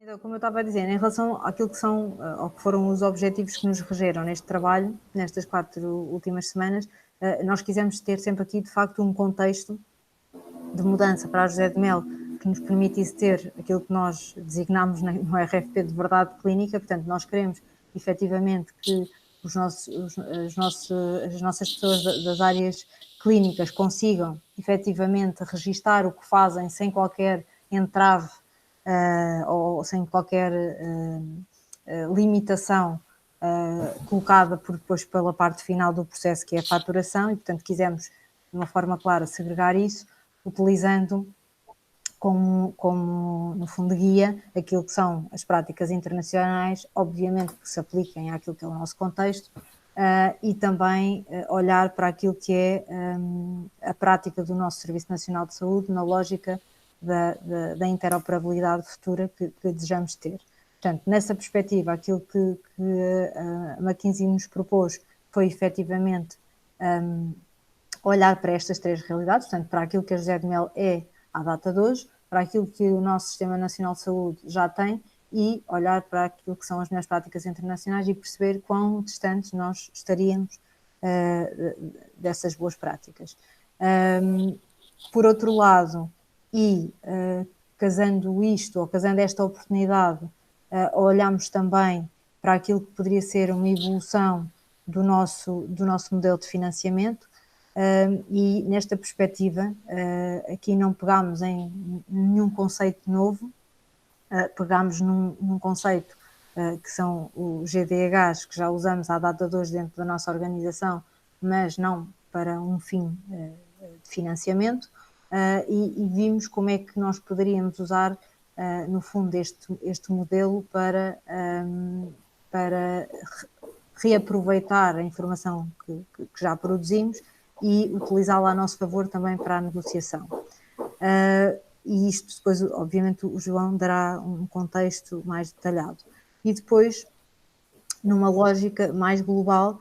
Então, como eu estava a dizer, em relação àquilo que são, ou que foram os objetivos que nos regeram neste trabalho, nestas 4 últimas semanas, nós quisemos ter sempre aqui, de facto, um contexto de mudança para a José de Mel que nos permitisse ter aquilo que nós designámos no RFP de verdade clínica. Portanto, nós queremos efetivamente que as nossas pessoas das áreas clínicas consigam efetivamente registar o que fazem sem qualquer entrave ou sem qualquer limitação colocada depois pela parte final do processo, que é a faturação, e portanto quisemos de uma forma clara segregar isso, utilizando como no fundo guia aquilo que são as práticas internacionais, obviamente que se apliquem àquilo que é o nosso contexto, e também olhar para aquilo que é a prática do nosso Serviço Nacional de Saúde na lógica da interoperabilidade futura que desejamos ter. Portanto, nessa perspectiva, aquilo que a McKinsey nos propôs foi efetivamente olhar para estas 3 realidades, portanto, para aquilo que a José de Mel é à data de hoje, para aquilo que o nosso Sistema Nacional de Saúde já tem e olhar para aquilo que são as melhores práticas internacionais e perceber quão distantes nós estaríamos dessas boas práticas. Por outro lado, e casando isto, ou casando esta oportunidade, olhamos também para aquilo que poderia ser uma evolução do nosso modelo de financiamento, e nesta perspectiva, aqui não pegámos em nenhum conceito novo, pegámos num conceito que são os GDHs, que já usamos à data de hoje dentro da nossa organização, mas não para um fim de financiamento, e vimos como é que nós poderíamos usar, no fundo, este modelo para reaproveitar a informação que já produzimos e utilizá-la a nosso favor também para a negociação. E isto depois, obviamente, o João dará um contexto mais detalhado. E depois, numa lógica mais global,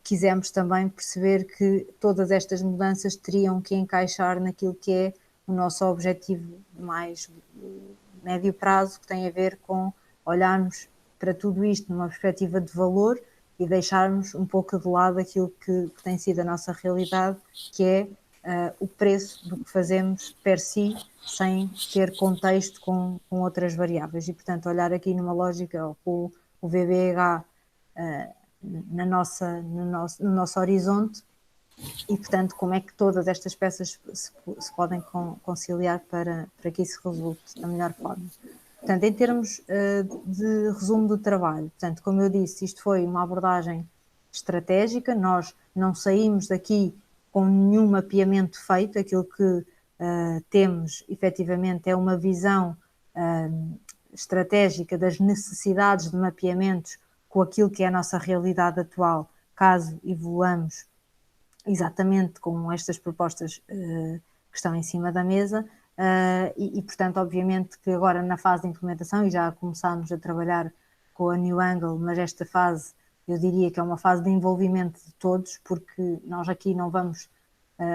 quisemos também perceber que todas estas mudanças teriam que encaixar naquilo que é o nosso objetivo mais médio prazo, que tem a ver com olharmos para tudo isto numa perspectiva de valor e deixarmos um pouco de lado aquilo que tem sido a nossa realidade, que é o preço do que fazemos per si, sem ter contexto com outras variáveis. E, portanto, olhar aqui numa lógica com o VBH no nosso horizonte e, portanto, como é que todas estas peças se podem conciliar para que isso resulte da melhor forma. Portanto, em termos de resumo do trabalho, portanto, como eu disse, isto foi uma abordagem estratégica, nós não saímos daqui com nenhum mapeamento feito, aquilo que temos efetivamente é uma visão estratégica das necessidades de mapeamentos com aquilo que é a nossa realidade atual, caso evoluamos exatamente com estas propostas que estão em cima da mesa, e portanto, obviamente que agora na fase de implementação, e já começámos a trabalhar com a New Angle, mas esta fase eu diria que é uma fase de envolvimento de todos, porque nós aqui não vamos,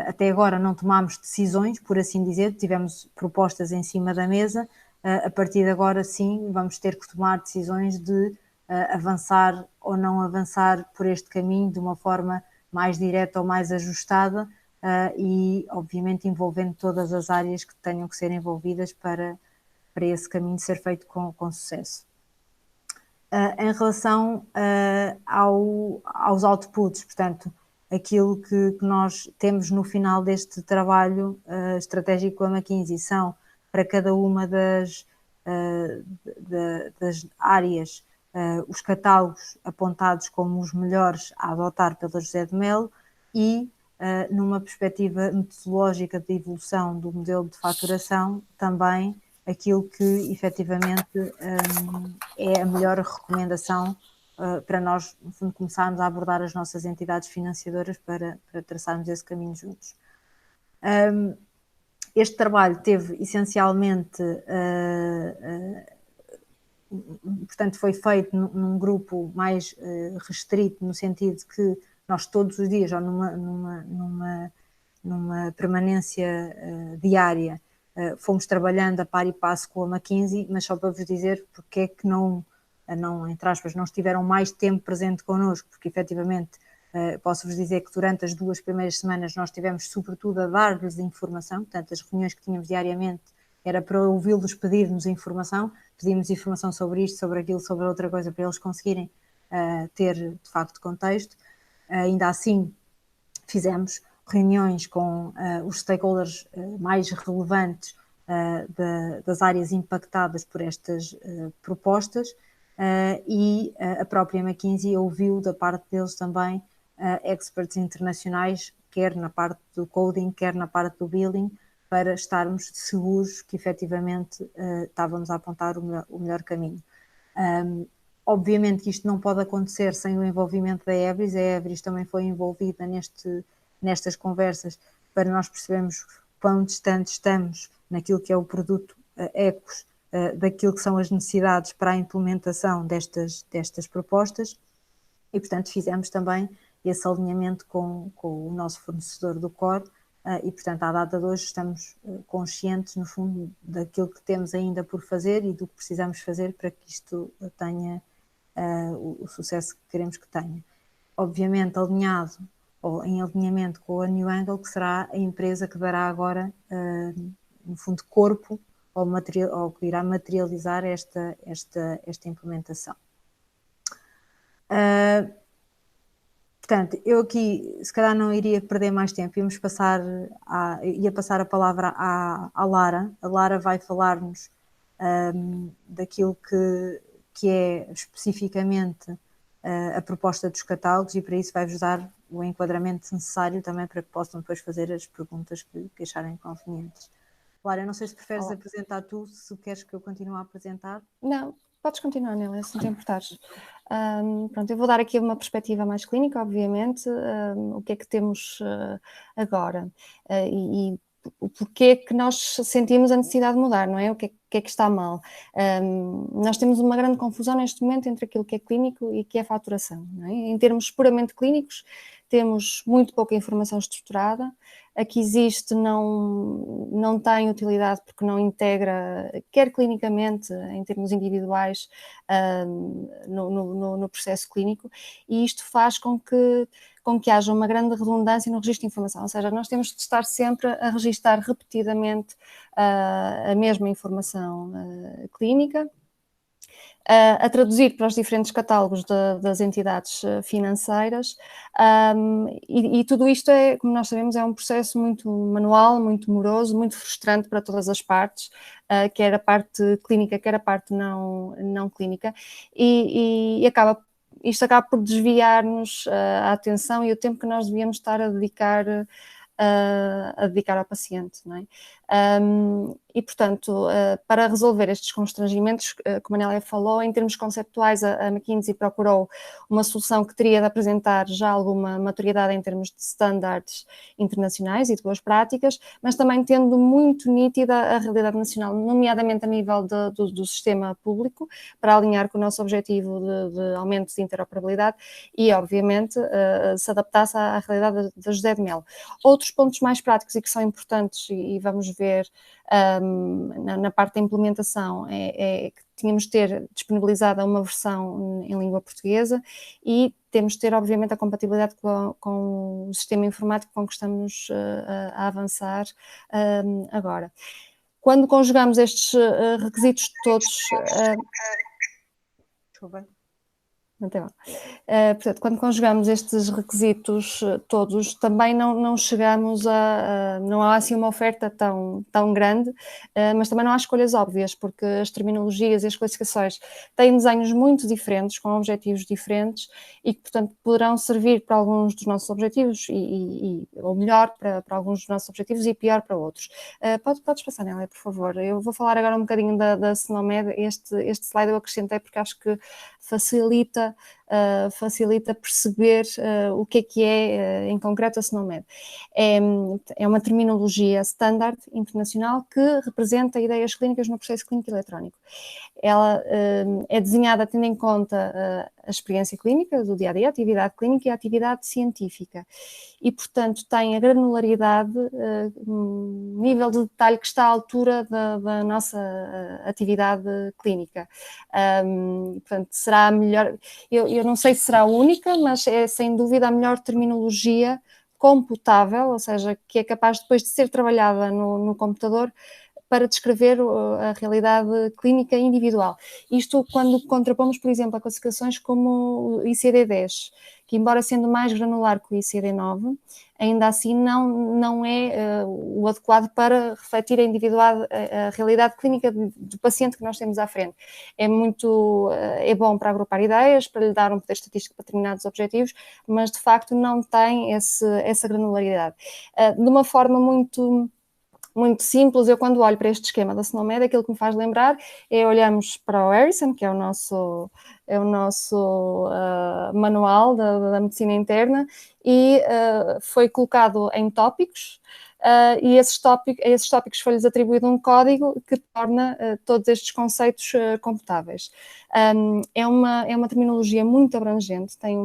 até agora não tomámos decisões, por assim dizer, tivemos propostas em cima da mesa, a partir de agora sim vamos ter que tomar decisões de avançar ou não avançar por este caminho de uma forma mais direta ou mais ajustada, e obviamente envolvendo todas as áreas que tenham que ser envolvidas para esse caminho ser feito com sucesso. Em relação aos outputs, portanto, aquilo que nós temos no final deste trabalho estratégico com a McKinsey são, para cada uma das áreas, os catálogos apontados como os melhores a adotar pela José de Mel e, numa perspectiva metodológica de evolução do modelo de faturação, também aquilo que efetivamente é a melhor recomendação para nós, no fundo, começarmos a abordar as nossas entidades financiadoras para traçarmos esse caminho juntos. Este trabalho teve essencialmente, portanto, foi feito num grupo mais restrito, no sentido de que nós todos os dias, ou numa permanência diária, fomos trabalhando a par e passo com a McKinsey, mas só para vos dizer porque é que não, entre aspas, não estiveram mais tempo presente connosco, porque efetivamente posso-vos dizer que durante as 2 primeiras semanas nós tivemos sobretudo a dar-lhes informação, portanto as reuniões que tínhamos diariamente era para ouvi-los pedir-nos informação, pedimos informação sobre isto, sobre aquilo, sobre outra coisa, para eles conseguirem ter de facto contexto. Ainda assim fizemos reuniões com os stakeholders mais relevantes das áreas impactadas por estas propostas e a própria McKinsey ouviu da parte deles também experts internacionais, quer na parte do coding, quer na parte do billing, para estarmos seguros que efetivamente estávamos a apontar o melhor caminho. Obviamente que isto não pode acontecer sem o envolvimento da Everis, a Everis também foi envolvida nestas conversas para nós percebermos quão distantes estamos naquilo que é o produto Ecos, daquilo que são as necessidades para a implementação destas propostas e, portanto, fizemos também esse alinhamento com o nosso fornecedor do core e, portanto, à data de hoje estamos conscientes, no fundo, daquilo que temos ainda por fazer e do que precisamos fazer para que isto tenha o sucesso que queremos que tenha. Obviamente alinhado ou em alinhamento com a New Angle, que será a empresa que dará agora, no fundo, corpo ou que irá materializar esta implementação. Portanto, eu aqui se calhar não iria perder mais tempo, ia passar a palavra à Lara. A Lara vai falar-nos daquilo que é especificamente a proposta dos catálogos e para isso vai-vos dar o enquadramento necessário também para que possam depois fazer as perguntas que acharem convenientes. Lara, eu não sei se preferes apresentar tu, se queres que eu continue a apresentar. Não, podes continuar, Nélia, se não te importares. Pronto, eu vou dar aqui uma perspectiva mais clínica, obviamente, o que é que temos agora e o porquê que nós sentimos a necessidade de mudar, não é? O que é que está mal? Nós temos uma grande confusão neste momento entre aquilo que é clínico e que é faturação, não é? Em termos puramente clínicos, temos muito pouca informação estruturada. A que existe não tem utilidade porque não integra, quer clinicamente, em termos individuais, no processo clínico, e isto faz com que haja uma grande redundância no registro de informação, ou seja, nós temos de estar sempre a registar repetidamente a mesma informação clínica, a traduzir para os diferentes catálogos das entidades financeiras e tudo isto é, como nós sabemos, é um processo muito manual, muito moroso, muito frustrante para todas as partes, quer a parte clínica, quer a parte não clínica e isto acaba por desviar-nos a atenção e o tempo que nós devíamos estar a dedicar ao paciente, não é? E, portanto, para resolver estes constrangimentos, como a Nélia falou, em termos conceptuais, a McKinsey procurou uma solução que teria de apresentar já alguma maturidade em termos de standards internacionais e de boas práticas, mas também tendo muito nítida a realidade nacional, nomeadamente a nível do sistema público, para alinhar com o nosso objetivo de aumento de interoperabilidade e, obviamente, se adaptasse à realidade da José de Mel. Outros pontos mais práticos e que são importantes, e vamos ver na parte da implementação, é que tínhamos de ter disponibilizada uma versão em língua portuguesa e temos de ter, obviamente, a compatibilidade com o sistema informático com que estamos a avançar agora. Quando conjugamos estes requisitos todos... Desculpa. Não tem mal. Portanto, quando conjugamos estes requisitos todos, também não chegamos não há assim uma oferta tão grande, mas também não há escolhas óbvias, porque as terminologias e as classificações têm desenhos muito diferentes, com objetivos diferentes e que, portanto, poderão servir para alguns dos nossos objetivos ou melhor para alguns dos nossos objetivos e pior para outros. Podes passar, Nélia, por favor. Eu vou falar agora um bocadinho da Snomed. Este slide eu acrescentei porque acho que facilita facilita perceber o que é em concreto a SNOMED. É uma terminologia standard internacional que representa ideias clínicas no processo clínico eletrónico. Ela é desenhada tendo em conta a experiência clínica do dia a dia, a atividade clínica e a atividade científica. E, portanto, tem a granularidade, nível de detalhe que está à altura da nossa atividade clínica. Portanto, será a melhor, eu não sei se será a única, mas é sem dúvida a melhor terminologia computável, ou seja, que é capaz depois de ser trabalhada no computador para descrever a realidade clínica individual. Isto quando contrapomos, por exemplo, a classificações como o ICD-10, que embora sendo mais granular que o ICD-9, ainda assim não é o adequado para refletir a realidade clínica do paciente que nós temos à frente. É bom para agrupar ideias, para lhe dar um poder estatístico para determinados objetivos, mas de facto não tem essa granularidade. De uma forma muito simples, eu quando olho para este esquema da SNOMED, aquilo que me faz lembrar é olhamos para o Harrison, que é o nosso manual da medicina interna, e foi colocado em tópicos, e a esses tópicos foi-lhes atribuído um código que torna todos estes conceitos computáveis. É uma terminologia muito abrangente, tem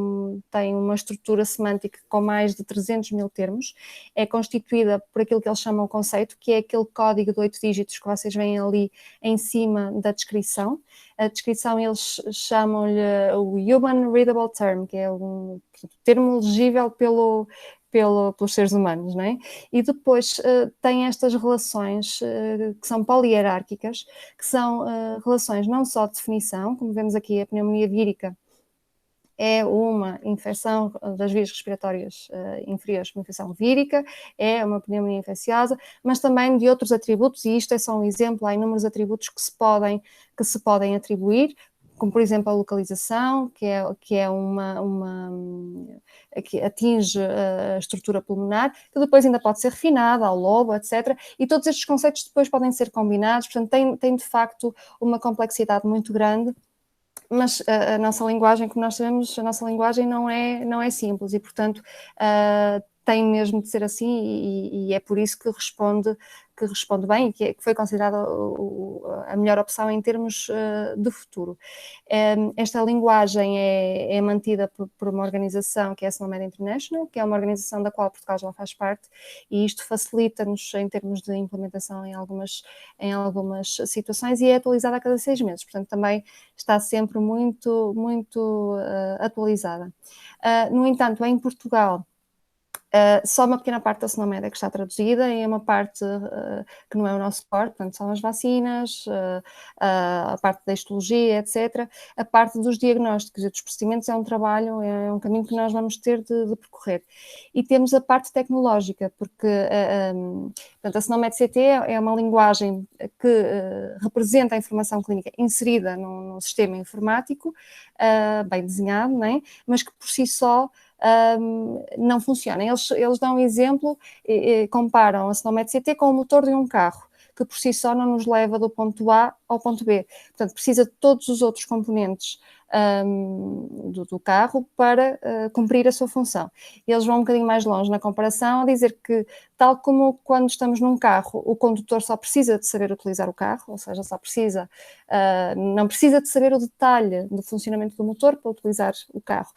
uma estrutura semântica com mais de 300 mil termos, é constituída por aquilo que eles chamam conceito, que é aquele código de 8 dígitos que vocês veem ali em cima da descrição. A descrição eles chamam-lhe o Human Readable Term, que é um termo legível pelos seres humanos, não é? E depois tem estas relações que são polihierárquicas, que são relações não só de definição, como vemos aqui a pneumonia vírica é uma infecção das vias respiratórias inferiores, uma infecção vírica, é uma pneumonia infecciosa, mas também de outros atributos, e isto é só um exemplo, há inúmeros atributos que se podem atribuir, como por exemplo a localização, que atinge a estrutura pulmonar, que depois ainda pode ser refinada ao lobo, etc. E todos estes conceitos depois podem ser combinados, portanto tem de facto uma complexidade muito grande, mas a nossa linguagem, como nós sabemos, a nossa linguagem não é simples e, portanto, tem mesmo de ser assim e é por isso que responde bem e que foi considerada a melhor opção em termos de futuro. Esta linguagem é mantida por uma organização que é a SNOMED International, que é uma organização da qual Portugal já faz parte, e isto facilita-nos em termos de implementação em algumas situações e é atualizada a cada 6 meses, portanto também está sempre muito, muito atualizada. No entanto, em Portugal, só uma pequena parte da SNOMED é que está traduzida e é uma parte que não é o nosso core, portanto são as vacinas, a parte da histologia, etc. A parte dos diagnósticos e dos procedimentos é um trabalho, é um caminho que nós vamos ter de percorrer. E temos a parte tecnológica, porque portanto, a SNOMED CT é uma linguagem que representa a informação clínica inserida num sistema informático, bem desenhado, não é? Mas que por si só não funciona. Eles dão um exemplo, comparam a SNOMED CT com o motor de um carro, que por si só não nos leva do ponto A ao ponto B. Portanto, precisa de todos os outros componentes do carro para cumprir a sua função. Eles vão um bocadinho mais longe na comparação, a dizer que, tal como quando estamos num carro, o condutor só precisa de saber utilizar o carro, ou seja, não precisa de saber o detalhe do funcionamento do motor para utilizar o carro.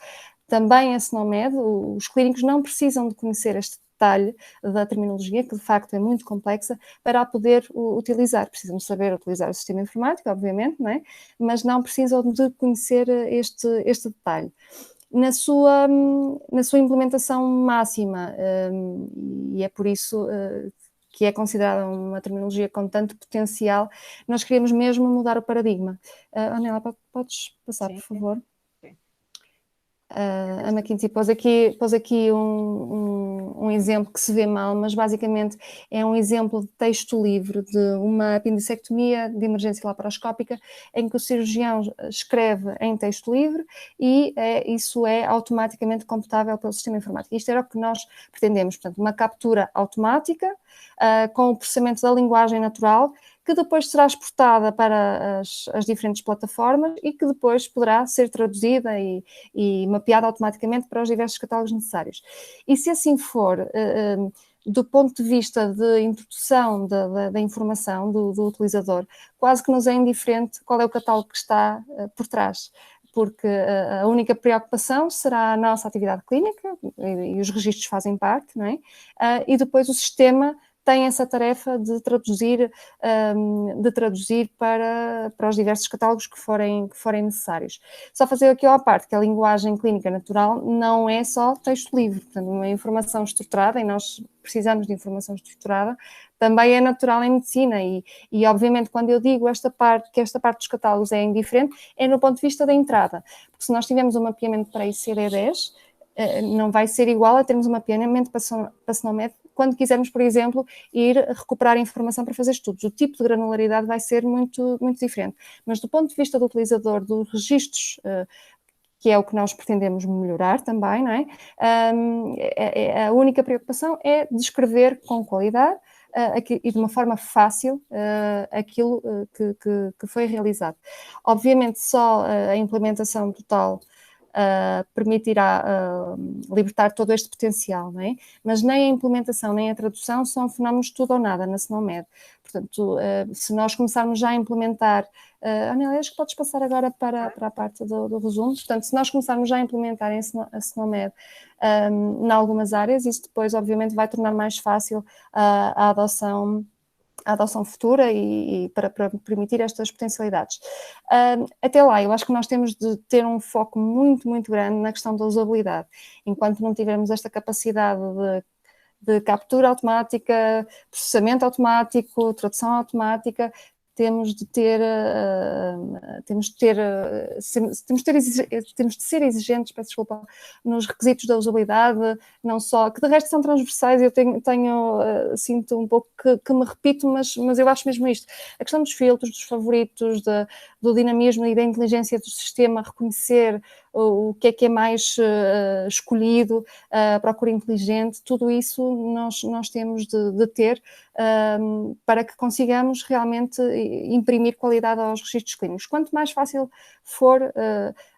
Também a SNOMED, os clínicos não precisam de conhecer este detalhe da terminologia, que de facto é muito complexa, para a poder utilizar. Precisam saber utilizar o sistema informático, obviamente, não é? Mas não precisam de conhecer este detalhe. Na sua implementação máxima, e é por isso que é considerada uma terminologia com tanto potencial, nós queremos mesmo mudar o paradigma. Anela, podes passar, por favor? A McKinsey pôs aqui um exemplo que se vê mal, mas basicamente é um exemplo de texto livre de uma apendicectomia de emergência laparoscópica em que o cirurgião escreve em texto livre e isso é automaticamente computável pelo sistema informático. Isto era o que nós pretendemos, portanto, uma captura automática com o processamento da linguagem natural, que depois será exportada para as diferentes plataformas e que depois poderá ser traduzida e mapeada automaticamente para os diversos catálogos necessários. E se assim for, do ponto de vista de introdução da informação do utilizador, quase que nos é indiferente qual é o catálogo que está por trás, porque a única preocupação será a nossa atividade clínica, e os registros fazem parte, não é? E depois o sistema tem essa tarefa de traduzir para os diversos catálogos que forem necessários. Só fazer aqui à parte que a linguagem clínica natural não é só texto livre, portanto, uma informação estruturada, e nós precisamos de informação estruturada, também é natural em medicina, e obviamente quando eu digo que esta parte dos catálogos é indiferente, é no ponto de vista da entrada, porque se nós tivermos um mapeamento para ICD-10, não vai ser igual a termos um mapeamento para SNOMED quando quisermos, por exemplo, ir recuperar informação para fazer estudos. O tipo de granularidade vai ser muito, muito diferente. Mas do ponto de vista do utilizador dos registros, que é o que nós pretendemos melhorar também, não é? A única preocupação é descrever com qualidade e de uma forma fácil aquilo que foi realizado. Obviamente, só a implementação total permitirá libertar todo este potencial, não é? Mas nem a implementação nem a tradução são fenómenos tudo ou nada na SNOMED. Portanto, se nós começarmos já a implementar, Anélia, acho que podes passar agora para a parte do resumo. Portanto, se nós começarmos já a implementar a SNOMED em algumas áreas, isso depois, obviamente, vai tornar mais fácil a adoção futura e para permitir estas potencialidades. Até lá, eu acho que nós temos de ter um foco muito, muito grande na questão da usabilidade. Enquanto não tivermos esta capacidade de captura automática, processamento automático, tradução automática, temos de ser exigentes, peço desculpa, nos requisitos da usabilidade, não só, que de resto são transversais. Eu sinto um pouco que me repito, mas eu acho mesmo isto. A questão dos filtros, dos favoritos, do dinamismo e da inteligência do sistema, reconhecer o que é mais escolhido, a procura inteligente, tudo isso nós temos de ter para que consigamos realmente imprimir qualidade aos registros clínicos. Quanto mais fácil for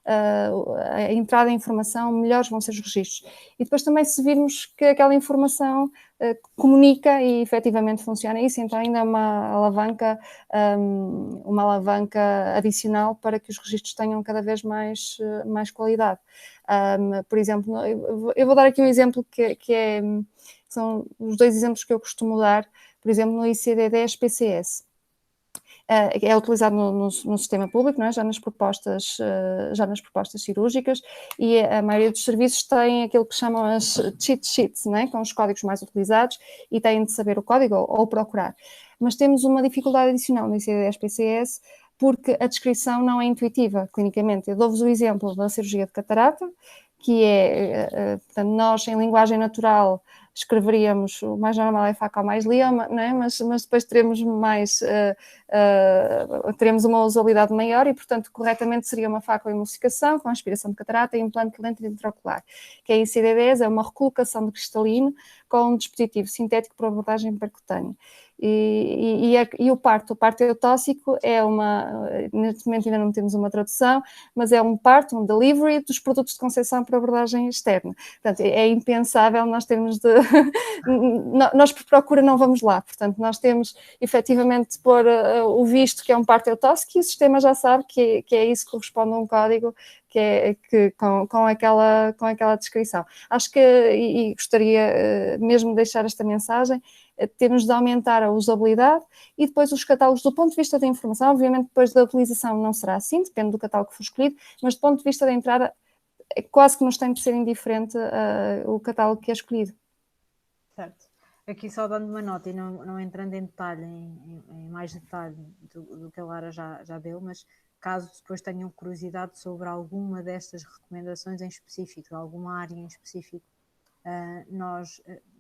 a entrada em informação, melhores vão ser os registros. E depois também, se virmos que aquela informação comunica e efetivamente funciona, isso então ainda é uma alavanca adicional para que os registros tenham cada vez mais qualidade. Por exemplo, eu vou dar aqui um exemplo são os dois exemplos que eu costumo dar. Por exemplo, no ICD-10 PCS. É utilizado no sistema público, não é? já nas propostas cirúrgicas, e a maioria dos serviços tem aquilo que chamam as cheat sheets, não é? Com os códigos mais utilizados, e têm de saber o código ou procurar. Mas temos uma dificuldade adicional no ICD-10 PCS, porque a descrição não é intuitiva clinicamente. Eu dou-vos o exemplo da cirurgia de catarata, que portanto, nós em linguagem natural escreveríamos o mais normal é faca ou mais lioma, não é? Mas depois teremos teremos uma usabilidade maior e, portanto, corretamente seria uma faca ou emulsificação com aspiração de catarata e implante lente intraocular, que é a ICD-10, é uma recolocação de cristalino com um dispositivo sintético para abordagem percutânea. E o parto eutóxico neste momento ainda não temos uma tradução, mas é um delivery dos produtos de concepção para abordagem externa. Portanto, é impensável nós termos nós por procura não vamos lá, portanto, nós temos efetivamente de pôr o visto que é um parto eutóxico, e o sistema já sabe que é isso que corresponde a um código com aquela descrição. Acho que, e gostaria mesmo de deixar esta mensagem, temos de aumentar a usabilidade, e depois os catálogos, do ponto de vista da informação, obviamente depois da utilização não será assim, depende do catálogo que for escolhido, mas do ponto de vista da entrada, quase que nos tem de ser indiferente o catálogo que é escolhido. Certo. Aqui só dando uma nota e não entrando em detalhe, em mais detalhe do que a Lara já deu, mas caso depois tenham curiosidade sobre alguma destas recomendações em específico, alguma área em específico,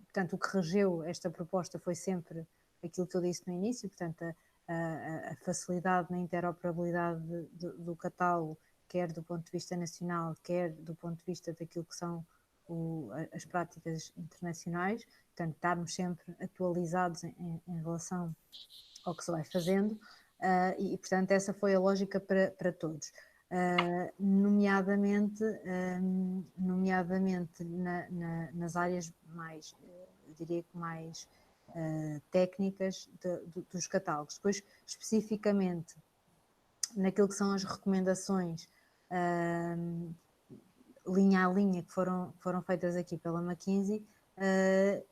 portanto, o que regeu esta proposta foi sempre aquilo que eu disse no início, portanto, a facilidade na interoperabilidade do catálogo, quer do ponto de vista nacional, quer do ponto de vista daquilo que são as práticas internacionais, portanto, estarmos sempre atualizados em relação ao que se vai fazendo, e, portanto, essa foi a lógica para todos. Nomeadamente nas áreas mais, eu diria que mais técnicas dos catálogos. Depois, especificamente, naquilo que são as recomendações linha a linha que foram feitas aqui pela McKinsey,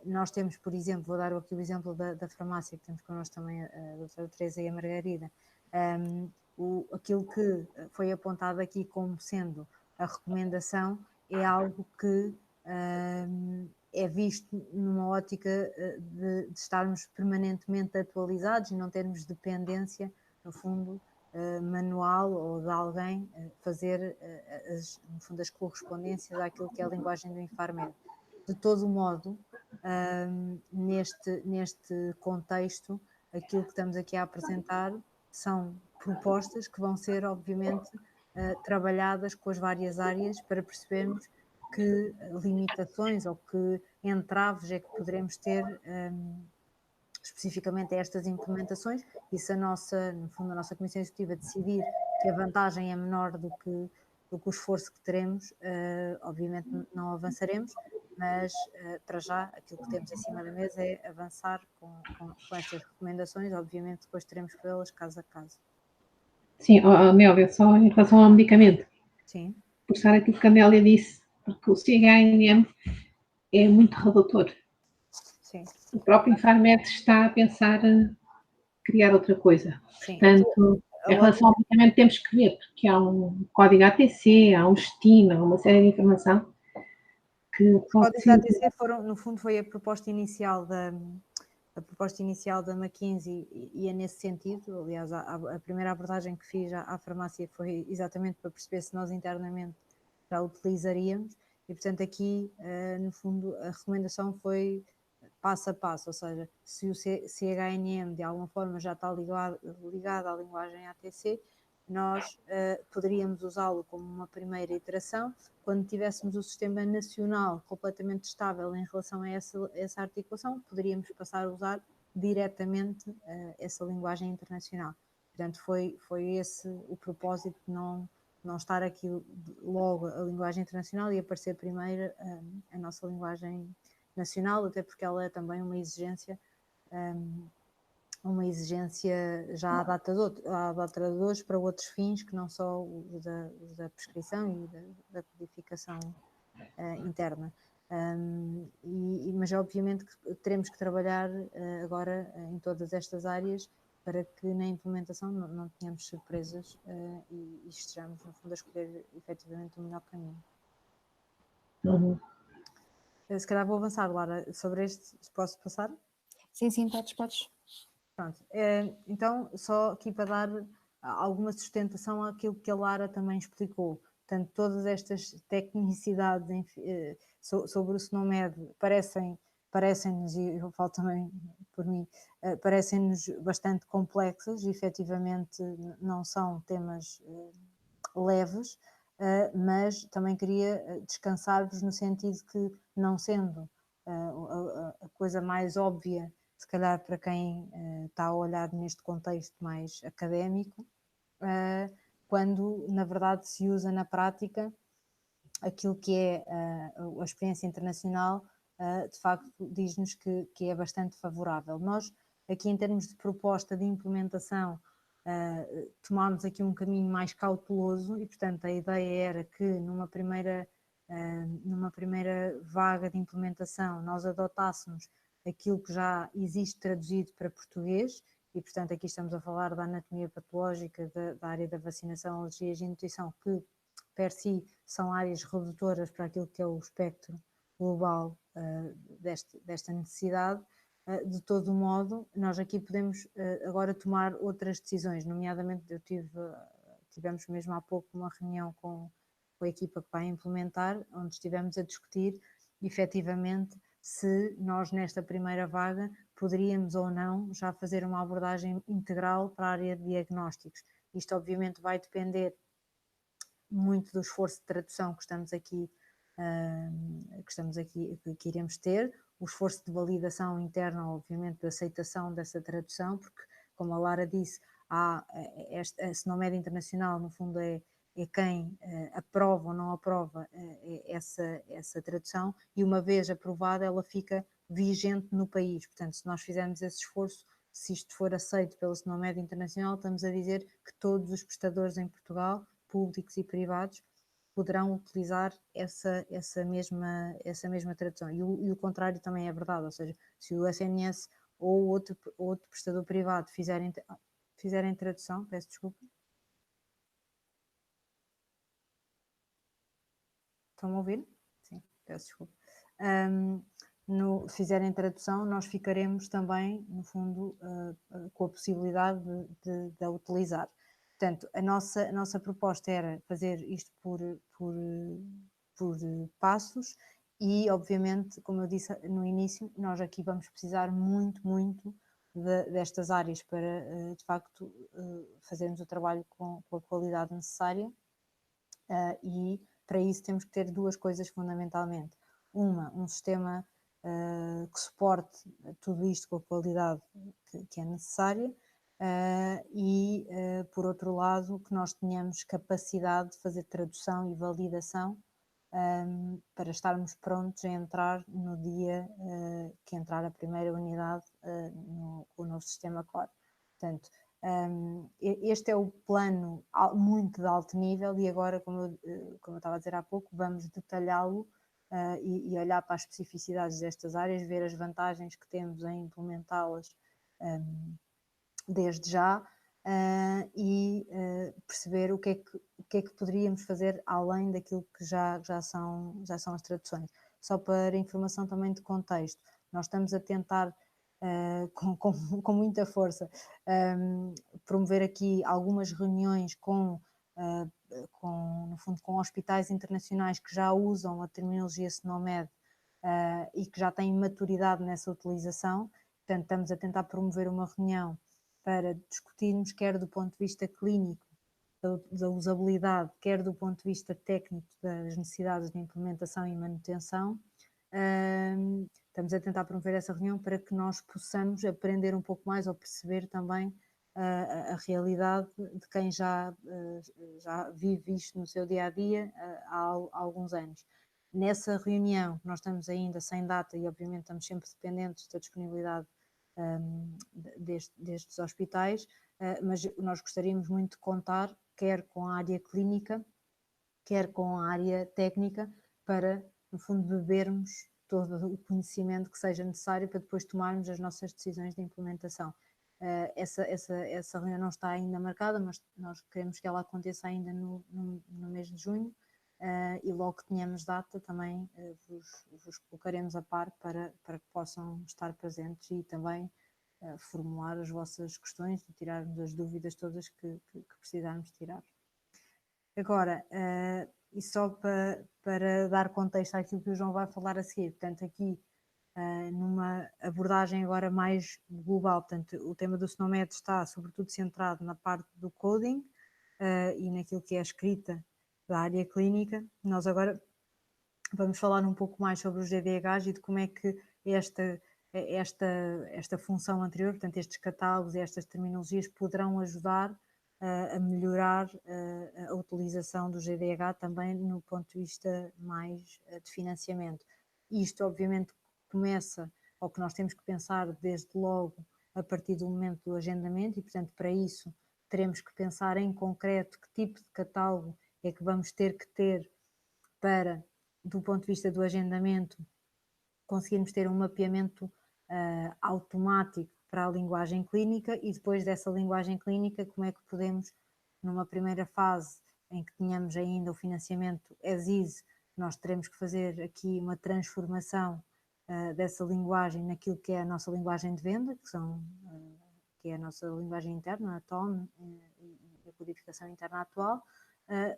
nós temos, por exemplo, vou dar aqui o exemplo da farmácia, que temos connosco também a doutora Teresa e a Margarida, aquilo que foi apontado aqui como sendo a recomendação é algo que é visto numa ótica de estarmos permanentemente atualizados e não termos dependência, no fundo, manual ou de alguém fazer no fundo as correspondências àquilo que é a linguagem do Infarmed. De todo modo, neste contexto, aquilo que estamos aqui a apresentar são propostas que vão ser, obviamente, trabalhadas com as várias áreas para percebermos que limitações ou que entraves é que poderemos ter especificamente a estas implementações, e se no fundo, a nossa Comissão Executiva decidir que a vantagem é menor do que o esforço que teremos, obviamente não avançaremos, mas para já aquilo que temos em cima da mesa é avançar com estas recomendações, obviamente depois teremos que vê-las caso a caso. Sim, Amélia, só em relação ao medicamento. Sim. Puxar aquilo que a Amélia disse, porque o CHMM é muito redutor. Sim. O próprio Infarmed está a pensar em criar outra coisa. Sim. Portanto, em relação ao medicamento temos que ver, porque há um código ATC, há um STIM, há uma série de informação que pode ser... O código ATC no fundo foi a proposta inicial da McKinsey e é nesse sentido. Aliás, a primeira abordagem que fiz à farmácia foi exatamente para perceber se nós internamente já utilizaríamos, e portanto aqui, no fundo, a recomendação foi passo a passo, ou seja, se o CHNM de alguma forma já está ligado à linguagem ATC, nós poderíamos usá-lo como uma primeira iteração. Quando tivéssemos o sistema nacional completamente estável em relação a essa articulação, poderíamos passar a usar diretamente essa linguagem internacional. Portanto, foi esse o propósito de não estar aqui logo a linguagem internacional e aparecer primeiro a nossa linguagem nacional, até porque ela é também uma exigência já à data de hoje para outros fins que não só os da prescrição e da codificação interna. Mas obviamente que teremos que trabalhar agora em todas estas áreas para que na implementação não tenhamos surpresas e estejamos, no fundo, a escolher efetivamente o melhor caminho. Uhum. Se calhar vou avançar, Lara, sobre este. Posso passar? Sim, podes. Pronto. Então, só aqui para dar alguma sustentação àquilo que a Lara também explicou. Portanto, todas estas tecnicidades sobre o SNOMED parecem-nos, e eu falo também por mim, parecem-nos bastante complexas e efetivamente não são temas leves, mas também queria descansar-vos no sentido que, não sendo a coisa mais óbvia, se calhar para quem está a olhar neste contexto mais académico, quando na verdade se usa na prática aquilo que é a experiência internacional, de facto diz-nos que é bastante favorável. Nós aqui, em termos de proposta de implementação, tomámos aqui um caminho mais cauteloso e, portanto, a ideia era que numa primeira vaga de implementação nós adotássemos aquilo que já existe traduzido para português, e portanto aqui estamos a falar da anatomia patológica, da área da vacinação, alergias e nutrição, que per si são áreas redutoras para aquilo que é o espectro global desta necessidade. De todo modo, nós aqui podemos agora tomar outras decisões, nomeadamente tivemos mesmo há pouco uma reunião com a equipa que vai implementar, onde estivemos a discutir efetivamente se nós nesta primeira vaga poderíamos ou não já fazer uma abordagem integral para a área de diagnósticos. Isto obviamente vai depender muito do esforço de tradução que estamos aqui que estamos aqui, que iremos ter, o esforço de validação interna, obviamente, de aceitação dessa tradução, porque, como a Lara disse, há a SNOMED internacional, no fundo, é quem aprova ou não aprova essa tradução, e uma vez aprovada, ela fica vigente no país. Portanto, se nós fizermos esse esforço, se isto for aceito pela SNOMED internacional, estamos a dizer que todos os prestadores em Portugal, públicos e privados, poderão utilizar essa mesma tradução. E o contrário também é verdade, ou seja, se o SNS ou outro prestador privado fizerem tradução, peço desculpa. Estão a ouvir? Sim, peço desculpa. Fizerem tradução, nós ficaremos também, no fundo, com a possibilidade de a utilizar. Portanto, a nossa proposta era fazer isto por passos e, obviamente, como eu disse no início, nós aqui vamos precisar muito destas áreas para, de facto, fazermos o trabalho com a qualidade necessária e, para isso, temos que ter duas coisas fundamentalmente. Um sistema que suporte tudo isto com a qualidade que é necessária e, por outro lado, que nós tenhamos capacidade de fazer tradução e validação para estarmos prontos a entrar no dia que entrar a primeira unidade com o novo sistema Core. Portanto, este é o plano muito de alto nível e agora, como eu estava a dizer há pouco, vamos detalhá-lo e olhar para as especificidades destas áreas, ver as vantagens que temos em implementá-las desde já e perceber o que é que poderíamos fazer além daquilo que já são as traduções. Só para informação também de contexto, nós estamos a tentar com muita força promover aqui algumas reuniões no fundo, com hospitais internacionais que já usam a terminologia SNOMED e que já têm maturidade nessa utilização. Portanto, estamos a tentar promover uma reunião para discutirmos, quer do ponto de vista clínico, da usabilidade, quer do ponto de vista técnico, das necessidades de implementação e manutenção. Estamos a tentar promover essa reunião para que nós possamos aprender um pouco mais ou perceber também a realidade de quem já vive isto no seu dia-a-dia há alguns anos. Nessa reunião, nós estamos ainda sem data e, obviamente, estamos sempre dependentes da disponibilidade destes hospitais, mas nós gostaríamos muito de contar, quer com a área clínica, quer com a área técnica, para, no fundo, bebermos todo o conhecimento que seja necessário para depois tomarmos as nossas decisões de implementação. Essa reunião não está ainda marcada, mas nós queremos que ela aconteça ainda no mês de junho e logo que tenhamos data também vos colocaremos a par para que possam estar presentes e também formular as vossas questões e tirarmos as dúvidas todas que precisarmos tirar. Agora, e só para dar contexto àquilo que o João vai falar a seguir, portanto, aqui numa abordagem agora mais global, portanto, o tema do SNOMED está sobretudo centrado na parte do coding e naquilo que é a escrita da área clínica. Nós agora vamos falar um pouco mais sobre os GDHs e de como é que esta função anterior, portanto, estes catálogos e estas terminologias poderão ajudar a melhorar a utilização do GDH também no ponto de vista mais de financiamento. Isto, obviamente, começa, ou que nós temos que pensar desde logo a partir do momento do agendamento e, portanto, para isso teremos que pensar em concreto que tipo de catálogo é que vamos ter que ter para, do ponto de vista do agendamento, conseguirmos ter um mapeamento automático para a linguagem clínica e depois dessa linguagem clínica, como é que podemos, numa primeira fase em que tenhamos ainda o financiamento as-is, nós teremos que fazer aqui uma transformação dessa linguagem naquilo que é a nossa linguagem de venda, que é a nossa linguagem interna, a TOM e a codificação interna atual.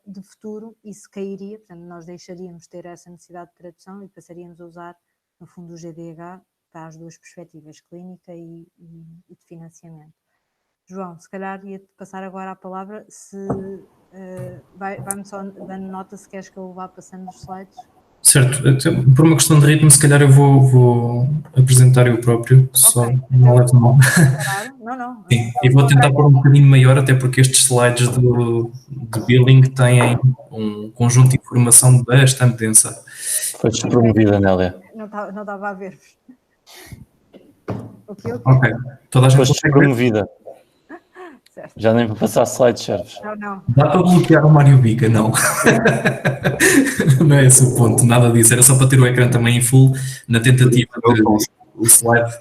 De futuro isso cairia, portanto nós deixaríamos de ter essa necessidade de tradução e passaríamos a usar no fundo o GDH para as duas perspectivas, clínica e de financiamento. João, se calhar ia-te passar agora a palavra, se vai-me só dando nota se queres que eu vá passando os slides. Certo, por uma questão de ritmo, se calhar eu vou apresentar eu próprio, só não levo mal. Não. Sim, e vou tentar pôr um bocadinho maior, até porque estes slides de billing têm um conjunto de informação bastante densa. Foste promovida, Nélia. Não estava a ver. O quê? Ok, toda a gente Foste consegue ver? promovida. Certo. Já nem para passar slides serves. Não. Dá para bloquear o Mário Bica? Não. Não é esse o ponto, nada disso. Era só para ter o ecrã também em full, na tentativa de... O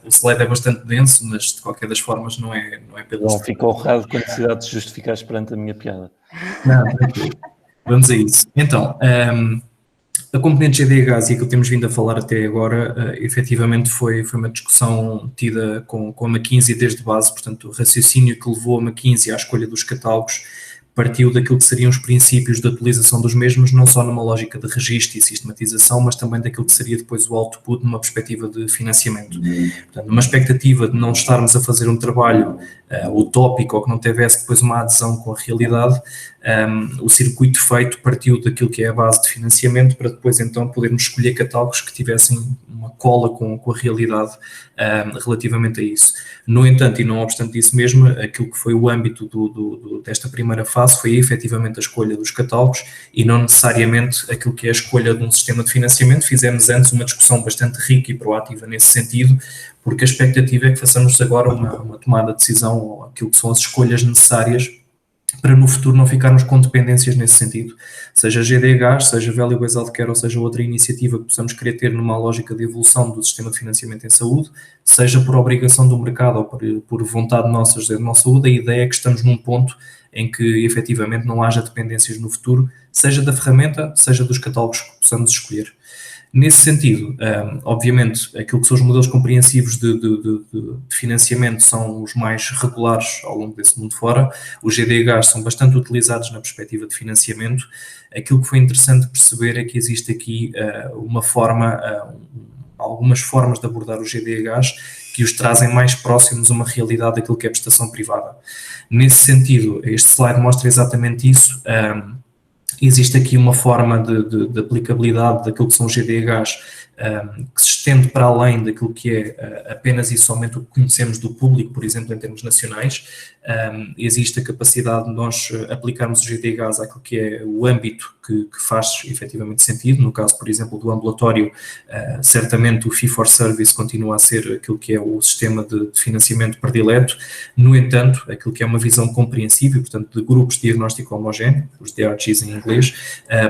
slide é bastante denso, mas de qualquer das formas não é pelo... Não ficou honrado com a necessidade de justificares perante a minha piada. Não, tranquilo. Vamos a isso. Então, a componente GDHs e aquilo que temos vindo a falar até agora, efetivamente foi uma discussão tida com a McKinsey desde base, portanto o raciocínio que levou a McKinsey à escolha dos catálogos partiu daquilo que seriam os princípios de atualização dos mesmos, não só numa lógica de registro e sistematização, mas também daquilo que seria depois o output numa perspectiva de financiamento. Portanto, numa expectativa de não estarmos a fazer um trabalho utópico ou que não tivesse depois uma adesão com a realidade, o circuito feito partiu daquilo que é a base de financiamento para depois então podermos escolher catálogos que tivessem uma cola com a realidade relativamente a isso. No entanto, e não obstante isso mesmo, aquilo que foi o âmbito desta primeira fase foi efetivamente a escolha dos catálogos e não necessariamente aquilo que é a escolha de um sistema de financiamento. Fizemos antes uma discussão bastante rica e proativa nesse sentido, porque a expectativa é que façamos agora uma tomada de decisão ou aquilo que são as escolhas necessárias para no futuro não ficarmos com dependências nesse sentido, seja GDHs, seja Value Based Healthcare ou seja outra iniciativa que possamos querer ter numa lógica de evolução do sistema de financiamento em saúde, seja por obrigação do mercado ou por vontade nossa de nossa saúde, a ideia é que estamos num ponto em que efetivamente não haja dependências no futuro, seja da ferramenta, seja dos catálogos que possamos escolher. Nesse sentido, obviamente, aquilo que são os modelos compreensivos de financiamento são os mais regulares ao longo desse mundo fora. Os GDHs são bastante utilizados na perspectiva de financiamento. Aquilo que foi interessante perceber é que existe aqui algumas formas de abordar os GDHs que os trazem mais próximos a uma realidade daquilo que é prestação privada. Nesse sentido, este slide mostra exatamente isso. Existe aqui uma forma de aplicabilidade daquilo que são os GDHs que se estende para além daquilo que é apenas e somente o que conhecemos do público, por exemplo, em termos nacionais. Existe a capacidade de nós aplicarmos os GDHs àquilo que é o âmbito que faz efetivamente sentido. No caso, por exemplo, do ambulatório, certamente o Fee for Service continua a ser aquilo que é o sistema de financiamento predileto. No entanto, aquilo que é uma visão compreensível, portanto, de grupos de diagnóstico homogéneo, os DRGs em inglês,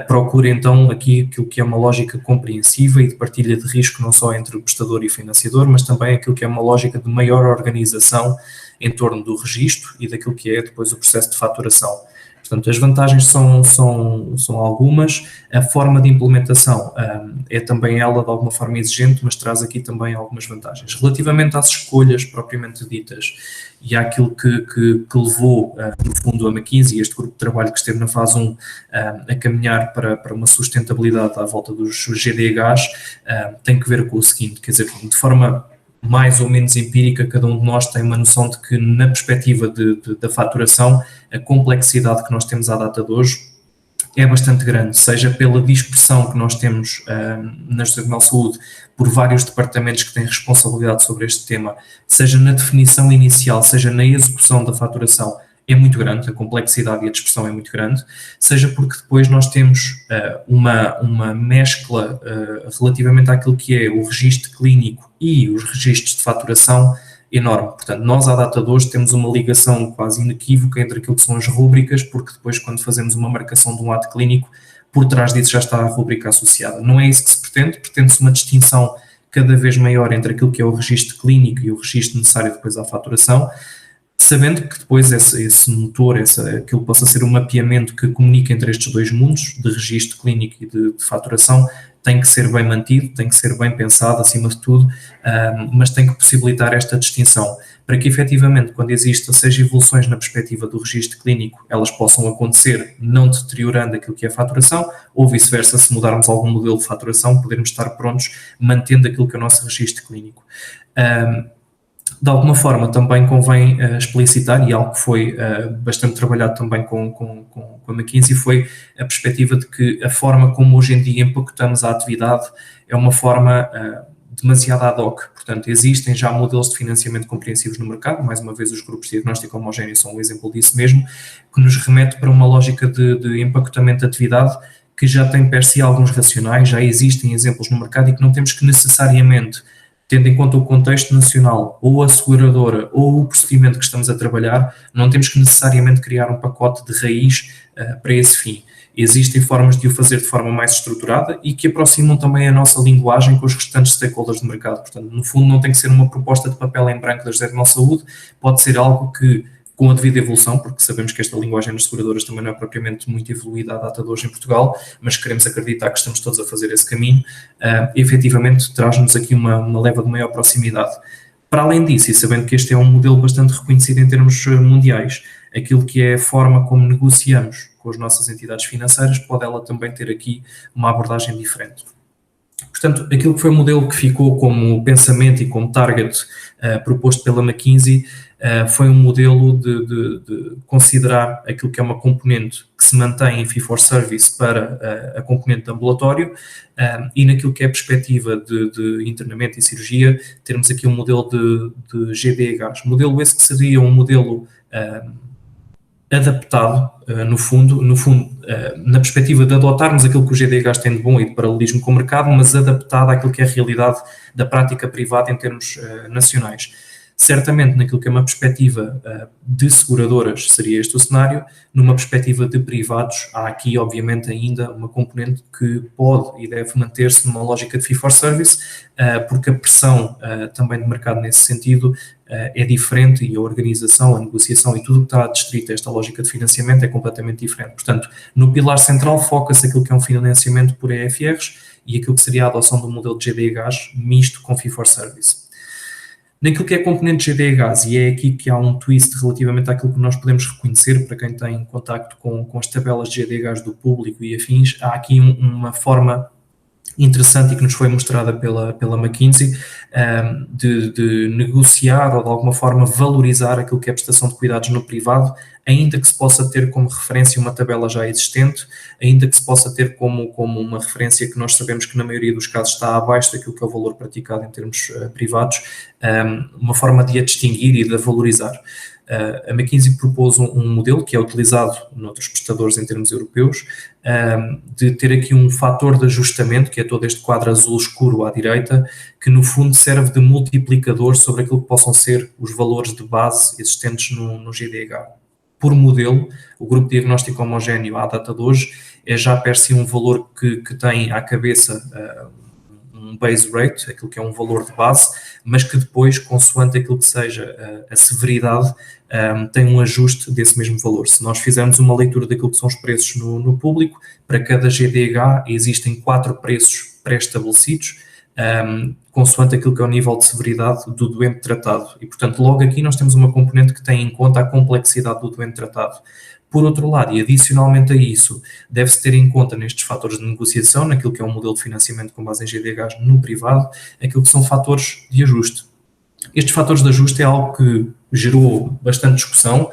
procura então aqui aquilo que é uma lógica compreensiva e de partilha de risco não só entre o prestador e o financiador, mas também aquilo que é uma lógica de maior organização em torno do registro e daquilo que é depois o processo de faturação. Portanto, as vantagens são algumas, a forma de implementação é também ela de alguma forma exigente, mas traz aqui também algumas vantagens. Relativamente às escolhas propriamente ditas e àquilo que levou, no fundo, a McKinsey, este grupo de trabalho que esteve na fase 1, a caminhar para uma sustentabilidade à volta dos GDHs, tem que ver com o seguinte, quer dizer, de forma mais ou menos empírica, cada um de nós tem uma noção de que na perspectiva da faturação, a complexidade que nós temos à data de hoje é bastante grande, seja pela dispersão que nós temos na Nacional Saúde por vários departamentos que têm responsabilidade sobre este tema, seja na definição inicial, seja na execução da faturação, é muito grande, a complexidade e a dispersão é muito grande, seja porque depois nós temos uma mescla relativamente àquilo que é o registro clínico e os registros de faturação enorme. Portanto, nós à data de hoje temos uma ligação quase inequívoca entre aquilo que são as rúbricas, porque depois quando fazemos uma marcação de um ato clínico, por trás disso já está a rúbrica associada. Não é isso que se pretende, pretende-se uma distinção cada vez maior entre aquilo que é o registro clínico e o registro necessário depois à faturação, sabendo que depois esse motor, aquilo possa ser um mapeamento que comunica entre estes dois mundos, de registro clínico e de faturação, tem que ser bem mantido, tem que ser bem pensado acima de tudo, mas tem que possibilitar esta distinção, para que efetivamente quando existam, seja evoluções na perspectiva do registro clínico, elas possam acontecer não deteriorando aquilo que é a faturação, ou vice-versa, se mudarmos algum modelo de faturação, podermos estar prontos mantendo aquilo que é o nosso registro clínico. De alguma forma também convém explicitar, e algo que foi bastante trabalhado também com a McKinsey, foi a perspectiva de que a forma como hoje em dia impactamos a atividade é uma forma demasiado ad hoc. Portanto, existem já modelos de financiamento compreensivos no mercado, mais uma vez os grupos de diagnóstico homogéneo são um exemplo disso mesmo, que nos remete para uma lógica de impactamento de atividade que já tem per si alguns racionais, já existem exemplos no mercado e que não temos que necessariamente, tendo em conta o contexto nacional, ou a seguradora, ou o procedimento que estamos a trabalhar, não temos que necessariamente criar um pacote de raiz para esse fim. Existem formas de o fazer de forma mais estruturada e que aproximam também a nossa linguagem com os restantes stakeholders do mercado. Portanto, no fundo, não tem que ser uma proposta de papel em branco da José de Mel Saúde, pode ser algo que, com a devida evolução, porque sabemos que esta linguagem nas seguradoras também não é propriamente muito evoluída à data de hoje em Portugal, mas queremos acreditar que estamos todos a fazer esse caminho, efetivamente traz-nos aqui uma leva de maior proximidade. Para além disso, e sabendo que este é um modelo bastante reconhecido em termos mundiais, aquilo que é a forma como negociamos com as nossas entidades financeiras, pode ela também ter aqui uma abordagem diferente. Portanto, aquilo que foi o modelo que ficou como pensamento e como target proposto pela McKinsey foi um modelo de considerar aquilo que é uma componente que se mantém em fee for service para a componente de ambulatório e naquilo que é a perspectiva de internamento e cirurgia, termos aqui um modelo de GDHs. Modelo esse que seria um modelo adaptado, no fundo, na perspectiva de adotarmos aquilo que o GDHs tem de bom e de paralelismo com o mercado, mas adaptado àquilo que é a realidade da prática privada em termos nacionais. Certamente, naquilo que é uma perspectiva de seguradoras, seria este o cenário. Numa perspectiva de privados, há aqui, obviamente, ainda uma componente que pode e deve manter-se numa lógica de fee for service, porque a pressão também do mercado nesse sentido é diferente e a organização, a negociação e tudo o que está distrito a esta lógica de financiamento é completamente diferente. Portanto, no pilar central foca-se aquilo que é um financiamento por EFRs e aquilo que seria a adoção do modelo de GDHs misto com fee for service. Naquilo que é componente GDHs, e é aqui que há um twist relativamente àquilo que nós podemos reconhecer para quem tem contacto com as tabelas de GDHs do público e afins, há aqui uma forma interessante e que nos foi mostrada pela McKinsey de negociar ou de alguma forma valorizar aquilo que é a prestação de cuidados no privado, ainda que se possa ter como referência uma tabela já existente, ainda que se possa ter como uma referência que nós sabemos que na maioria dos casos está abaixo daquilo que é o valor praticado em termos privados, uma forma de a distinguir e de a valorizar. A McKinsey propôs um modelo que é utilizado noutros prestadores em termos europeus, de ter aqui um fator de ajustamento, que é todo este quadro azul escuro à direita, que no fundo serve de multiplicador sobre aquilo que possam ser os valores de base existentes no GDH. Por modelo, o grupo de diagnóstico homogéneo à data de hoje é já per si um valor que tem à cabeça um base rate, aquilo que é um valor de base, mas que depois, consoante aquilo que seja a severidade, tem um ajuste desse mesmo valor. Se nós fizermos uma leitura daquilo que são os preços no público, para cada GDH existem 4 preços pré-estabelecidos, consoante aquilo que é o nível de severidade do doente tratado. E, portanto, logo aqui nós temos uma componente que tem em conta a complexidade do doente tratado. Por outro lado, e adicionalmente a isso, deve-se ter em conta nestes fatores de negociação, naquilo que é um modelo de financiamento com base em GDHs no privado, aquilo que são fatores de ajuste. Estes fatores de ajuste é algo que gerou bastante discussão,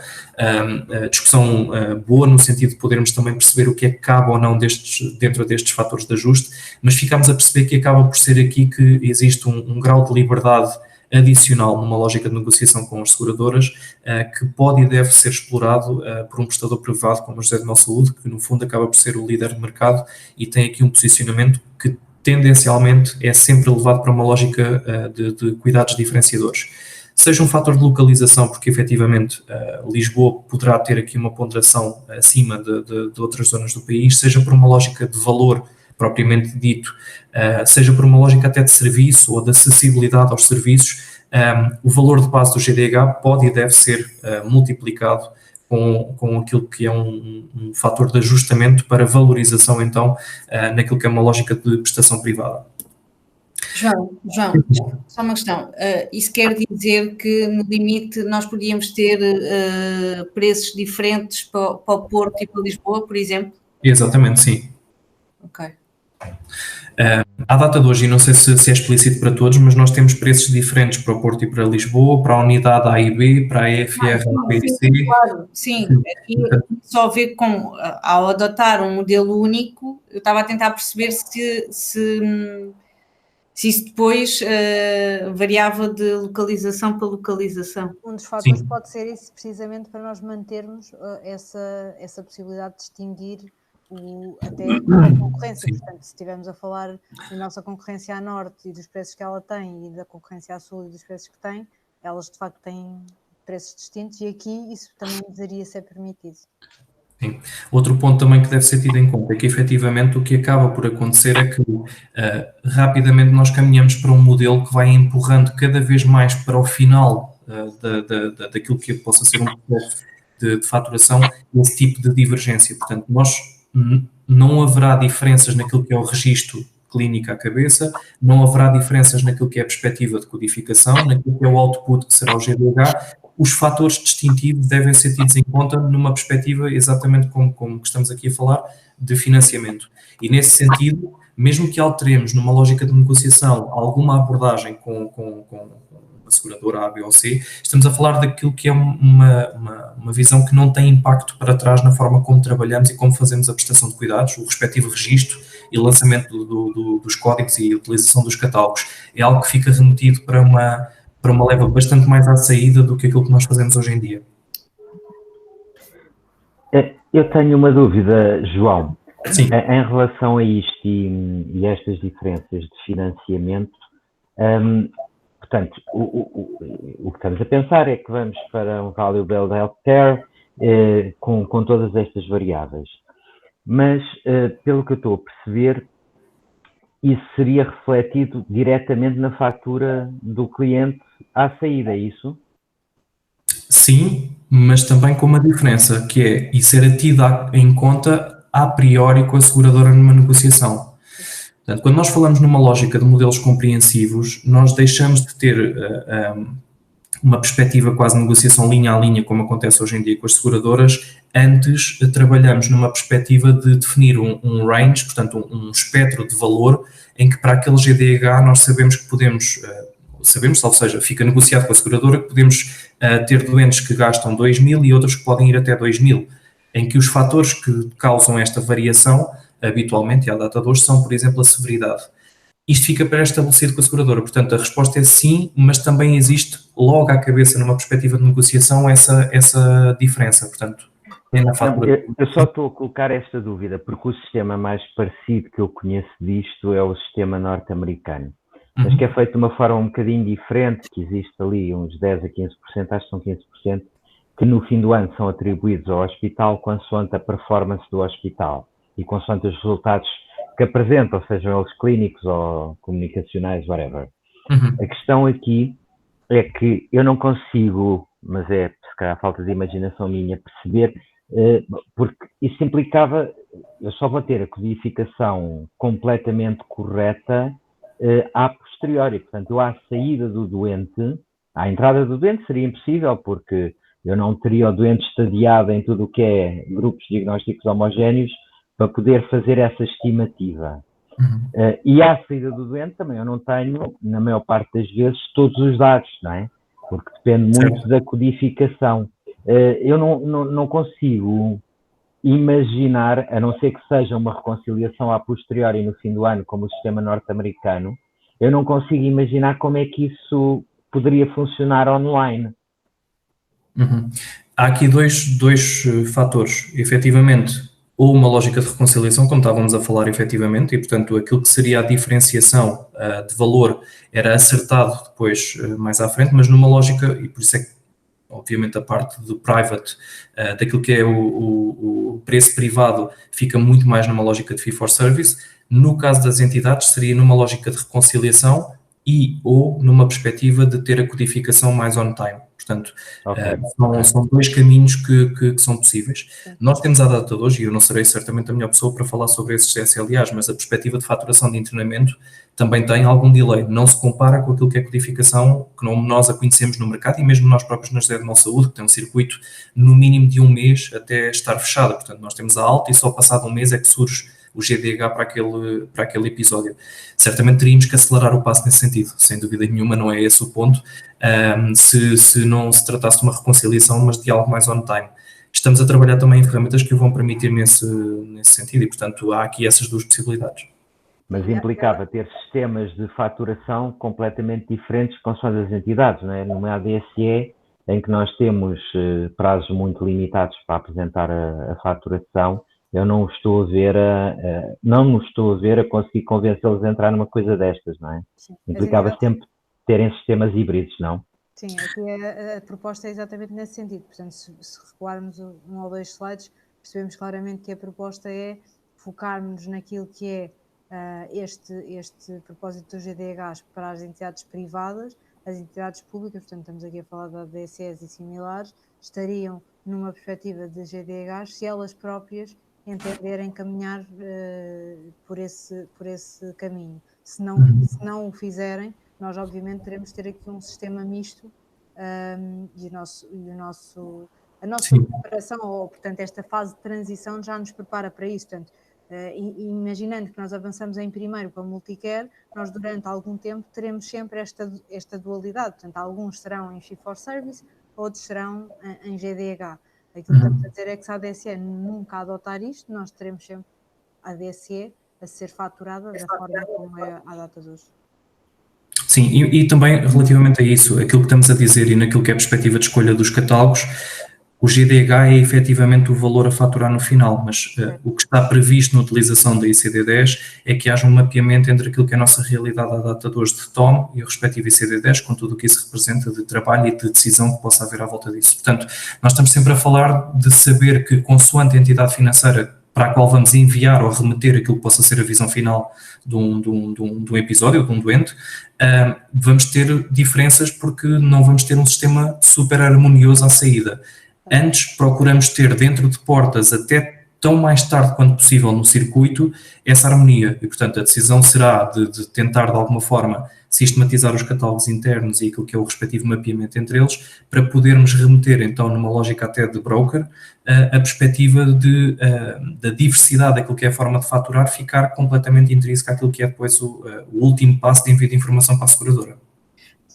discussão boa no sentido de podermos também perceber o que é que cabe ou não dentro destes fatores de ajuste, mas ficámos a perceber que acaba por ser aqui que existe um grau de liberdade adicional numa lógica de negociação com as seguradoras que pode e deve ser explorado por um prestador privado como a José de Mel Saúde, que no fundo acaba por ser o líder de mercado e tem aqui um posicionamento que tendencialmente é sempre levado para uma lógica de cuidados diferenciadores. Seja um fator de localização, porque efetivamente Lisboa poderá ter aqui uma ponderação acima de outras zonas do país, seja por uma lógica de valor propriamente dito, seja por uma lógica até de serviço ou de acessibilidade aos serviços, o valor de base do GDH pode e deve ser multiplicado com aquilo que é um fator de ajustamento para valorização, então, naquilo que é uma lógica de prestação privada. João, só uma questão. Isso quer dizer que, no limite, nós podíamos ter preços diferentes para o Porto e para Lisboa, por exemplo? Exatamente, sim. Ok. À data de hoje, e não sei se é explícito para todos, mas nós temos preços diferentes para o Porto e para Lisboa, para a unidade A e B, para a EFR, A, B e C. Claro, sim. Aqui só ver ao adotar um modelo único, eu estava a tentar perceber se isso depois variava de localização para localização. Um dos fatores Sim. pode ser isso, precisamente para nós mantermos essa possibilidade de distinguir até a concorrência. Sim. Portanto, se estivermos a falar da nossa concorrência a norte e dos preços que ela tem e da concorrência a sul e dos preços que tem, elas de facto têm preços distintos e aqui isso também deveria ser permitido. Sim. Outro ponto também que deve ser tido em conta é que efetivamente o que acaba por acontecer é que rapidamente nós caminhamos para um modelo que vai empurrando cada vez mais para o final daquilo que possa ser um processo de faturação, esse tipo de divergência. Portanto, não haverá diferenças naquilo que é o registro clínico à cabeça, não haverá diferenças naquilo que é a perspectiva de codificação, naquilo que é o output que será o GDH. Os fatores distintivos devem ser tidos em conta numa perspectiva, exatamente como estamos aqui a falar, de financiamento. E nesse sentido, mesmo que alteremos numa lógica de negociação alguma abordagem com a seguradora A, B ou C, estamos a falar daquilo que é uma visão que não tem impacto para trás na forma como trabalhamos e como fazemos a prestação de cuidados, o respectivo registro e lançamento dos códigos e a utilização dos catálogos. É algo que fica remetido para uma leva bastante mais à saída do que aquilo que nós fazemos hoje em dia. Eu tenho uma dúvida, João. Sim. Em relação a isto e estas diferenças de financiamento, portanto, o que estamos a pensar é que vamos para um Value-Based Healthcare com todas estas variáveis. Mas, pelo que eu estou a perceber, isso seria refletido diretamente na fatura do cliente à saída, é isso? Sim, mas também com uma diferença, que é isso era tido em conta a priori com a seguradora numa negociação. Portanto, quando nós falamos numa lógica de modelos compreensivos, nós deixamos de ter uma perspectiva quase de negociação linha a linha, como acontece hoje em dia com as seguradoras. Antes trabalhamos numa perspectiva de definir um range, portanto um espectro de valor, em que para aquele GDH nós sabemos que podemos, ou seja, fica negociado com a seguradora que podemos ter doentes que gastam 2.000 e outros que podem ir até 2.000, em que os fatores que causam esta variação, habitualmente, e à data de hoje, são, por exemplo, a severidade. Isto fica pré-estabelecido com a seguradora, portanto a resposta é sim, mas também existe logo à cabeça numa perspectiva de negociação essa diferença, portanto tem na fatura. Eu só estou a colocar esta dúvida, porque o sistema mais parecido que eu conheço disto é o sistema norte-americano, mas que é feito de uma forma um bocadinho diferente, que existe ali uns 10 a 15%, acho que são 15%, que no fim do ano são atribuídos ao hospital consoante a performance do hospital e consoante os resultados que apresentam, sejam eles clínicos ou comunicacionais, whatever. A questão aqui é que eu não consigo, mas é se calhar falta de imaginação minha, perceber, porque isso implicava, eu só vou ter a codificação completamente correta a posteriori, portanto, eu à saída do doente, à entrada do doente seria impossível, porque eu não teria o doente estadiado em tudo o que é grupos diagnósticos homogéneos para poder fazer essa estimativa. E à saída do doente também eu não tenho, na maior parte das vezes, todos os dados, não é? Porque depende muito da codificação. Eu não consigo imaginar, a não ser que seja uma reconciliação a posteriori no fim do ano, como o sistema norte-americano, eu não consigo imaginar como é que isso poderia funcionar online. Há aqui dois fatores, efetivamente, ou uma lógica de reconciliação, como estávamos a falar efetivamente, e portanto aquilo que seria a diferenciação de valor era acertado depois mais à frente, mas numa lógica, e por isso é que obviamente a parte do private, daquilo que é o preço privado, fica muito mais numa lógica de fee for service. No caso das entidades seria numa lógica de reconciliação ou numa perspectiva de ter a codificação mais on time. Portanto, são dois caminhos que são possíveis. Nós temos à data de hoje, e eu não serei certamente a melhor pessoa para falar sobre esses SLAs, mas a perspectiva de faturação de internamento também tem algum delay. Não se compara com aquilo que é codificação que nós a conhecemos no mercado e mesmo nós próprios na José de Mão Saúde, que tem um circuito no mínimo de um mês até estar fechada. Portanto, nós temos a alta e só passado um mês é que surge o GDH para aquele episódio. Certamente teríamos que acelerar o passo nesse sentido, sem dúvida nenhuma, não é esse o ponto, se não se tratasse de uma reconciliação, mas de algo mais on time. Estamos a trabalhar também em ferramentas que o vão permitir nesse sentido e, portanto, há aqui essas duas possibilidades. Mas implicava ter sistemas de faturação completamente diferentes consoante as entidades, não é? Numa ADSE, em que nós temos prazos muito limitados para apresentar a faturação, eu não estou a ver a conseguir convencê-los a entrar numa coisa destas, não é? Sim. Implicava sempre terem sistemas híbridos, não? Sim, aqui a proposta é exatamente nesse sentido. Portanto, se recuarmos 1 ou 2 slides, percebemos claramente que a proposta é focarmos naquilo que é este propósito do GDHs para as entidades privadas. As entidades públicas, portanto estamos aqui a falar de ADSEs e similares, estariam numa perspectiva de GDHs se elas próprias entenderem caminhar por esse caminho. Se não o fizerem, nós obviamente teremos de ter aqui um sistema misto e a nossa preparação, ou portanto esta fase de transição já nos prepara para isso. Portanto, imaginando que nós avançamos em primeiro para multicare, nós durante algum tempo teremos sempre esta dualidade. Portanto, alguns serão em Fee for Service, outros serão em GDH. Aquilo que estamos a dizer é que se a ADSE nunca adotar isto, nós teremos sempre a ADSE a ser faturada da forma como é à data de hoje. Sim, e também relativamente a isso, aquilo que estamos a dizer e naquilo que é a perspectiva de escolha dos catálogos, o GDH é efetivamente o valor a faturar no final, mas o que está previsto na utilização da ICD-10 é que haja um mapeamento entre aquilo que é a nossa realidade à data de hoje de TOM e o respectivo ICD-10, com tudo o que isso representa de trabalho e de decisão que possa haver à volta disso. Portanto, nós estamos sempre a falar de saber que, consoante a entidade financeira para a qual vamos enviar ou remeter aquilo que possa ser a visão final de um episódio, de um doente, vamos ter diferenças porque não vamos ter um sistema super harmonioso à saída. Antes procuramos ter dentro de portas até tão mais tarde quanto possível no circuito essa harmonia e, portanto, a decisão será de tentar de alguma forma sistematizar os catálogos internos e aquilo que é o respectivo mapeamento entre eles para podermos remeter então numa lógica até de broker a perspectiva da diversidade daquilo que é a forma de faturar ficar completamente intrínseca àquilo que é depois o último passo de envio de informação para a seguradora.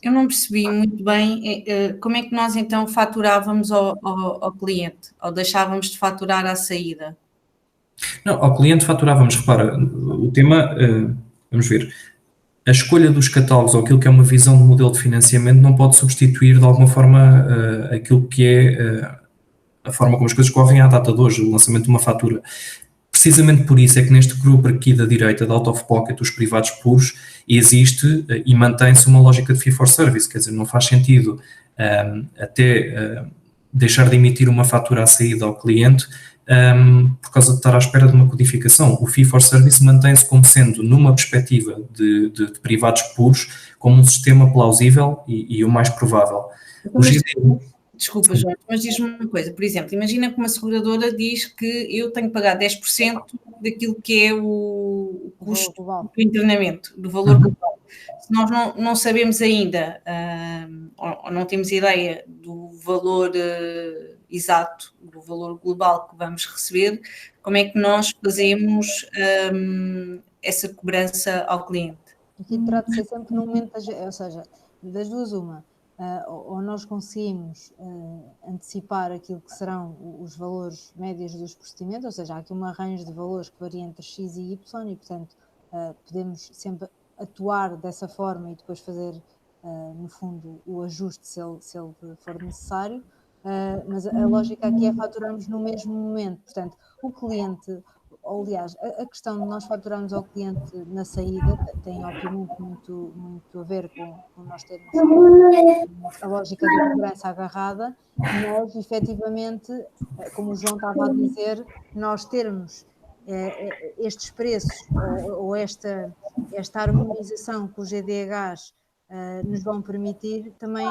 Eu não percebi muito bem como é que nós então faturávamos ao cliente, ou deixávamos de faturar à saída? Não, ao cliente faturávamos, repara, o tema, vamos ver, a escolha dos catálogos ou aquilo que é uma visão de modelo de financiamento não pode substituir de alguma forma aquilo que é a forma como as coisas correm à data de hoje, o lançamento de uma fatura. Precisamente por isso é que neste grupo aqui da direita, da out of pocket, os privados puros, existe e mantém-se uma lógica de fee for service, quer dizer, não faz sentido deixar de emitir uma fatura à saída ao cliente por causa de estar à espera de uma codificação. O fee for service mantém-se como sendo, numa perspectiva de privados puros, como um sistema plausível e o mais provável. Desculpa, Jorge, mas diz-me uma coisa, por exemplo, imagina que uma seguradora diz que eu tenho que pagar 10% daquilo que é o custo do internamento, do valor global. Se nós não sabemos ainda, ou não temos ideia do valor exato, do valor global que vamos receber, como é que nós fazemos essa cobrança ao cliente? Aqui terá de ser sempre no momento, ou seja, das duas uma. Ou nós conseguimos antecipar aquilo que serão os valores médios dos procedimentos, ou seja, há aqui uma range de valores que varia entre X e Y e, portanto, podemos sempre atuar dessa forma e depois fazer, no fundo, o ajuste se ele for necessário, mas a lógica aqui é faturarmos no mesmo momento, portanto, o cliente... Aliás, a questão de nós faturarmos ao cliente na saída tem obviamente muito a ver com nós termos a lógica da segurança agarrada, mas efetivamente, como o João estava a dizer, nós termos estes preços ou esta harmonização que os GDHs nos vão permitir também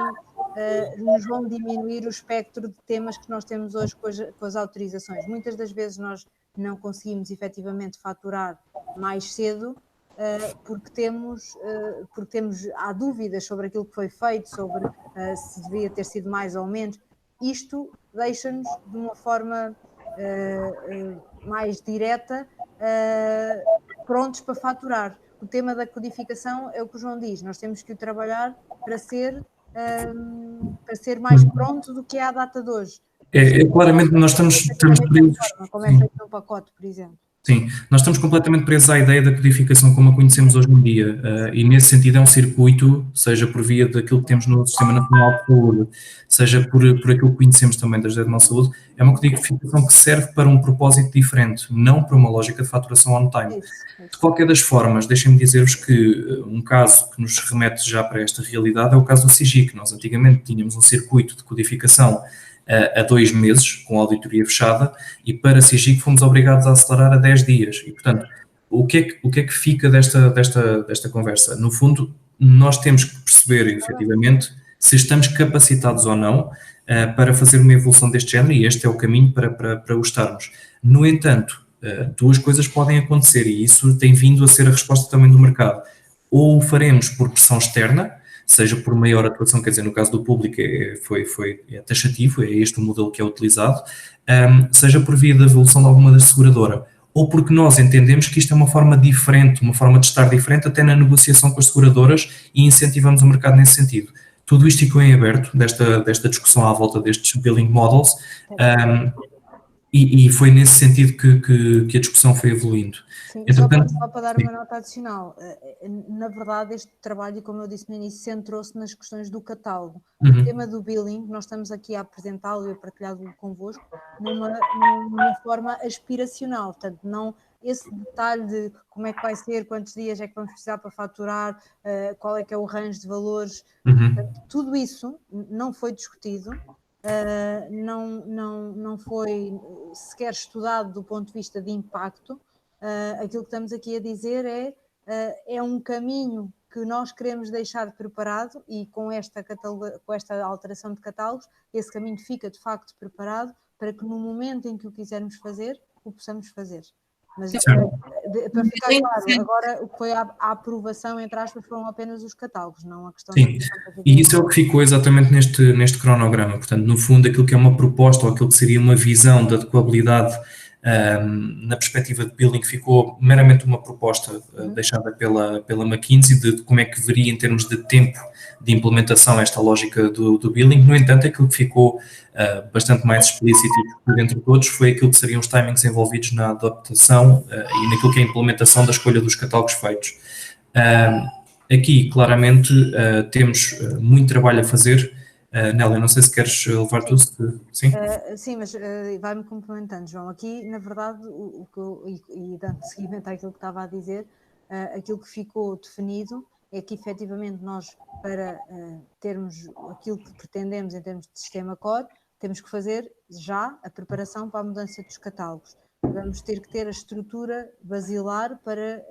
nos vão diminuir o espectro de temas que nós temos hoje com as autorizações. Muitas das vezes nós não conseguimos efetivamente faturar mais cedo porque há dúvidas sobre aquilo que foi feito, sobre se devia ter sido mais ou menos. Isto deixa-nos de uma forma mais direta prontos para faturar. O tema da codificação é o que o João diz, nós temos que o trabalhar para ser mais pronto do que é a data de hoje. Claramente nós estamos presos. Como é feito no pacote, por exemplo. Sim, nós estamos completamente presos à ideia da codificação como a conhecemos hoje em dia, e nesse sentido é um circuito, seja por via daquilo que temos no Sistema Nacional de Saúde, seja por aquilo que conhecemos também da Agência Nacional de Saúde, é uma codificação que serve para um propósito diferente, não para uma lógica de faturação on-time. De qualquer das formas, deixem-me dizer-vos que um caso que nos remete já para esta realidade é o caso do SIGIC. Nós antigamente tínhamos um circuito de codificação a 2 meses, com a auditoria fechada, e para SIGIC fomos obrigados a acelerar a 10 dias. E, portanto, o que é que fica desta conversa? No fundo, nós temos que perceber, efetivamente, se estamos capacitados ou não para fazer uma evolução deste género, e este é o caminho para o estarmos. No entanto, 2 coisas podem acontecer, e isso tem vindo a ser a resposta também do mercado. Ou o faremos por pressão externa, seja por maior atuação, quer dizer, no caso do público é taxativo, é este o modelo que é utilizado, seja por via da evolução de alguma da seguradora, ou porque nós entendemos que isto é uma forma diferente, uma forma de estar diferente até na negociação com as seguradoras e incentivamos o mercado nesse sentido. Tudo isto ficou em aberto, desta discussão à volta destes billing models, e foi nesse sentido que a discussão foi evoluindo. Sim, só para dar uma nota adicional, na verdade este trabalho, como eu disse no início, centrou-se nas questões do catálogo. O tema do billing, nós estamos aqui a apresentá-lo e a partilhá-lo convosco numa forma aspiracional, portanto não esse detalhe de como é que vai ser, quantos dias é que vamos precisar para faturar, qual é que é o range de valores, portanto, tudo isso não foi discutido. Não foi sequer estudado do ponto de vista de impacto. Aquilo que estamos aqui a dizer é um caminho que nós queremos deixar preparado, e com esta alteração de catálogos, esse caminho fica de facto preparado para que no momento em que o quisermos fazer, o possamos fazer. Mas para ficar claro, agora o que foi a aprovação, entre aspas, foram apenas os catálogos, não a questão... Sim, e isso é o que ficou exatamente neste cronograma. Portanto, no fundo, aquilo que é uma proposta ou aquilo que seria uma visão de adequabilidade na perspectiva de billing ficou meramente uma proposta deixada pela McKinsey de como é que veria em termos de tempo de implementação esta lógica do billing. No entanto, aquilo que ficou bastante mais explícito entre todos foi aquilo que seriam os timings envolvidos na adaptação e naquilo que é a implementação da escolha dos catálogos feitos. Aqui, claramente, temos muito trabalho a fazer. Nélia, não sei se queres levar tudo. Sim? Sim, mas vai-me complementando, João. Aqui, na verdade, e dando seguimento àquilo que estava a dizer, aquilo que ficou definido é que, efetivamente, nós, para termos aquilo que pretendemos em termos de sistema core, temos que fazer já a preparação para a mudança dos catálogos. Vamos ter que ter a estrutura basilar para,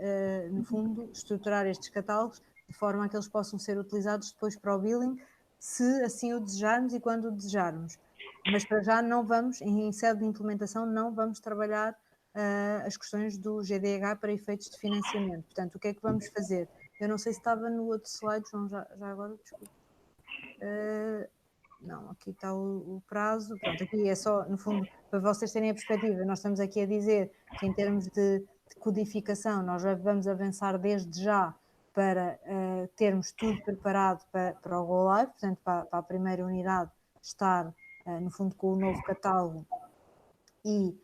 no fundo, estruturar estes catálogos de forma a que eles possam ser utilizados depois para o billing, se assim o desejarmos e quando o desejarmos. Mas para já não vamos, em sede de implementação, não vamos trabalhar as questões do GDH para efeitos de financiamento. Portanto, o que é que vamos fazer? Eu não sei se estava no outro slide, João, já agora, desculpe. Não, aqui está o prazo. Pronto, aqui é só, no fundo, para vocês terem a perspectiva, nós estamos aqui a dizer que em termos de codificação, nós já vamos avançar desde já para termos tudo preparado para o Go Live, portanto, para a primeira unidade estar, no fundo, com o novo catálogo e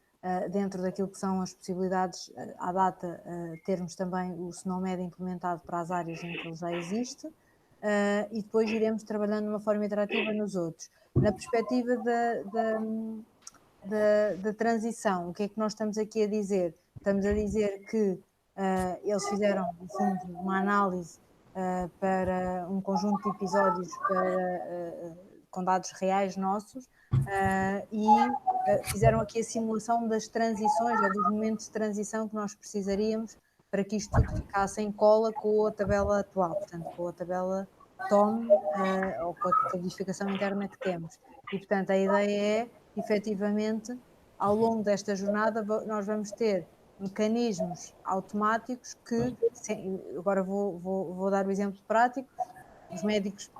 dentro daquilo que são as possibilidades, à data, termos também o SNOMED implementado para as áreas em que ele já existe, e depois iremos trabalhando de uma forma iterativa nos outros. Na perspectiva da transição, o que é que nós estamos aqui a dizer? Estamos a dizer que eles fizeram, no fundo, uma análise para um conjunto de episódios com dados reais nossos e fizeram aqui a simulação das transições, ou dos momentos de transição que nós precisaríamos para que isto tudo ficasse em cola com a tabela atual, portanto, com a tabela TOM ou com a codificação interna que temos. E, portanto, a ideia é, efetivamente, ao longo desta jornada, nós vamos ter mecanismos automáticos que, agora vou dar o exemplo prático, os médicos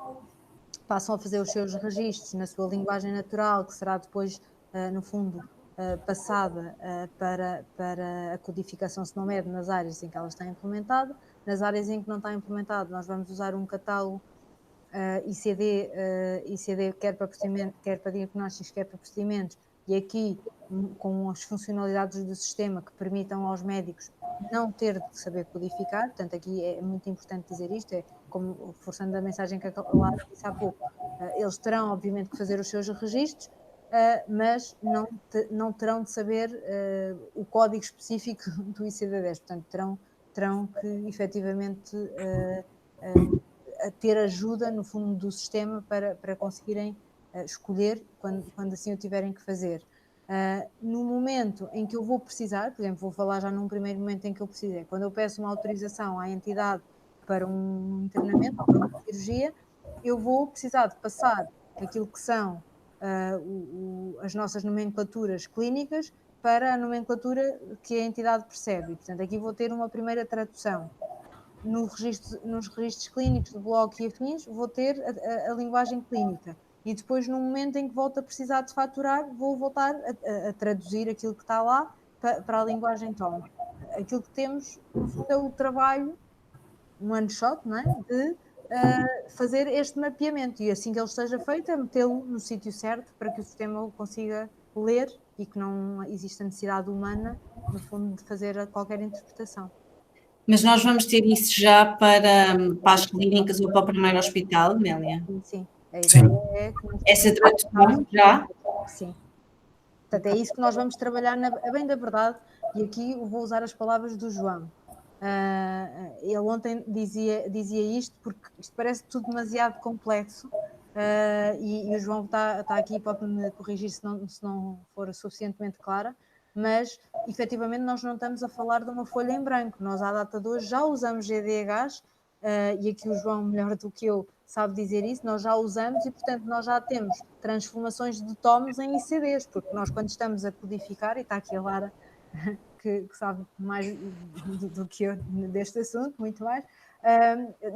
passam a fazer os seus registros na sua linguagem natural, que será depois, no fundo, passada para a codificação SNOMED nas áreas em que ela está implementada. Nas áreas em que não está implementado, nós vamos usar um catálogo ICD quer para diagnósticos, quer para procedimentos, e aqui com as funcionalidades do sistema que permitam aos médicos não ter de saber codificar. Portanto, aqui é muito importante dizer isto, como forçando a mensagem que a Lara disse há pouco, eles terão obviamente que fazer os seus registros, mas não terão de saber o código específico do ICD-10, portanto terão que efetivamente ter ajuda no fundo do sistema para conseguirem escolher quando assim o tiverem que fazer. No momento em que eu vou precisar, por exemplo, vou falar já num primeiro momento em que eu precisei, quando eu peço uma autorização à entidade para um internamento ou para uma cirurgia, eu vou precisar de passar aquilo que são as nossas nomenclaturas clínicas para a nomenclatura que a entidade percebe. E, portanto, aqui vou ter uma primeira tradução. Nos registros clínicos do bloco e afins, vou ter a linguagem clínica. E depois, no momento em que volto a precisar de faturar, vou voltar a traduzir aquilo que está lá para a linguagem TOM. Aquilo que temos, no fundo, é o trabalho, um one shot, não é? De fazer este mapeamento. E assim que ele esteja feito, é metê-lo no sítio certo para que o sistema o consiga ler e que não exista necessidade humana, no fundo, de fazer qualquer interpretação. Mas nós vamos ter isso já para as clínicas ou para o primeiro hospital, Nélia? Sim. A ideia é que essa tradução já? Sim. Portanto, é isso que nós vamos trabalhar, a bem da verdade, e aqui vou usar as palavras do João. Ele ontem dizia isto, porque isto parece tudo demasiado complexo, e o João está aqui, pode-me corrigir se não for suficientemente clara, mas efetivamente nós não estamos a falar de uma folha em branco. Nós à data de hoje já usamos GDHs, e aqui o João, melhor do que eu, sabe dizer isso, nós já usamos e, portanto, nós já temos transformações de tomos em ICDs, porque nós quando estamos a codificar, e está aqui a Lara, que sabe mais do que eu deste assunto, muito mais,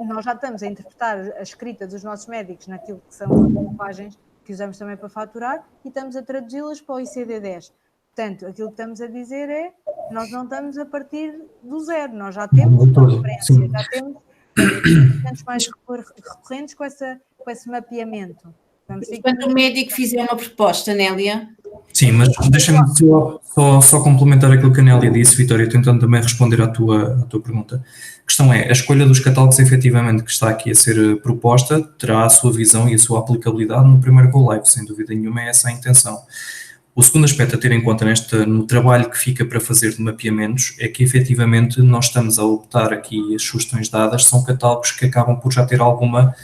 nós já estamos a interpretar a escrita dos nossos médicos naquilo que são as linguagens que usamos também para faturar e estamos a traduzi-las para o ICD-10. Portanto, aquilo que estamos a dizer é, nós não estamos a partir do zero, nós já temos referência, já temos mais recorrentes com esse mapeamento. Quando o médico fizer uma proposta, Nélia? Sim, mas deixa-me só complementar aquilo que a Nélia disse, Vitória, tentando também responder à tua pergunta. A questão é, a escolha dos catálogos efetivamente que está aqui a ser proposta terá a sua visão e a sua aplicabilidade no primeiro Go Live, sem dúvida nenhuma, é essa a intenção. O segundo aspecto a ter em conta no trabalho que fica para fazer de mapeamentos é que efetivamente nós estamos a optar aqui, as sugestões dadas são catálogos que acabam por já ter alguma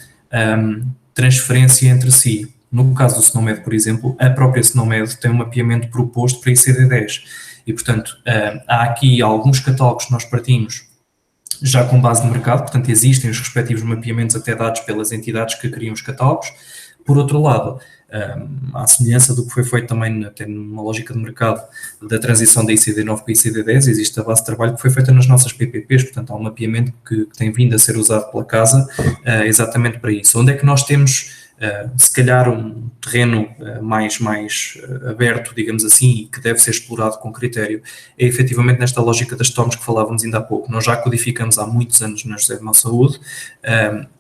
transferência entre si. No caso do SNOMED, por exemplo, a própria SNOMED tem um mapeamento proposto para ICD-10 e, portanto, há aqui alguns catálogos que nós partimos já com base de mercado, portanto, existem os respectivos mapeamentos até dados pelas entidades que criam os catálogos. Por outro lado, à semelhança do que foi feito também até numa lógica de mercado da transição da ICD-9 para a ICD-10, existe a base de trabalho que foi feita nas nossas PPPs, portanto há um mapeamento que tem vindo a ser usado pela casa exatamente para isso. Onde é que nós temos, se calhar, um terreno mais aberto, digamos assim, e que deve ser explorado com critério, é efetivamente nesta lógica das TOMs que falávamos ainda há pouco. Nós já codificamos há muitos anos na José de Mão Saúde,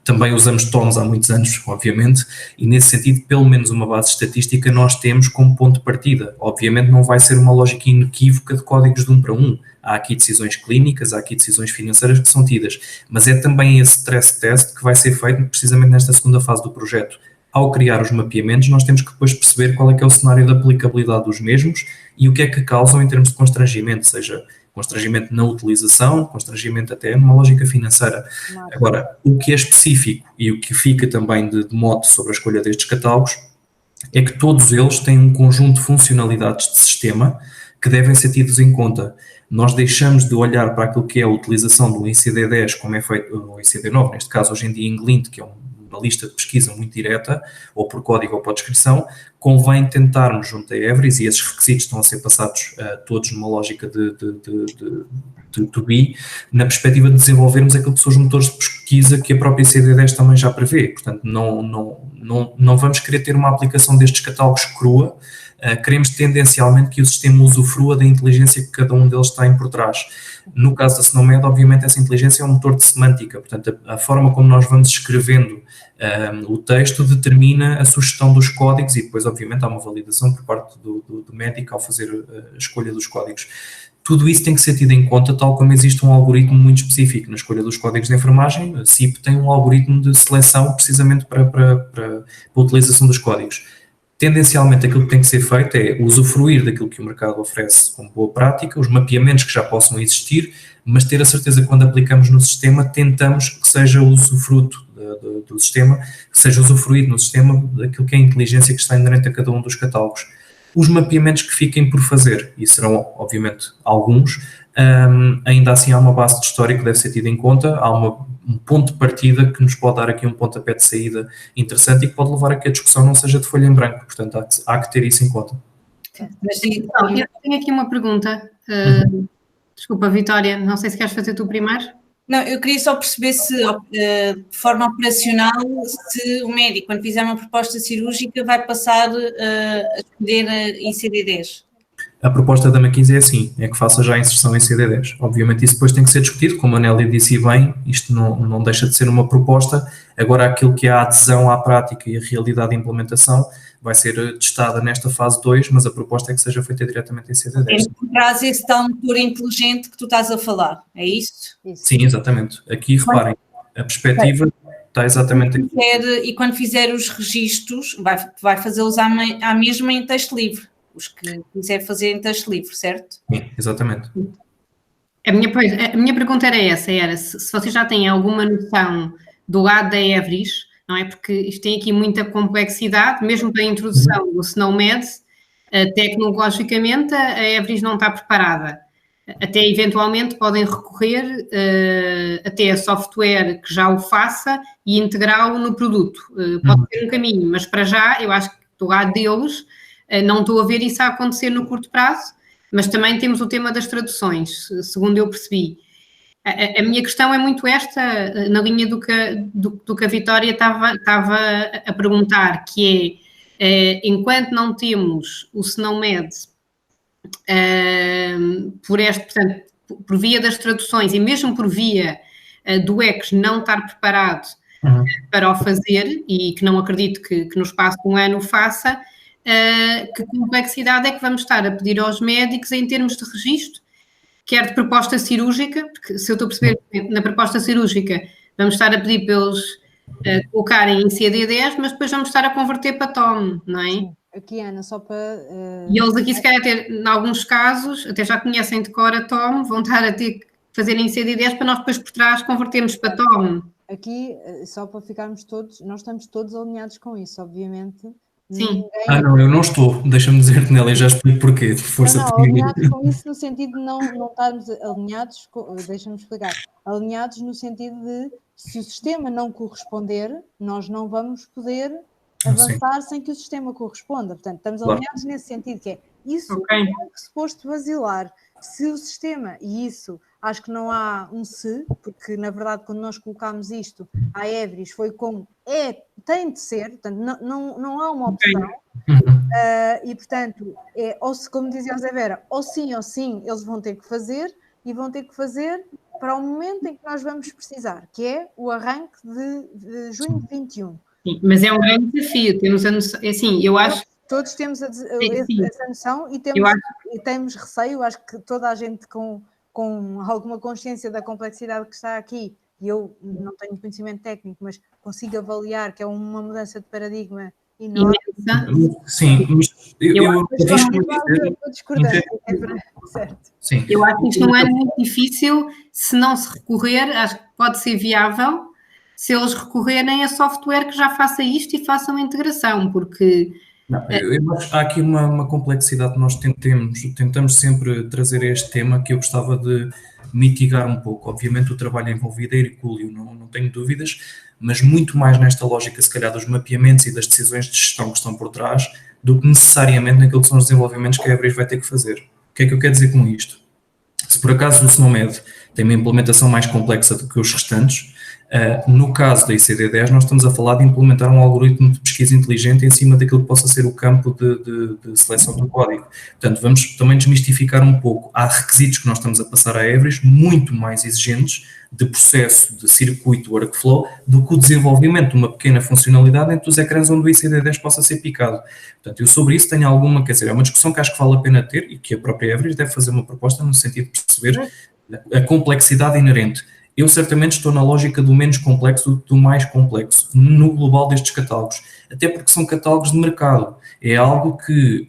também usamos TOMs há muitos anos, obviamente, e nesse sentido, pelo menos uma base estatística nós temos como ponto de partida. Obviamente não vai ser uma lógica inequívoca de códigos de 1 para 1. Há aqui decisões clínicas, há aqui decisões financeiras que são tidas, mas é também esse stress test que vai ser feito precisamente nesta segunda fase do projeto. Ao criar os mapeamentos, nós temos que depois perceber qual é que é o cenário de aplicabilidade dos mesmos e o que é que causam em termos de constrangimento, seja constrangimento na utilização, constrangimento até numa lógica financeira. Agora, o que é específico e o que fica também de mote sobre a escolha destes catálogos é que todos eles têm um conjunto de funcionalidades de sistema que devem ser tidos em conta. Nós deixamos de olhar para aquilo que é a utilização do ICD-10, como é feito, o ICD-9, neste caso hoje em dia em Glint, que é um uma lista de pesquisa muito direta, ou por código ou por descrição, convém tentarmos junto a Everis, e esses requisitos estão a ser passados todos numa lógica de B, na perspectiva de desenvolvermos aquilo que são os motores de pesquisa que a própria CD10 também já prevê. Portanto, não vamos querer ter uma aplicação destes catálogos crua, queremos tendencialmente que o sistema usufrua da inteligência que cada um deles tem por trás. No caso da SNOMED, obviamente, essa inteligência é um motor de semântica, portanto, a forma como nós vamos escrevendo o texto determina a sugestão dos códigos e depois, obviamente, há uma validação por parte do médico ao fazer a escolha dos códigos. Tudo isso tem que ser tido em conta, tal como existe um algoritmo muito específico na escolha dos códigos de enfermagem. A CIP tem um algoritmo de seleção precisamente para a utilização dos códigos. Tendencialmente, aquilo que tem que ser feito é usufruir daquilo que o mercado oferece como boa prática, os mapeamentos que já possam existir, mas ter a certeza que quando aplicamos no sistema, tentamos que seja usufruto do sistema, que seja usufruído no sistema daquilo que é a inteligência que está inerente a cada um dos catálogos. Os mapeamentos que fiquem por fazer, e serão, obviamente, alguns, ainda assim há uma base de história que deve ser tida em conta, há um ponto de partida que nos pode dar aqui um pontapé de saída interessante e que pode levar a que a discussão não seja de folha em branco, portanto há que ter isso em conta. Mas, então, eu tenho aqui uma pergunta, desculpa, Vitória, não sei se queres fazer tu primeiro. Não, eu queria só perceber se, de forma operacional, se o médico, quando fizer uma proposta cirúrgica, vai passar a escolher em CD10. A proposta da McKinsey é assim, é que faça já a inserção em CD10. Obviamente isso depois tem que ser discutido, como a Nélia disse bem, isto não deixa de ser uma proposta, agora aquilo que é a adesão à prática e a realidade de implementação vai ser testada nesta fase 2, mas a proposta é que seja feita diretamente em CD10. Traz esse tal motor inteligente que tu estás a falar, é isso? Sim, exatamente. Aqui, reparem, a perspectiva está exatamente aqui. E quando fizer os registros, vai fazê-los à mesma em texto livre. Os que quiser fazer em texto livre, certo? Sim, exatamente. A minha pergunta era se vocês já têm alguma noção do lado da Everis, não é? Porque isto tem aqui muita complexidade, mesmo para a introdução do SNOMED, tecnologicamente a Everis não está preparada. Até eventualmente podem recorrer até a software que já o faça e integrá-lo no produto. Pode ser um caminho, mas para já eu acho que do lado deles não estou a ver isso a acontecer no curto prazo, mas também temos o tema das traduções, segundo eu percebi. A minha questão é muito esta, na linha do que a Vitória estava a perguntar, que é, enquanto não temos o SNOMED portanto, por via das traduções e mesmo por via do ECS não estar preparado para o fazer, e que não acredito que no espaço de um ano faça, que complexidade é que vamos estar a pedir aos médicos em termos de registro, quer de proposta cirúrgica, porque se eu estou a perceber, na proposta cirúrgica vamos estar a pedir para eles colocarem em CD10, mas depois vamos estar a converter para TOM, não é? Sim. Aqui, Ana, só para... E eles aqui, se calhar, em alguns casos, até já conhecem de cor a TOM, vão estar a ter que fazer em CD10 para nós depois por trás convertermos para TOM. Aqui, só para ficarmos todos, nós estamos todos alinhados com isso, obviamente. Sim. Não, eu não estou. Deixa-me dizer-te, Nélia, já explico porquê. De força não, alinhados com isso no sentido de não estarmos alinhados, deixa-me explicar, alinhados no sentido de, se o sistema não corresponder, nós não vamos poder avançar sem que o sistema corresponda. Portanto, estamos alinhados nesse sentido, que é isso é suposto vacilar. Se o sistema, e isso acho que não há um se, porque na verdade quando nós colocámos isto à Everis foi como tem de ser, portanto não há uma opção, e portanto, ou se, como dizia o Zé Vera, ou sim, eles vão ter que fazer, e vão ter que fazer para o momento em que nós vamos precisar, que é o arranque de junho de 21. Sim, mas é um grande desafio, temos a noção, assim, eu acho... Todos temos essa noção e temos receio, acho que toda a gente com alguma consciência da complexidade que está aqui, e eu não tenho conhecimento técnico, mas consigo avaliar que é uma mudança de paradigma enorme. Sim, mas eu acho que isto não é muito difícil, se não se recorrer, acho que pode ser viável, se eles recorrerem a software que já faça isto e façam a integração, porque... Não, eu acho que há aqui uma complexidade que nós tentamos sempre trazer a este tema, que eu gostava de mitigar um pouco. Obviamente o trabalho envolvido é hercúleo, não tenho dúvidas, mas muito mais nesta lógica, se calhar, dos mapeamentos e das decisões de gestão que estão por trás, do que necessariamente naquilo que são os desenvolvimentos que a Everis vai ter que fazer. O que é que eu quero dizer com isto? Se por acaso o SNOMED tem uma implementação mais complexa do que os restantes, no caso da ICD-10 nós estamos a falar de implementar um algoritmo de pesquisa inteligente em cima daquilo que possa ser o campo de seleção do código. Portanto, vamos também desmistificar um pouco. Há requisitos que nós estamos a passar à Everis muito mais exigentes de processo, de circuito, workflow, do que o desenvolvimento de uma pequena funcionalidade entre os ecrãs onde o ICD-10 possa ser picado. Portanto, eu sobre isso tenho alguma, quer dizer, é uma discussão que acho que vale a pena ter e que a própria Everis deve fazer uma proposta no sentido de perceber a complexidade inerente. Eu certamente estou na lógica do menos complexo do que do mais complexo, no global destes catálogos, até porque são catálogos de mercado. É algo que,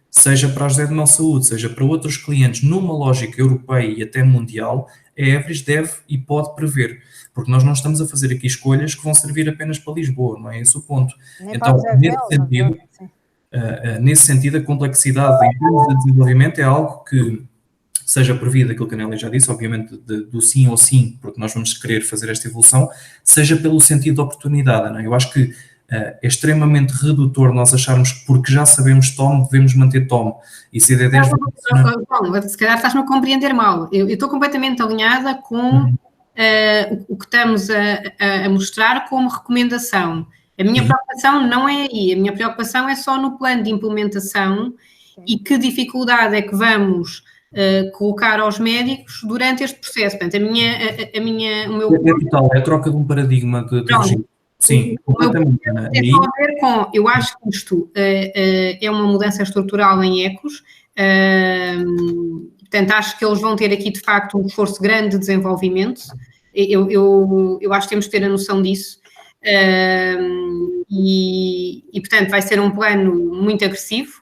seja para a José de Mel Saúde, seja para outros clientes, numa lógica europeia e até mundial, a Everis deve e pode prever, porque nós não estamos a fazer aqui escolhas que vão servir apenas para Lisboa, não é esse o ponto. Então, nesse sentido, a complexidade em termos de desenvolvimento é algo que seja prevista, aquilo que a Nélia já disse, obviamente do sim ou sim, porque nós vamos querer fazer esta evolução, seja pelo sentido de oportunidade, não é? Eu acho que é extremamente redutor nós acharmos que porque já sabemos TOM, devemos manter TOM. E CID10... Bom, se calhar estás-me a compreender mal. Eu estou completamente alinhada com o que estamos a mostrar como recomendação. A minha preocupação não é aí, a minha preocupação é só no plano de implementação e que dificuldade é que vamos colocar aos médicos durante este processo. Portanto, o meu... É total, é a troca de um paradigma de regime. Sim, completamente. É só a ver com, eu acho que isto é uma mudança estrutural em ecos, portanto, acho que eles vão ter aqui, de facto, um esforço grande de desenvolvimento. Eu acho que temos que ter a noção disso. E, portanto, vai ser um plano muito agressivo.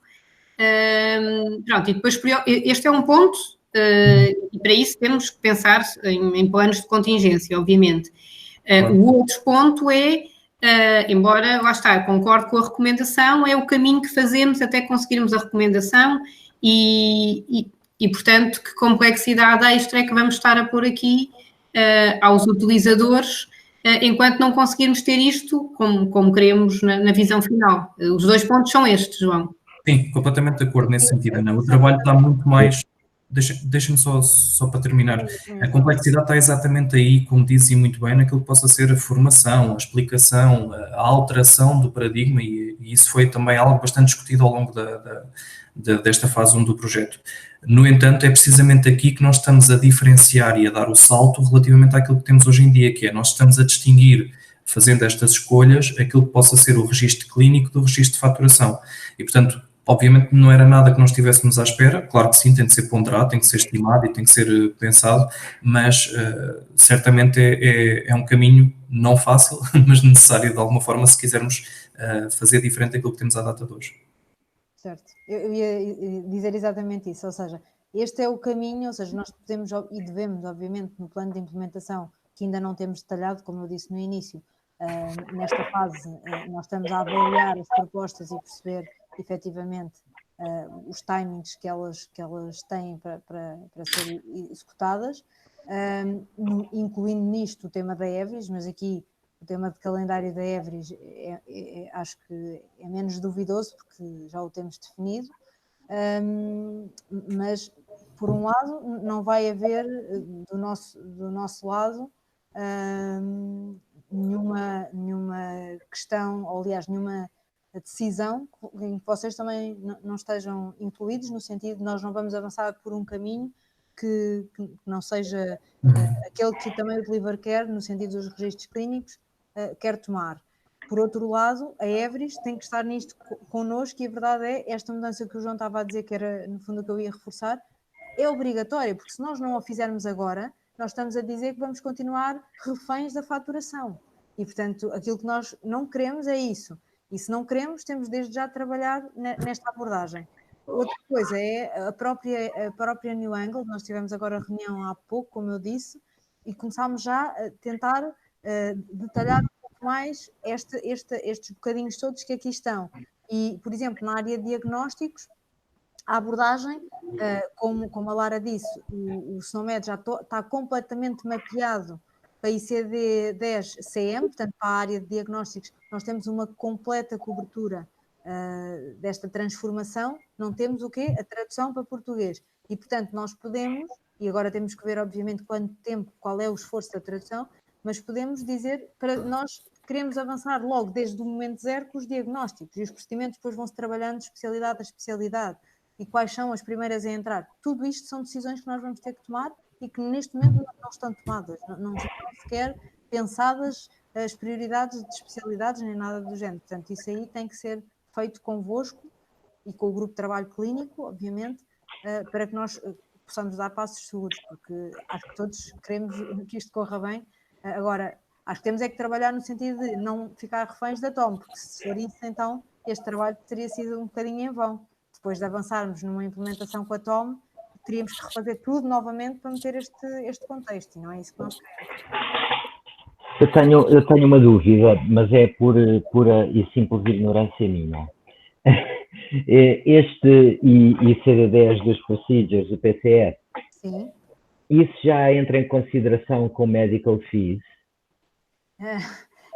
Pronto, e depois este é um ponto, e para isso temos que pensar em planos de contingência, obviamente. O outro ponto é, embora, lá está, eu concordo com a recomendação, é o caminho que fazemos até conseguirmos a recomendação e portanto, que complexidade extra é que vamos estar a pôr aqui aos utilizadores, enquanto não conseguirmos ter isto como queremos na visão final. Os dois pontos são estes, João. Sim, completamente de acordo nesse sentido, Ana. O trabalho está muito mais... Deixa-me só para terminar. A complexidade está exatamente aí, como dizem muito bem, naquilo que possa ser a formação, a explicação, a alteração do paradigma e isso foi também algo bastante discutido ao longo desta fase 1 do projeto. No entanto, é precisamente aqui que nós estamos a diferenciar e a dar o salto relativamente àquilo que temos hoje em dia, que é nós estamos a distinguir, fazendo estas escolhas, aquilo que possa ser o registro clínico do registro de faturação. E, portanto, obviamente não era nada que nós estivéssemos à espera, claro que sim, tem de ser ponderado, tem que ser estimado e tem que ser pensado, mas certamente é um caminho não fácil, mas necessário de alguma forma se quisermos fazer diferente daquilo que temos à data de hoje. Certo, eu ia dizer exatamente isso, ou seja, este é o caminho, ou seja, nós podemos e devemos, obviamente, no plano de implementação, que ainda não temos detalhado, como eu disse no início, nesta fase nós estamos a avaliar as propostas e perceber efetivamente os timings que elas têm para serem executadas, incluindo nisto o tema da Everis, mas aqui o tema de calendário da Everis acho que é menos duvidoso porque já o temos definido, mas por um lado não vai haver do nosso lado nenhuma questão, ou aliás nenhuma decisão em que vocês também não estejam incluídos, no sentido de nós não vamos avançar por um caminho que não seja aquele que também o Deliver quer, no sentido dos registros clínicos, quer tomar. Por outro lado, a Everis tem que estar nisto connosco e a verdade é, esta mudança que o João estava a dizer, que era no fundo o que eu ia reforçar, é obrigatória, porque se nós não a fizermos agora, nós estamos a dizer que vamos continuar reféns da faturação. E, portanto, aquilo que nós não queremos é isso. E se não queremos, temos desde já de trabalhar nesta abordagem. Outra coisa é a própria New Angle. Nós tivemos agora a reunião há pouco, como eu disse, e começámos já a tentar detalhar um pouco mais estes bocadinhos todos que aqui estão. E, por exemplo, na área de diagnósticos, a abordagem, como a Lara disse, o SNOMED já está completamente mapeado para ICD-10-CM, portanto para a área de diagnósticos, nós temos uma completa cobertura desta transformação, não temos o quê? A tradução para português. E, portanto, nós podemos, e agora temos que ver, obviamente, quanto tempo, qual é o esforço da tradução, mas podemos dizer, para nós queremos avançar logo desde o momento zero com os diagnósticos, e os procedimentos depois vão-se trabalhando de especialidade a especialidade, e quais são as primeiras a entrar. Tudo isto são decisões que nós vamos ter que tomar e que neste momento não estão tomadas, não estão sequer pensadas as prioridades de especialidades nem nada do género. Portanto, isso aí tem que ser feito convosco e com o grupo de trabalho clínico, obviamente, para que nós possamos dar passos seguros, porque acho que todos queremos que isto corra bem. Agora, acho que temos é que trabalhar no sentido de não ficar reféns da TOM, porque se for isso, então este trabalho teria sido um bocadinho em vão. Depois de avançarmos numa implementação com a TOM, teríamos que refazer tudo novamente para meter este contexto, e não é isso que nós queremos. Eu tenho uma dúvida, mas é por pura e simples ignorância minha. Este ICD-10 dos procedures, o PCS, Sim. isso já entra em consideração com medical fees?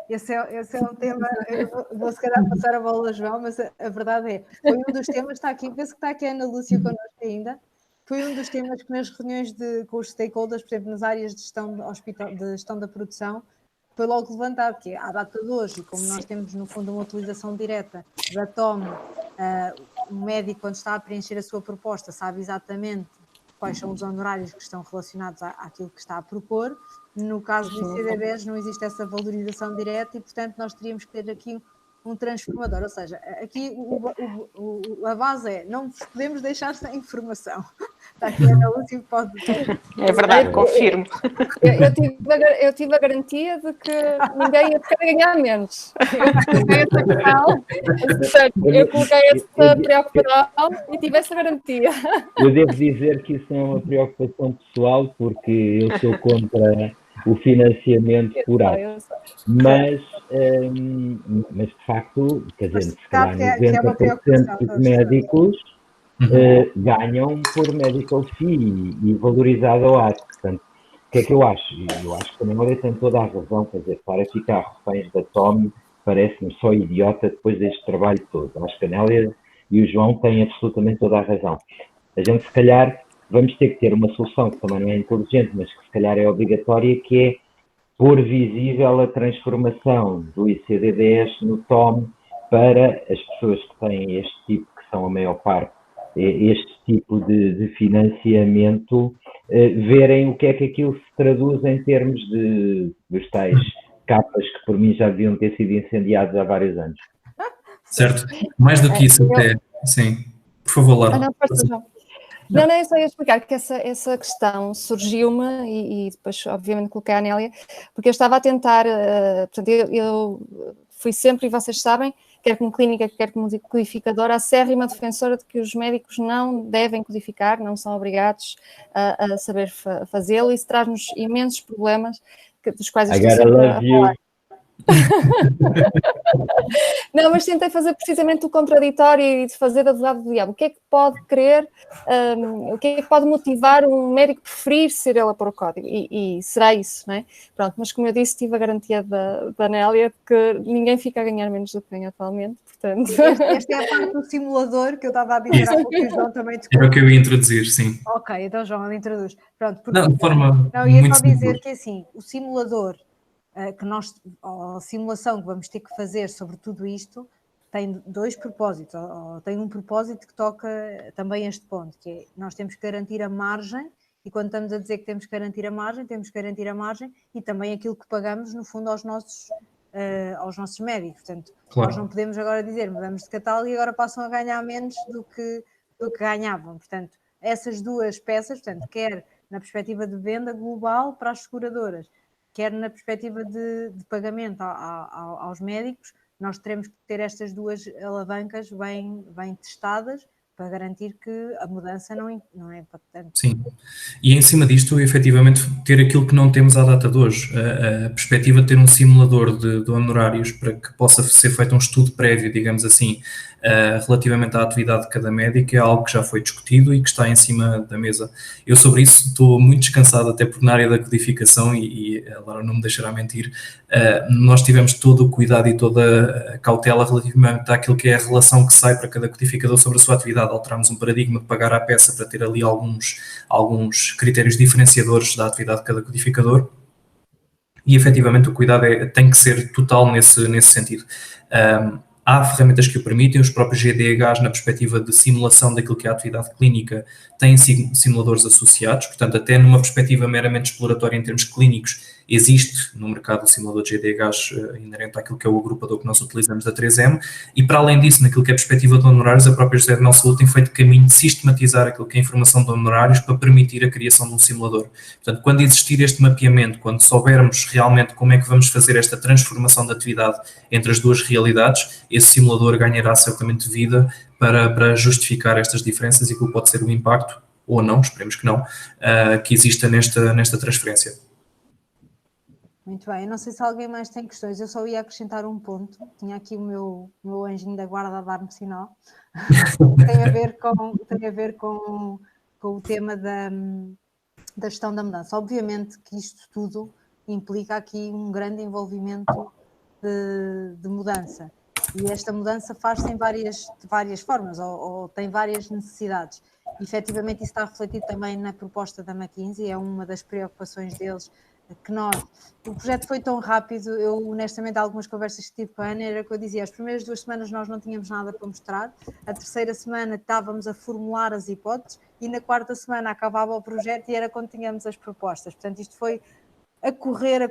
Esse é um tema, eu vou se calhar passar a bola ao João, mas a verdade é, foi um dos temas, está aqui, penso que está aqui a Ana Lúcia connosco ainda, foi um dos temas que nas reuniões com os stakeholders, por exemplo, nas áreas de gestão, de gestão da produção, foi logo levantado, que à data de hoje, como nós temos no fundo uma utilização direta da TOM, o médico quando está a preencher a sua proposta sabe exatamente quais são os honorários que estão relacionados àquilo que está a propor. No caso do ICD-10 não existe essa valorização direta e, portanto, nós teríamos que ter aqui um transformador, ou seja, aqui a base é, não vos podemos deixar sem informação. Está aqui a Ana Lúcia, pode dizer. É verdade, confirmo. Eu tive a garantia de que ninguém ia querer ganhar menos. Eu coloquei essa preocupação e tive essa garantia. Eu devo dizer que isso não é uma preocupação pessoal, porque eu sou contra o financiamento por ato. Mas de facto, quer dizer, se calhar 90% dos médicos ganham por medical fee e valorizado ao ato. Portanto, o que é que eu acho? Eu acho que também Maria tem toda a razão, quer dizer, para ficar reféns da TOM, parece-me só idiota depois deste trabalho todo. Acho que a Nélia e o João têm absolutamente toda a razão. A gente, se calhar, vamos ter que ter uma solução que também não é inteligente, mas que se calhar é obrigatória, que é pôr visível a transformação do ICD-10 no TOM para as pessoas que têm este tipo, que são a maior parte, este tipo de financiamento, verem o que é que aquilo se traduz em termos dos tais capas que por mim já deviam ter sido incendiados há vários anos. Certo. Mais do que isso até, sim. Por favor, Laura. Não, eu só ia explicar que essa questão surgiu-me e depois, obviamente, coloquei a Nélia, porque eu estava a tentar, portanto, eu fui sempre, e vocês sabem, quer como clínica, quer como codificadora, acérrima defensora de que os médicos não devem codificar, não são obrigados a saber fazê-lo, e isso traz-nos imensos problemas, dos quais eu estou sempre a falar. Não, mas tentei fazer precisamente o contraditório e de fazer advogado do diabo. O que é que pode querer, o que é que pode motivar um médico a preferir ser ele a pôr o código? E será isso, não é? Pronto, mas como eu disse, tive a garantia da Nélia que ninguém fica a ganhar menos do que ganha atualmente, portanto... Esta é a parte do simulador que eu estava a dizer há pouco e o João também desculpa. Era o que eu ia introduzir, sim. Ok, então João, introduz. Pronto, porque, não, de forma não, ia só dizer que assim, o simulador a simulação que vamos ter que fazer sobre tudo isto tem dois propósitos, ou tem um propósito que toca também este ponto, que é nós temos que garantir a margem, e quando estamos a dizer que temos que garantir a margem, temos que garantir a margem e também aquilo que pagamos no fundo aos nossos médicos, portanto, claro. Nós não podemos agora dizer, mudamos de catálogo e agora passam a ganhar menos do que ganhavam, portanto, essas duas peças, portanto, quer na perspectiva de venda global para as seguradoras, quer na perspectiva de pagamento aos médicos, nós teremos que ter estas duas alavancas bem testadas para garantir que a mudança não é impactante. Sim, e em cima disto, efetivamente, ter aquilo que não temos à data de hoje, a perspectiva de ter um simulador de honorários para que possa ser feito um estudo prévio, digamos assim, relativamente à atividade de cada médico, é algo que já foi discutido e que está em cima da mesa. Eu sobre isso estou muito descansado, até porque na área da codificação, e a Laura não me deixará mentir, nós tivemos todo o cuidado e toda a cautela relativamente àquilo que é a relação que sai para cada codificador sobre a sua atividade. Alterámos um paradigma de pagar à peça para ter ali alguns critérios diferenciadores da atividade de cada codificador, e efetivamente o cuidado tem que ser total nesse sentido. Há ferramentas que o permitem, os próprios GDHs, na perspectiva de simulação daquilo que é a atividade clínica, têm simuladores associados, portanto, até numa perspectiva meramente exploratória em termos clínicos, existe no mercado o simulador de GDHs inerente àquilo que é o agrupador que nós utilizamos da 3M, e para além disso, naquilo que é a perspectiva de honorários, a própria José de Mel Saúde tem feito caminho de sistematizar aquilo que é a informação de honorários para permitir a criação de um simulador. Portanto, quando existir este mapeamento, quando soubermos realmente como é que vamos fazer esta transformação da atividade entre as duas realidades, esse simulador ganhará certamente vida para justificar estas diferenças e que pode ser o impacto, ou não, esperemos que não, que exista nesta transferência. Muito bem, eu não sei se alguém mais tem questões, eu só ia acrescentar um ponto, tinha aqui o meu anjinho da guarda a dar-me sinal, tem a ver com o tema da gestão da mudança. Obviamente que isto tudo implica aqui um grande envolvimento de mudança, e esta mudança faz-se de várias formas, ou tem várias necessidades. E, efetivamente, isso está refletido também na proposta da McKinsey, é uma das preocupações deles, que o projeto foi tão rápido, eu honestamente algumas conversas que tive com a Ana, era que eu dizia, as primeiras 2 semanas nós não tínhamos nada para mostrar, a terceira semana estávamos a formular as hipóteses, e na quarta semana acabava o projeto e era quando tínhamos as propostas. Portanto, isto foi a correr.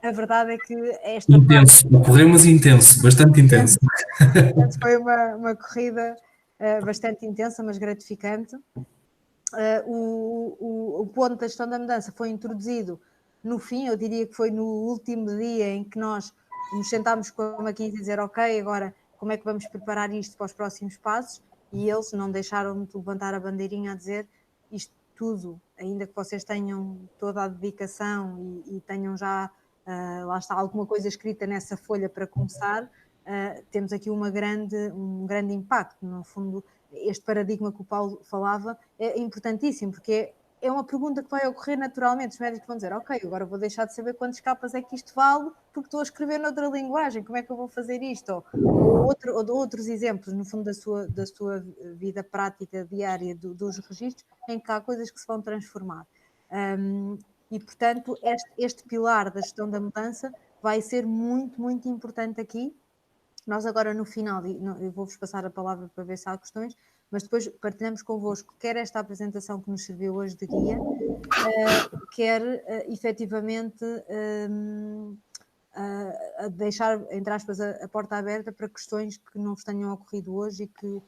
A verdade é que esta intenso, correr, mas intenso, bastante intenso. Foi uma corrida bastante intensa, mas gratificante. O ponto da gestão da mudança foi introduzido no fim, eu diria que foi no último dia em que nós nos sentámos com a McKinsey e dizer, ok, agora como é que vamos preparar isto para os próximos passos, e eles não deixaram de levantar a bandeirinha a dizer, isto tudo, ainda que vocês tenham toda a dedicação e tenham já, lá está, alguma coisa escrita nessa folha para começar, temos aqui um grande impacto. No fundo, este paradigma que o Paulo falava é importantíssimo, porque é uma pergunta que vai ocorrer naturalmente. Os médicos vão dizer, ok, agora vou deixar de saber quantas capas é que isto vale, porque estou a escrever noutra linguagem, como é que eu vou fazer isto? Ou outros exemplos, no fundo, da sua vida prática diária dos registros, em que há coisas que se vão transformar. E, portanto, este pilar da gestão da mudança vai ser muito, muito importante aqui. Nós agora no final, eu vou-vos passar a palavra para ver se há questões, mas depois partilhamos convosco quer esta apresentação que nos serviu hoje de guia, quer efetivamente a deixar, entre aspas, a porta aberta para questões que não vos tenham ocorrido hoje e que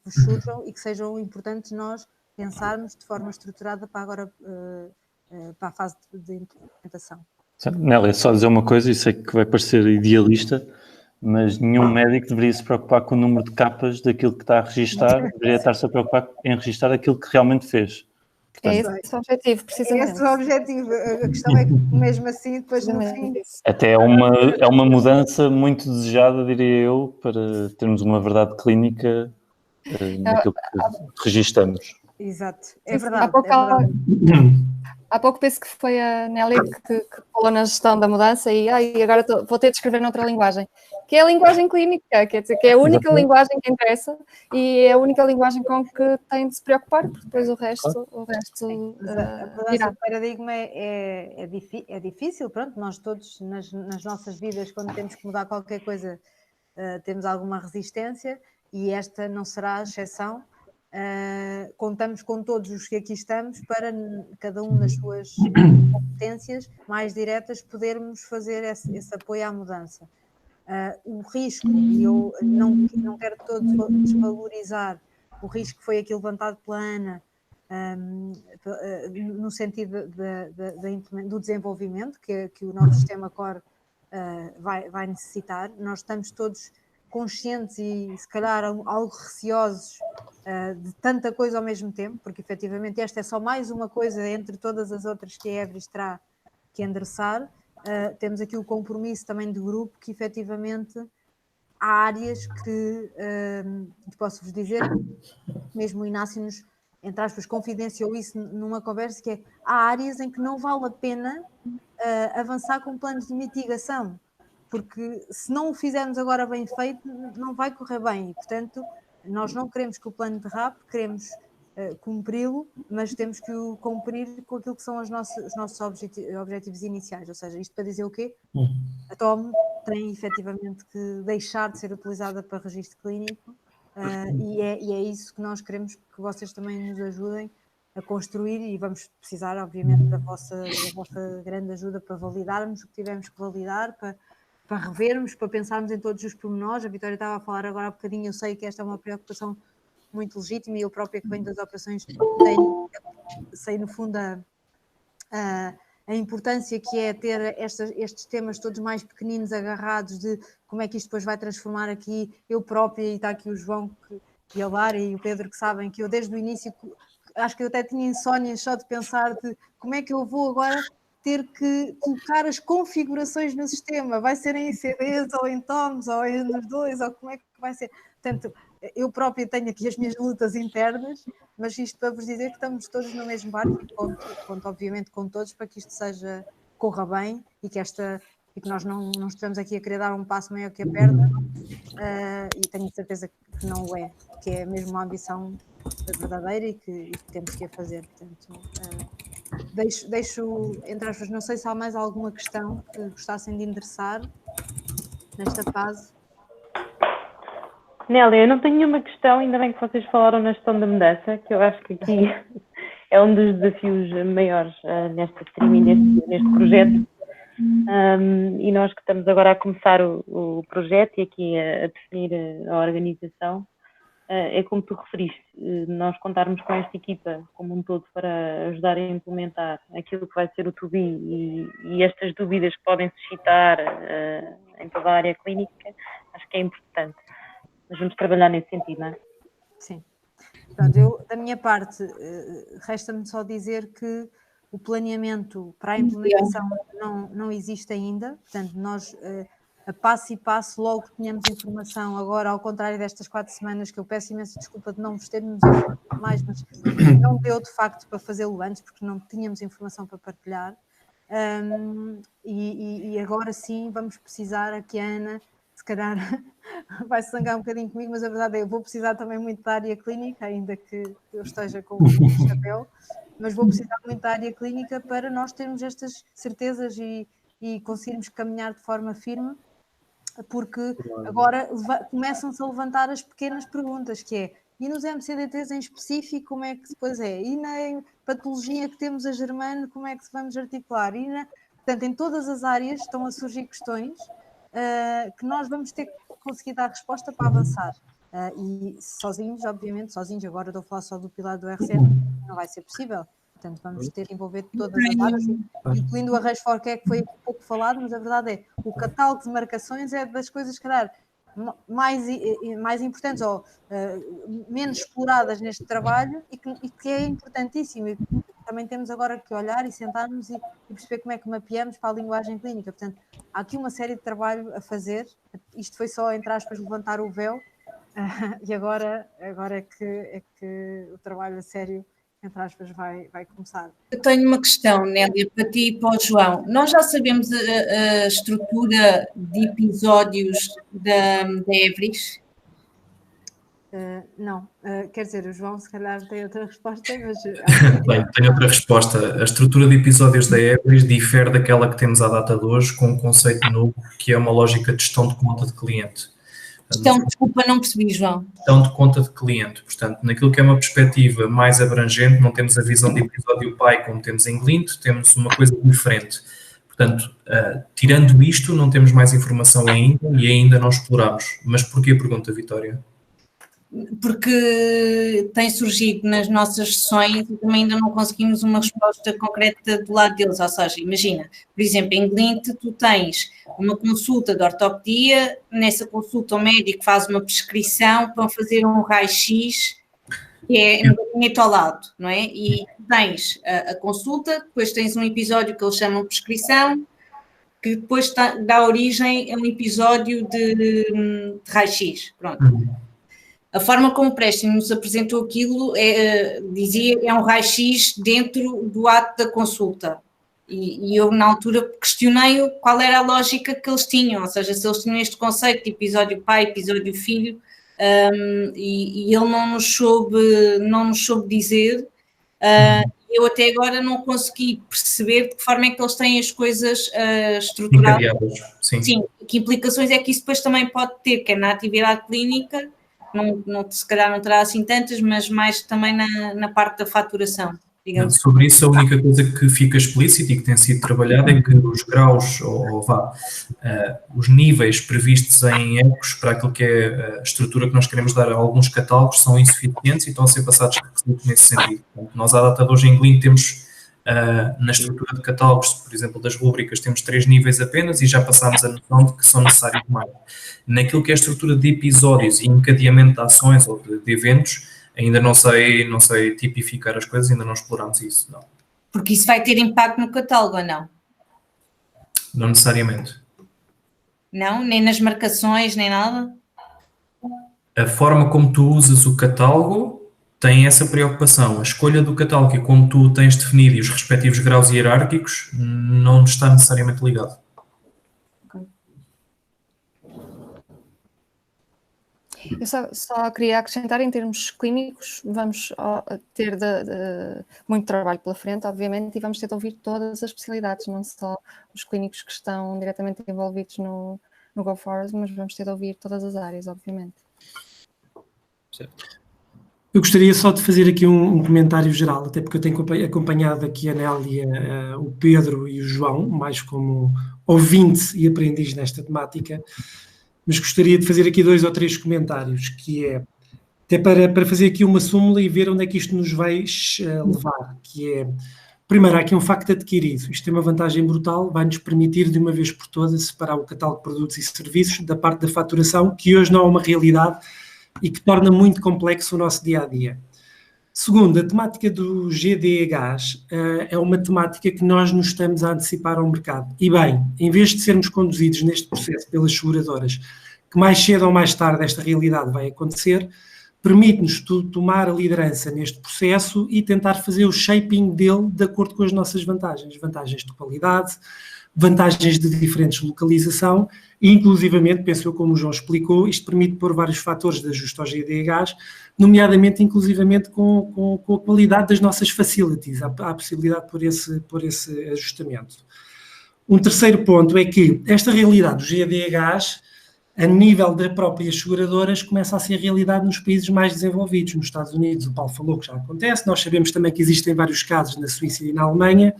vos surjam e que sejam importantes nós pensarmos de forma estruturada para agora, para a fase de implementação. Nélia, só dizer uma coisa, e sei que vai parecer idealista, mas nenhum médico deveria se preocupar com o número de capas daquilo que está a registar, deveria estar-se a preocupar em registar aquilo que realmente fez. Portanto, é esse o objetivo, precisamente. É esse o objetivo. A questão é que, mesmo assim, depois no fim... Até é uma mudança muito desejada, diria eu, para termos uma verdade clínica naquilo que registamos. Exato, é verdade. Há pouco penso que foi a Nélia que falou na gestão da mudança e agora vou ter de escrever noutra linguagem, que é a linguagem clínica, quer dizer, que é a única linguagem que interessa e é a única linguagem com que tem de se preocupar, porque depois o resto a mudança de paradigma é difícil, pronto, nós todos nas nossas vidas, quando temos que mudar qualquer coisa, temos alguma resistência e esta não será a exceção. Contamos com todos os que aqui estamos para cada um das suas competências mais diretas podermos fazer esse apoio à mudança. O risco, e eu não quero todo desvalorizar o risco que foi aqui levantado pela Ana, no sentido do desenvolvimento que o novo sistema Core vai necessitar. Nós estamos todos conscientes e se calhar algo receosos de tanta coisa ao mesmo tempo, porque efetivamente esta é só mais uma coisa entre todas as outras que a Evris terá que endereçar. Temos aqui o compromisso também do grupo que efetivamente há áreas que posso-vos dizer, mesmo o Inácio nos, entre aspas, confidenciou isso numa conversa, que é, há áreas em que não vale a pena avançar com planos de mitigação, porque se não o fizermos agora bem feito, não vai correr bem, e portanto nós não queremos que o plano derrape, queremos cumpri-lo, mas temos que o cumprir com aquilo que são os nossos objetivos iniciais, ou seja, isto para dizer o quê? A TOM tem efetivamente que deixar de ser utilizada para registro clínico, e é isso que nós queremos que vocês também nos ajudem a construir, e vamos precisar obviamente da vossa grande ajuda para validarmos o que tivemos que validar, para revermos, para pensarmos em todos os pormenores. A Vitória estava a falar agora há bocadinho, eu sei que esta é uma preocupação muito legítima, e eu própria que venho das operações sei no fundo a importância que é ter estes temas todos mais pequeninos agarrados, de como é que isto depois vai transformar aqui, eu própria, e está aqui o João e a Lara e o Pedro que sabem que eu desde o início, acho que eu até tinha insónias só de pensar de como é que eu vou agora ter que colocar as configurações no sistema, vai ser em CDs ou em TOMs ou nos dois, ou como é que vai ser? Portanto, eu própria tenho aqui as minhas lutas internas, mas isto para vos dizer que estamos todos no mesmo barco, e conto obviamente com todos para que isto corra bem, e que nós não estamos aqui a querer dar um passo maior que a perna, e tenho certeza que não o é, que é mesmo uma ambição verdadeira e que temos que a fazer. Portanto, deixo entre aspas, não sei se há mais alguma questão que gostassem de endereçar nesta fase. Nélia, eu não tenho nenhuma questão, ainda bem que vocês falaram na gestão da mudança, que eu acho que aqui é um dos desafios maiores nesta stream e neste projeto. E nós que estamos agora a começar o projeto e aqui a definir a organização, é como tu referiste, nós contarmos com esta equipa como um todo para ajudar a implementar aquilo que vai ser o to-be e estas dúvidas que podem suscitar em toda a área clínica, acho que é importante. Mas vamos trabalhar nesse sentido, não é? Sim. Pronto, da minha parte, resta-me só dizer que o planeamento para a implementação não existe ainda, portanto, nós, a passo e passo, logo que tenhamos informação, agora, ao contrário destas 4 semanas, que eu peço imensa desculpa de não vos termos informado mais, mas não deu de facto para fazê-lo antes, porque não tínhamos informação para partilhar, e agora sim vamos precisar, aqui a Ana, se calhar vai se zangar um bocadinho comigo, mas a verdade é que eu vou precisar também muito da área clínica, ainda que eu esteja com o chapéu, mas vou precisar muito da área clínica para nós termos estas certezas e conseguirmos caminhar de forma firme, porque agora começam-se a levantar as pequenas perguntas, que é, e nos MCDTs em específico, como é que depois é? E na patologia que temos a Germano, como é que se vamos articular? Portanto, em todas as áreas estão a surgir questões que nós vamos ter que conseguir dar resposta para avançar. E sozinhos, obviamente, agora estou a falar só do pilar do RCM, não vai ser possível. Portanto, vamos ter que envolver todas as áreas, incluindo o Arranjo Forqué, que foi pouco falado, mas a verdade é, o catálogo de marcações é das coisas, calhar, mais importantes ou menos exploradas neste trabalho e que é importantíssimo. E também temos agora que olhar e sentarmos e perceber como é que mapeamos para a linguagem clínica. Portanto, há aqui uma série de trabalho a fazer. Isto foi só, entre aspas, levantar o véu, e agora é que o trabalho a sério, entre aspas, vai começar. Eu tenho uma questão, Nélia, para ti e para o João. Nós já sabemos a estrutura de episódios da Evris? Não, quer dizer, o João se calhar tem outra resposta, mas... Bem, tenho outra resposta. A estrutura de episódios da Evris difere daquela que temos à data de hoje, com um conceito novo, que é uma lógica de gestão de conta de cliente. Desculpa, não percebi, João. Gestão de conta de cliente. Portanto, naquilo que é uma perspectiva mais abrangente, não temos a visão de episódio pai como temos em Glint, temos uma coisa diferente. Portanto, tirando isto, não temos mais informação ainda e ainda não exploramos. Mas porquê, pergunta a Vitória? porque tem surgido nas nossas sessões e também ainda não conseguimos uma resposta concreta do lado deles, ou seja, imagina, por exemplo, em Glint tu tens uma consulta de ortopedia, nessa consulta o médico faz uma prescrição para fazer um raio-x, que é no gabinete ao lado, não é? E tens a consulta, depois tens um episódio que eles chamam de prescrição, que depois dá origem a um episódio de raio-x, pronto. A forma como o Preston nos apresentou aquilo, dizia que é um raio-x dentro do ato da consulta. E eu, na altura, questionei qual era a lógica que eles tinham, ou seja, se eles tinham este conceito de episódio pai, episódio filho, e ele não nos soube dizer. Eu até agora não consegui perceber de que forma é que eles têm as coisas estruturadas. Sim, que implicações é que isso depois também pode ter, quer na atividade clínica, se calhar não terá assim tantas, mas mais também na parte da faturação. Digamos. Sobre isso, a única coisa que fica explícita e que tem sido trabalhada é que os graus, os níveis previstos em ECOs para aquilo que é a estrutura que nós queremos dar a alguns catálogos são insuficientes e estão a ser passados requisitos nesse sentido. Portanto, nós, à data de hoje, em Glint, temos na estrutura de catálogos, por exemplo, das rúbricas, temos 3 níveis apenas e já passámos a noção de que são necessários mais. Naquilo que é a estrutura de episódios e encadeamento de ações ou de eventos, ainda não sei tipificar as coisas, ainda não exploramos isso, não. Porque isso vai ter impacto no catálogo, ou não? Não necessariamente. Não? Nem nas marcações, nem nada? A forma como tu usas o catálogo tem essa preocupação. A escolha do catálogo e como tu tens definido e os respectivos graus hierárquicos não está necessariamente ligado. Eu só queria acrescentar, em termos clínicos, vamos ter muito trabalho pela frente, obviamente, e vamos ter de ouvir todas as especialidades, não só os clínicos que estão diretamente envolvidos no GoForest, mas vamos ter de ouvir todas as áreas, obviamente. Eu gostaria só de fazer aqui um comentário geral, até porque eu tenho acompanhado aqui a Nélia, o Pedro e o João, mais como ouvinte e aprendiz nesta temática, mas gostaria de fazer aqui 2 ou 3 comentários, que é, até para fazer aqui uma súmula e ver onde é que isto nos vai levar, que é, primeiro, há aqui um facto adquirido, isto tem uma vantagem brutal, vai-nos permitir de uma vez por todas separar o catálogo de produtos e serviços da parte da faturação, que hoje não é uma realidade e que torna muito complexo o nosso dia-a-dia. Segundo, a temática do GDHs é uma temática que nós nos estamos a antecipar ao mercado. E bem, em vez de sermos conduzidos neste processo pelas seguradoras, que mais cedo ou mais tarde esta realidade vai acontecer, permite-nos tomar a liderança neste processo e tentar fazer o shaping dele de acordo com as nossas vantagens. Vantagens de qualidade, vantagens de diferentes localização e, inclusivamente, penso eu, como o João explicou, isto permite pôr vários fatores de ajuste aos GDHs, nomeadamente, inclusivamente, com a qualidade das nossas facilities. Há possibilidade por esse ajustamento. Um terceiro ponto é que esta realidade dos GDHs, a nível das próprias seguradoras, começa a ser realidade nos países mais desenvolvidos. Nos Estados Unidos, o Paulo falou que já acontece, nós sabemos também que existem vários casos na Suíça e na Alemanha.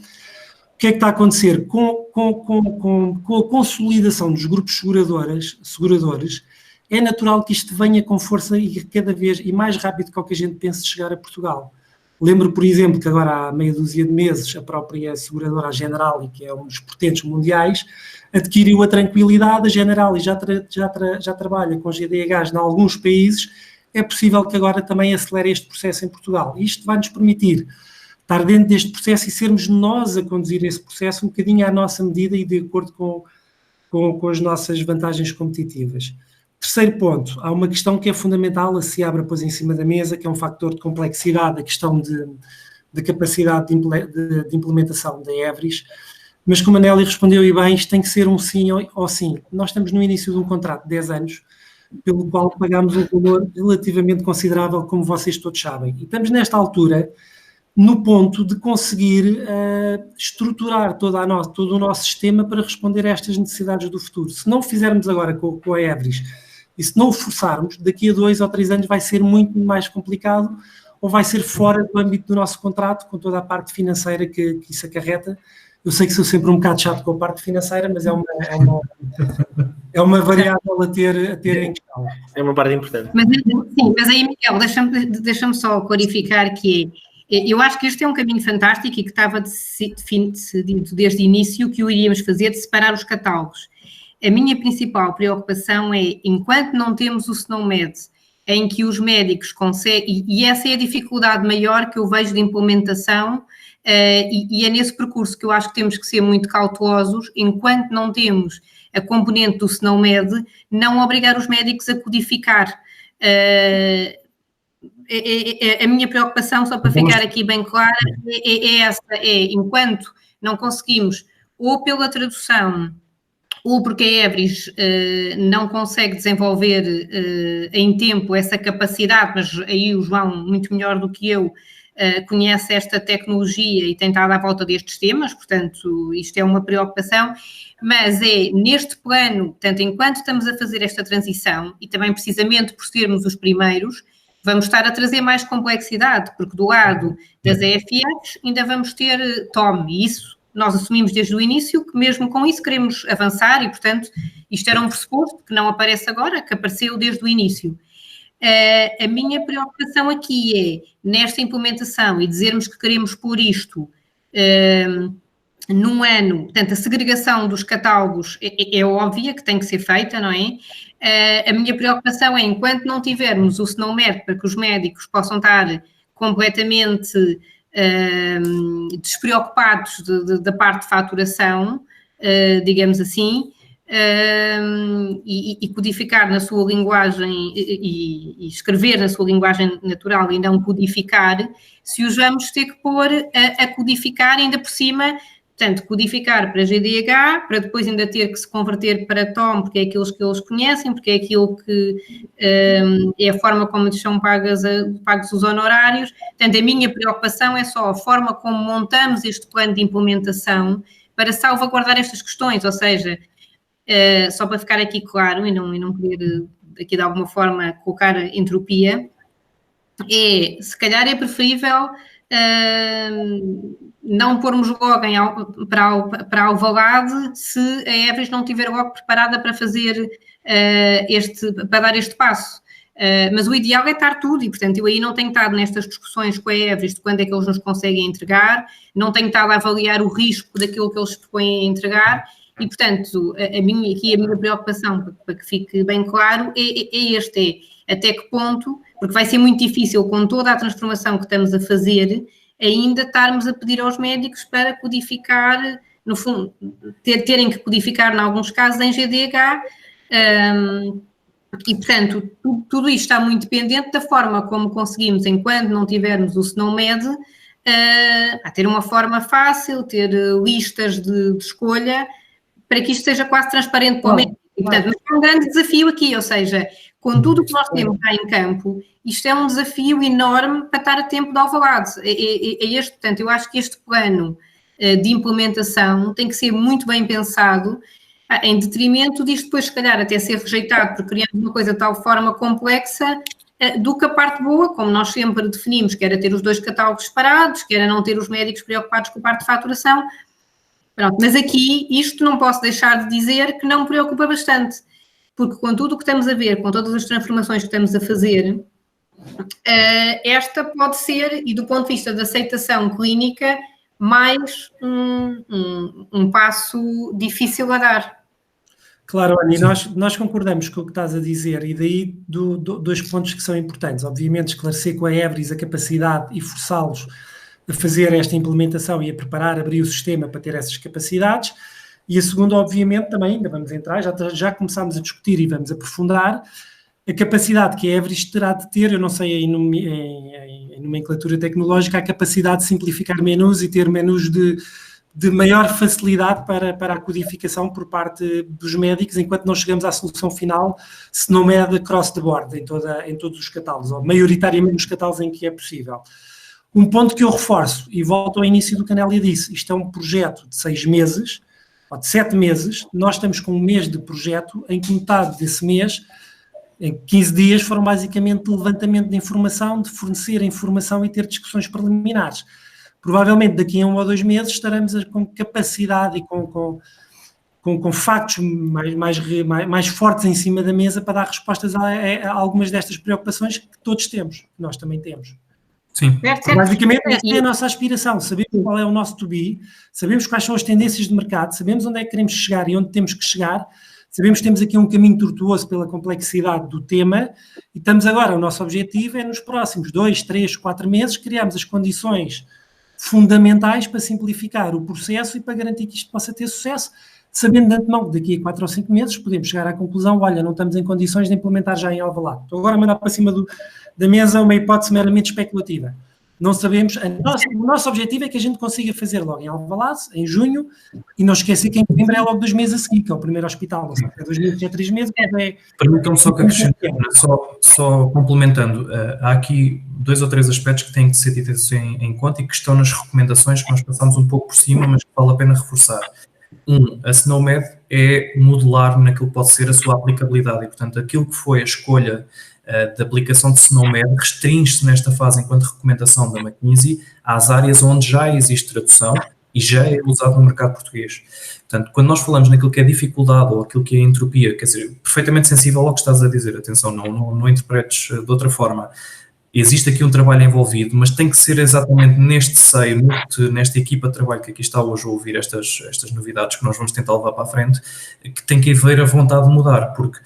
O que é que está a acontecer? Com a consolidação dos grupos seguradores, é natural que isto venha com força e cada vez e mais rápido que o que a gente pense chegar a Portugal. Lembro, por exemplo, que agora há meia dúzia de meses a própria seguradora, a Generali, que é um dos potentes mundiais, adquiriu a Tranquilidade. A Generali já trabalha com GDHs em alguns países. É possível que agora também acelere este processo em Portugal. Isto vai nos permitir estar dentro deste processo e sermos nós a conduzir esse processo um bocadinho à nossa medida e de acordo com as nossas vantagens competitivas. Terceiro ponto, há uma questão que é fundamental, a Seabra pôs em cima da mesa, que é um fator de complexidade, a questão de capacidade de implementação da Evris, mas como a Nelly respondeu e bem, isto tem que ser um sim ou sim. Nós estamos no início de um contrato de 10 anos, pelo qual pagamos um valor relativamente considerável, como vocês todos sabem. E estamos nesta altura no ponto de conseguir estruturar todo o nosso sistema para responder a estas necessidades do futuro. Se não o fizermos agora com a Evris e se não o forçarmos, daqui a 2 ou 3 anos vai ser muito mais complicado ou vai ser fora do âmbito do nosso contrato, com toda a parte financeira que isso acarreta, Eu sei que sou sempre um bocado chato com a parte financeira, mas é uma variável a ter em questão. É uma parte importante. Mas aí, Miguel, deixa-me só clarificar que eu acho que este é um caminho fantástico e que estava decidido desde o início que o iríamos fazer, de separar os catálogos. A minha principal preocupação é, enquanto não temos o SNOMED, em que os médicos conseguem, e essa é a dificuldade maior que eu vejo de implementação, e é nesse percurso que eu acho que temos que ser muito cautelosos, enquanto não temos a componente do SNOMED, não obrigar os médicos a codificar. A minha preocupação, só para ficar aqui bem clara, é essa, enquanto não conseguimos, ou pela tradução, ou porque a Evris não consegue desenvolver em tempo essa capacidade, mas aí o João, muito melhor do que eu, conhece esta tecnologia e tem estado à volta destes temas, portanto, isto é uma preocupação, mas é neste plano, portanto, enquanto estamos a fazer esta transição, e também precisamente por sermos os primeiros, vamos estar a trazer mais complexidade, porque do lado das EFFs ainda vamos ter TOM, e isso nós assumimos desde o início que mesmo com isso queremos avançar e, portanto, isto era um pressuposto que não aparece agora, que apareceu desde o início. A minha preocupação aqui é, nesta implementação e dizermos que queremos pôr isto num ano, portanto, a segregação dos catálogos é óbvia que tem que ser feita, não é? A minha preocupação é, enquanto não tivermos o SNOMED para que os médicos possam estar completamente despreocupados da parte de faturação, digamos assim, e codificar na sua linguagem e escrever na sua linguagem natural e não codificar, se os vamos ter que pôr a codificar ainda por cima, portanto, codificar para GDH, para depois ainda ter que se converter para TOM, porque é aquilo que eles conhecem, porque é aquilo que é a forma como lhes são pagos os honorários. Portanto, a minha preocupação é só a forma como montamos este plano de implementação para salvaguardar estas questões, ou seja, só para ficar aqui claro e não querer aqui de alguma forma colocar entropia, se calhar é preferível não pormos logo para Alvalade se a Evris não estiver logo preparada para fazer para dar este passo. Mas o ideal é estar tudo e, portanto, eu aí não tenho estado nestas discussões com a Evris de quando é que eles nos conseguem entregar, não tenho estado a avaliar o risco daquilo que eles propõem a entregar e, portanto, a minha preocupação, para que fique bem claro, é até que ponto, porque vai ser muito difícil com toda a transformação que estamos a fazer, ainda estarmos a pedir aos médicos para codificar, no fundo, terem que codificar, em alguns casos, em GDH, e, portanto, tudo isto está muito dependente da forma como conseguimos, enquanto não tivermos o SNOMED, ter uma forma fácil, ter listas de escolha, para que isto seja quase transparente para o médico. E, portanto, mas é um grande desafio aqui, ou seja, com tudo o que nós temos cá em campo, isto é um desafio enorme para estar a tempo de Alvalade. Portanto, eu acho que este plano de implementação tem que ser muito bem pensado, em detrimento disto depois, se calhar, até ser rejeitado, porque criamos uma coisa de tal forma complexa, do que a parte boa, como nós sempre definimos, que era ter os dois catálogos separados, que era não ter os médicos preocupados com a parte de faturação. Pronto, mas aqui, isto não posso deixar de dizer que não me preocupa bastante, porque com tudo o que estamos a ver, com todas as transformações que estamos a fazer, esta pode ser, e do ponto de vista da aceitação clínica, mais um passo difícil a dar. Claro, Ana, e nós concordamos com o que estás a dizer, e daí dois pontos que são importantes. Obviamente, esclarecer com a Evris a capacidade e forçá-los a fazer esta implementação e a preparar, abrir o sistema para ter essas capacidades. E a segunda, obviamente, também, ainda vamos entrar, já começámos a discutir e vamos aprofundar, a capacidade que a Evris terá de ter, eu não sei em nomenclatura tecnológica, a capacidade de simplificar menus e ter menus de maior facilidade para a codificação por parte dos médicos, enquanto não chegamos à solução final, se não é de across the board, em todos os catálogos, ou maioritariamente nos catálogos em que é possível. Um ponto que eu reforço, e volto ao início do que a Nélia disse, isto é um projeto de 6 meses, ou de 7 meses, nós estamos com um mês de projeto, em que metade desse mês, em 15 dias, foram basicamente de levantamento de informação, de fornecer informação e ter discussões preliminares. provavelmente daqui a 1 ou 2 meses estaremos com capacidade e com factos mais fortes em cima da mesa para dar respostas a algumas destas preocupações que todos temos, que nós também temos. Sim. Basicamente, esta é a nossa aspiração, sabemos qual é o nosso to be, sabemos quais são as tendências de mercado, sabemos onde é que queremos chegar e onde temos que chegar, sabemos que temos aqui um caminho tortuoso pela complexidade do tema e estamos agora, o nosso objetivo é nos próximos 2, 3, 4 meses criarmos as condições fundamentais para simplificar o processo e para garantir que isto possa ter sucesso, sabendo de antemão que daqui a 4 ou 5 meses podemos chegar à conclusão, olha, não estamos em condições de implementar já em Alvalade. Estou agora a mandar para cima da mesa uma hipótese meramente especulativa. Não sabemos, o nosso objetivo é que a gente consiga fazer logo em Alvalade, em junho, e não esquecer que em novembro é logo 2 meses a seguir, que é o primeiro hospital, não sei, é 2 meses, é 3 meses, Permitam-me só que acrescente, só complementando, há aqui 2 ou 3 aspectos que têm que ser tidos em conta e que estão nas recomendações que nós passamos um pouco por cima, mas que vale a pena reforçar. A SNOMED é modular naquilo que pode ser a sua aplicabilidade e, portanto, aquilo que foi a escolha de aplicação de SNOMED restringe-se nesta fase, enquanto recomendação da McKinsey, às áreas onde já existe tradução e já é usado no mercado português. Portanto, quando nós falamos naquilo que é dificuldade ou aquilo que é entropia, quer dizer, perfeitamente sensível ao que estás a dizer, atenção, não interpretes de outra forma. Existe aqui um trabalho envolvido, mas tem que ser exatamente neste seio, nesta equipa de trabalho que aqui está hoje a ouvir estas novidades que nós vamos tentar levar para a frente, que tem que haver a vontade de mudar, porque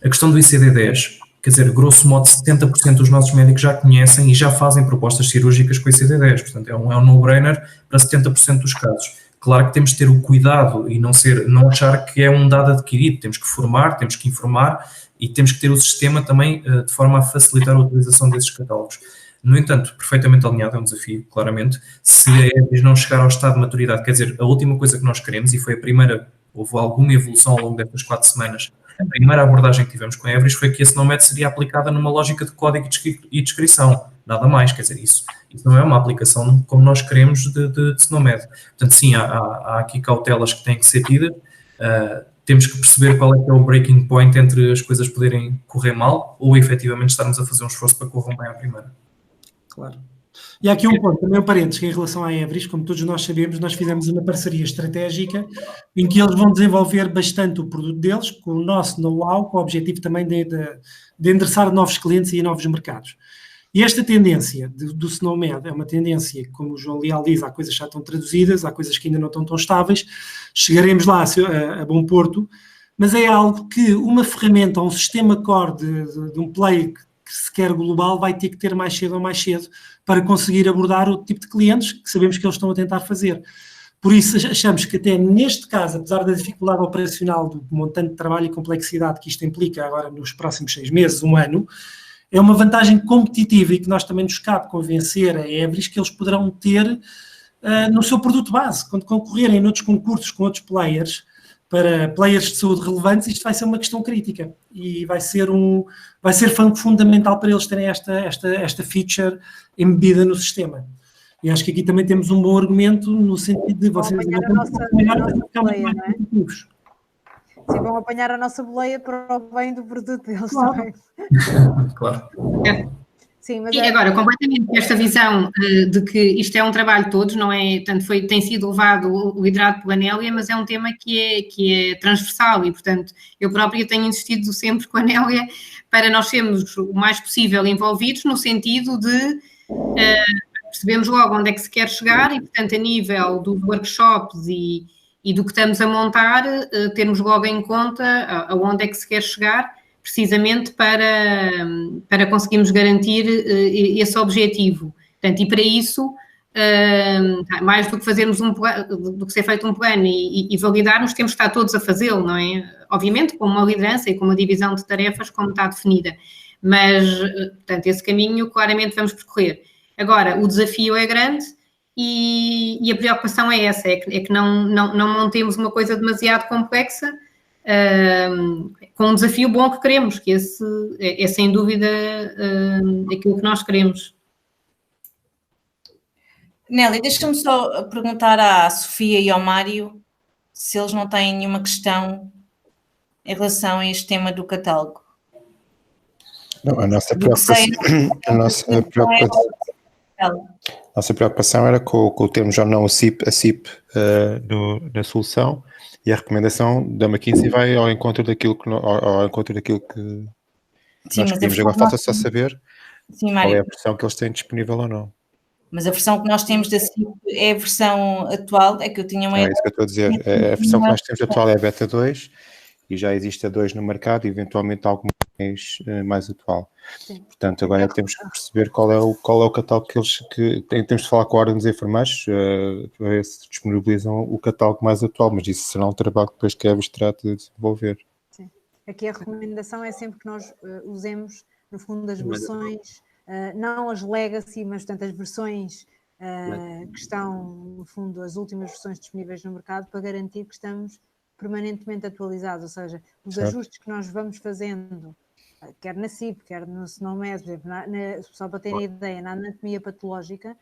a questão do ICD-10, quer dizer, grosso modo 70% dos nossos médicos já conhecem e já fazem propostas cirúrgicas com o ICD-10, portanto é um no-brainer para 70% dos casos. Claro que temos de ter o cuidado e não achar que é um dado adquirido, temos que formar, temos que informar e temos que ter o sistema também de forma a facilitar a utilização desses catálogos. No entanto, perfeitamente alinhado, é um desafio, claramente, se a EBRIS não chegar ao estado de maturidade, quer dizer, a última coisa que nós queremos, e foi a primeira, houve alguma evolução ao longo destas 4 semanas, a primeira abordagem que tivemos com a EBRIS foi que a SNOMED seria aplicada numa lógica de código e descrição, nada mais, quer dizer, isso não é uma aplicação como nós queremos de SNOMED. Portanto, sim, há aqui cautelas que têm que ser tidas, temos que perceber qual é que é o breaking point entre as coisas poderem correr mal ou efetivamente estarmos a fazer um esforço para que corram bem à primeira. Claro. E há aqui um ponto, também um parênteses, que em relação à EBRIS, como todos nós sabemos, nós fizemos uma parceria estratégica em que eles vão desenvolver bastante o produto deles, com o nosso know-how, com o objetivo também de endereçar novos clientes e novos mercados. E esta tendência do SNOMED é uma tendência que, como o João Leal diz, há coisas que já estão traduzidas, há coisas que ainda não estão tão estáveis, chegaremos lá a bom porto, mas é algo que uma ferramenta ou um sistema core de um player que se quer global vai ter que ter mais cedo ou mais cedo para conseguir abordar o tipo de clientes que sabemos que eles estão a tentar fazer. Por isso achamos que até neste caso, apesar da dificuldade operacional do montante de trabalho e complexidade que isto implica agora nos próximos 6 meses, 1 ano, é uma vantagem competitiva e que nós também nos cabe convencer a EBRIS que eles poderão ter no seu produto base. Quando concorrerem noutros concursos com outros players, para players de saúde relevantes, isto vai ser uma questão crítica e vai ser fundamental para eles terem esta feature embebida no sistema. E acho que aqui também temos um bom argumento no sentido de vocês Sim, vão apanhar a nossa boleia para o bem do produto deles também. Claro. Sim, mas e agora, completamente esta visão de que isto é um trabalho de todos, não é? Portanto, tem sido liderado pela Nélia, mas é um tema que é transversal e, portanto, eu própria tenho insistido sempre com a Nélia para nós sermos o mais possível envolvidos no sentido de percebemos logo onde é que se quer chegar e, portanto, a nível dos workshops e do que estamos a montar, termos logo em conta aonde é que se quer chegar, precisamente para conseguirmos garantir esse objetivo. Portanto, e para isso, mais do que fazermos do que ser feito um plano e validarmos, temos que estar todos a fazê-lo, não é? Obviamente, com uma liderança e com uma divisão de tarefas como está definida. Mas, portanto, esse caminho claramente vamos percorrer. Agora, o desafio é grande e a preocupação é essa, é que não montemos uma coisa demasiado complexa, com um desafio bom que queremos, que esse é sem dúvida aquilo que nós queremos. Nélia, deixa-me só perguntar à Sofia e ao Mário se eles não têm nenhuma questão em relação a este tema do catálogo. Não, a nossa preocupação Nossa preocupação era com o termos ou não a CIP na solução, e a recomendação da McKinsey vai ao encontro daquilo que nós pedimos. Agora falta só saber qual é a versão que eles têm disponível ou não. Mas a versão que nós temos da CIP é a versão atual, é que eu tinha uma ideia. É isso que eu estou a dizer. A versão que nós temos atual é a Beta 2 e já existe a 2 no mercado e eventualmente algo mais atual. Sim. Portanto, agora temos que perceber qual é o catálogo que temos de falar com a Ordem dos Enfermeiros para ver se disponibilizam o catálogo mais atual, mas isso será um trabalho que depois que a Eves terá de desenvolver. Sim. Aqui a recomendação é sempre que nós usemos, no fundo, as versões, não as legacy, mas portanto as versões que estão, no fundo, as últimas versões disponíveis no mercado, para garantir que estamos permanentemente atualizados, ou seja, os ajustes que nós vamos fazendo, quer na CIP, quer no SNOMED, por exemplo, só para terem ideia, na anatomia patológica,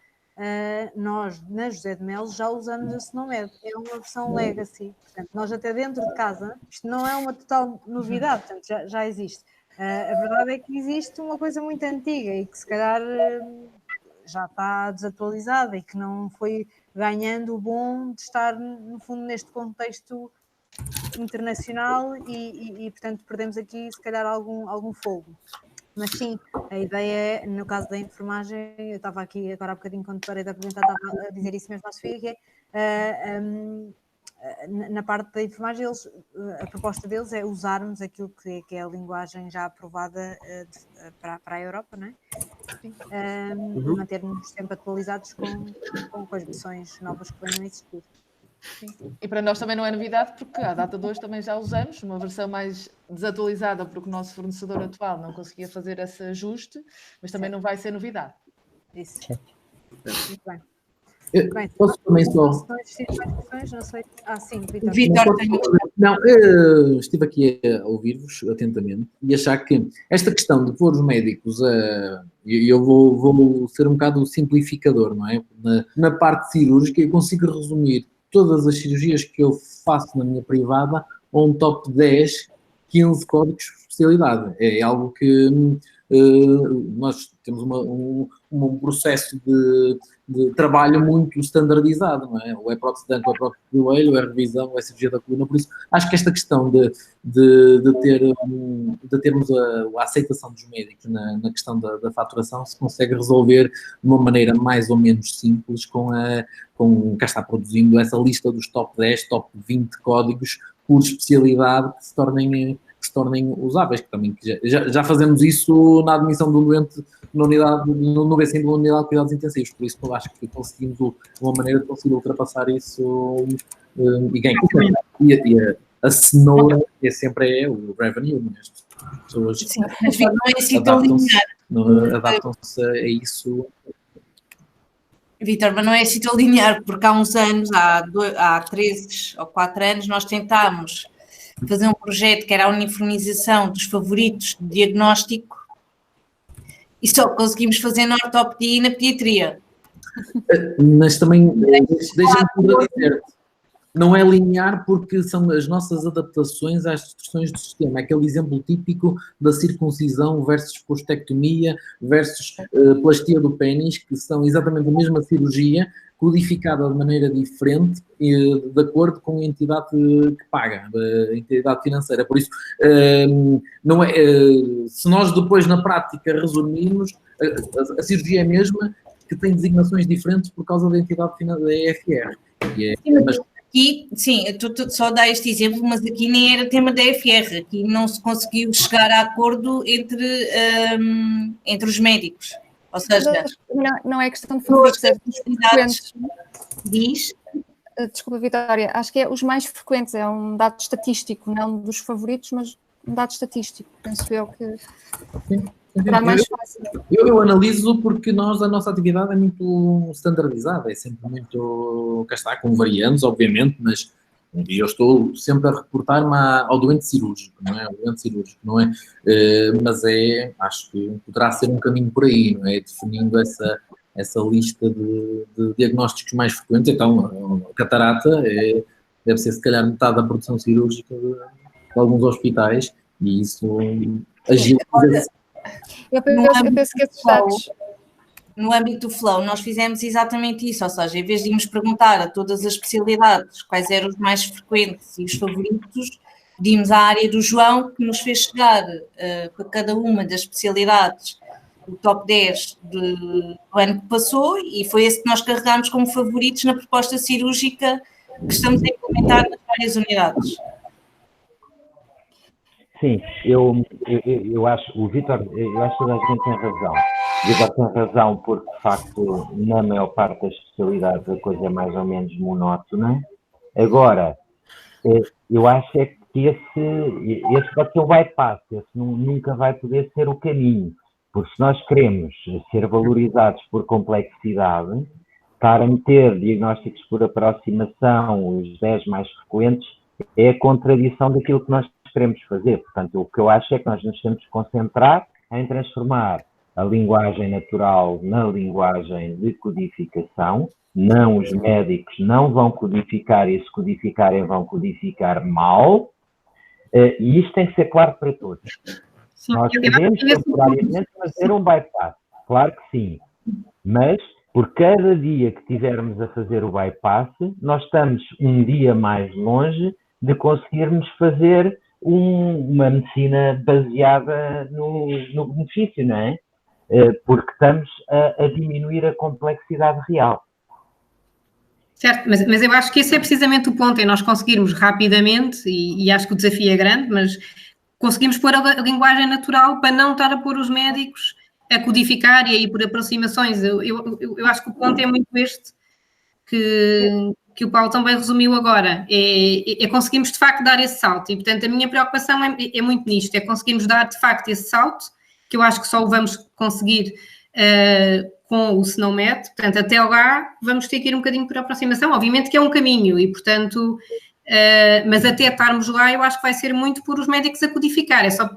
nós, na José de Mel, já usamos a SNOMED, é uma versão legacy, portanto, nós até dentro de casa, isto não é uma total novidade, portanto, já existe. A verdade é que existe uma coisa muito antiga e que se calhar já está desatualizada e que não foi ganhando o bom de estar, no fundo, neste contexto internacional e portanto perdemos aqui se calhar algum fogo, mas sim, a ideia é, no caso da enfermagem, eu estava aqui agora há bocadinho quando parei de apresentar, estava a dizer isso mesmo à Sofia, que é na parte da enfermagem a proposta deles é usarmos aquilo que é a linguagem já aprovada para a Europa, não é? Manter-nos sempre atualizados com as versões novas que venham a existir. Sim. E para nós também não é novidade, porque a data 2 também já usamos, uma versão mais desatualizada, porque o nosso fornecedor atual não conseguia fazer esse ajuste, mas também não vai ser novidade. Isso. Muito bem. Posso também só... Não sei. Sim, Vitor. Não, estive aqui a ouvir-vos atentamente e achar que esta questão de pôr os médicos eu vou ser um bocado simplificador, não é? Na parte cirúrgica eu consigo resumir todas as cirurgias que eu faço na minha privada a um top 10, 15 códigos de especialidade. É algo que nós temos um processo de trabalho muito standardizado, não é? Ou é prótese de ankle, ou é prótese de joelho, ou é revisão, ou é cirurgia da coluna. Por isso, acho que esta questão de termos a aceitação dos médicos na questão da faturação se consegue resolver de uma maneira mais ou menos simples com cá está produzindo essa lista dos top 10, top 20 códigos por especialidade que se tornem usáveis, que também já fazemos isso na admissão do doente no BCM da unidade de cuidados intensivos, por isso eu acho que conseguimos uma maneira de conseguir ultrapassar isso e ganhar. E a cenoura é sempre o revenue, as pessoas adaptam-se a isso. Vítor, mas não é assim tão linear, porque há uns anos, há 13 ou 4 anos, nós tentámos fazer um projeto que era a uniformização dos favoritos de diagnóstico e só conseguimos fazer na ortopedia e na pediatria. Mas também, deixa-me dizer, não é linear porque são as nossas adaptações às instruções do sistema. Aquele exemplo típico da circuncisão versus postectomia versus plastia do pênis, que são exatamente a mesma cirurgia, codificada de maneira diferente, de acordo com a entidade que paga, a entidade financeira. Por isso, não é, se nós depois na prática resumirmos, a cirurgia é a mesma, que tem designações diferentes por causa da entidade financeira, da EFR. Aqui, sim, tu só dá este exemplo, mas aqui nem era tema da EFR, aqui não se conseguiu chegar a acordo entre os médicos. Ou seja, não é questão de favoritos, é dos frequentes. Diz? Desculpa, Vitória, acho que é os mais frequentes, é um dado estatístico, não dos favoritos, mas um dado estatístico, penso eu que será mais fácil. Eu analiso porque a nossa atividade é muito standardizada, é sempre muito, cá está, com variantes, obviamente, mas eu estou sempre a reportar-me ao doente cirúrgico, não é? Ao doente cirúrgico, não é? Mas acho que poderá ser um caminho por aí, não é? Definindo essa lista de diagnósticos mais frequentes. Então, a catarata deve ser, se calhar, metade da produção cirúrgica de alguns hospitais e isso agiliza. Eu penso que esses dados... no âmbito do Flow, nós fizemos exatamente isso, ou seja, em vez de irmos perguntar a todas as especialidades quais eram os mais frequentes e os favoritos, pedimos à área do João, que nos fez chegar para cada uma das especialidades o top 10 do ano que passou, e foi esse que nós carregámos como favoritos na proposta cirúrgica que estamos a implementar nas várias unidades. Sim, eu acho, o Vítor, eu acho que toda a gente tem razão. O Vítor tem razão porque, de facto, na maior parte das especialidades a coisa é mais ou menos monótona. Agora, eu acho é que esse pode ser o bypass, esse nunca vai poder ser o caminho, porque se nós queremos ser valorizados por complexidade, estar a meter diagnósticos por aproximação, os 10 mais frequentes, é a contradição daquilo que nós queremos fazer. Portanto, o que eu acho é que nós nos temos que concentrar em transformar a linguagem natural na linguagem de codificação. Não, os médicos não vão codificar, e se codificarem vão codificar mal, e isto tem que ser claro para todos. Sim, nós podemos temporariamente fazer um bypass, claro que sim, mas por cada dia que tivermos a fazer o bypass, nós estamos um dia mais longe de conseguirmos fazer uma medicina baseada no benefício, não é? Porque estamos a diminuir a complexidade real. Certo, mas eu acho que esse é precisamente o ponto, é nós conseguirmos rapidamente, e acho que o desafio é grande, mas conseguimos pôr a linguagem natural para não estar a pôr os médicos a codificar e a ir por aproximações. Eu acho que o ponto é muito este que o Paulo também resumiu agora, é conseguirmos de facto dar esse salto, e portanto a minha preocupação é muito nisto, é conseguirmos dar de facto esse salto, que eu acho que só o vamos conseguir com o SNOMED, portanto até lá vamos ter que ir um bocadinho por aproximação, obviamente que é um caminho, e portanto, mas até estarmos lá eu acho que vai ser muito por os médicos a codificar, é só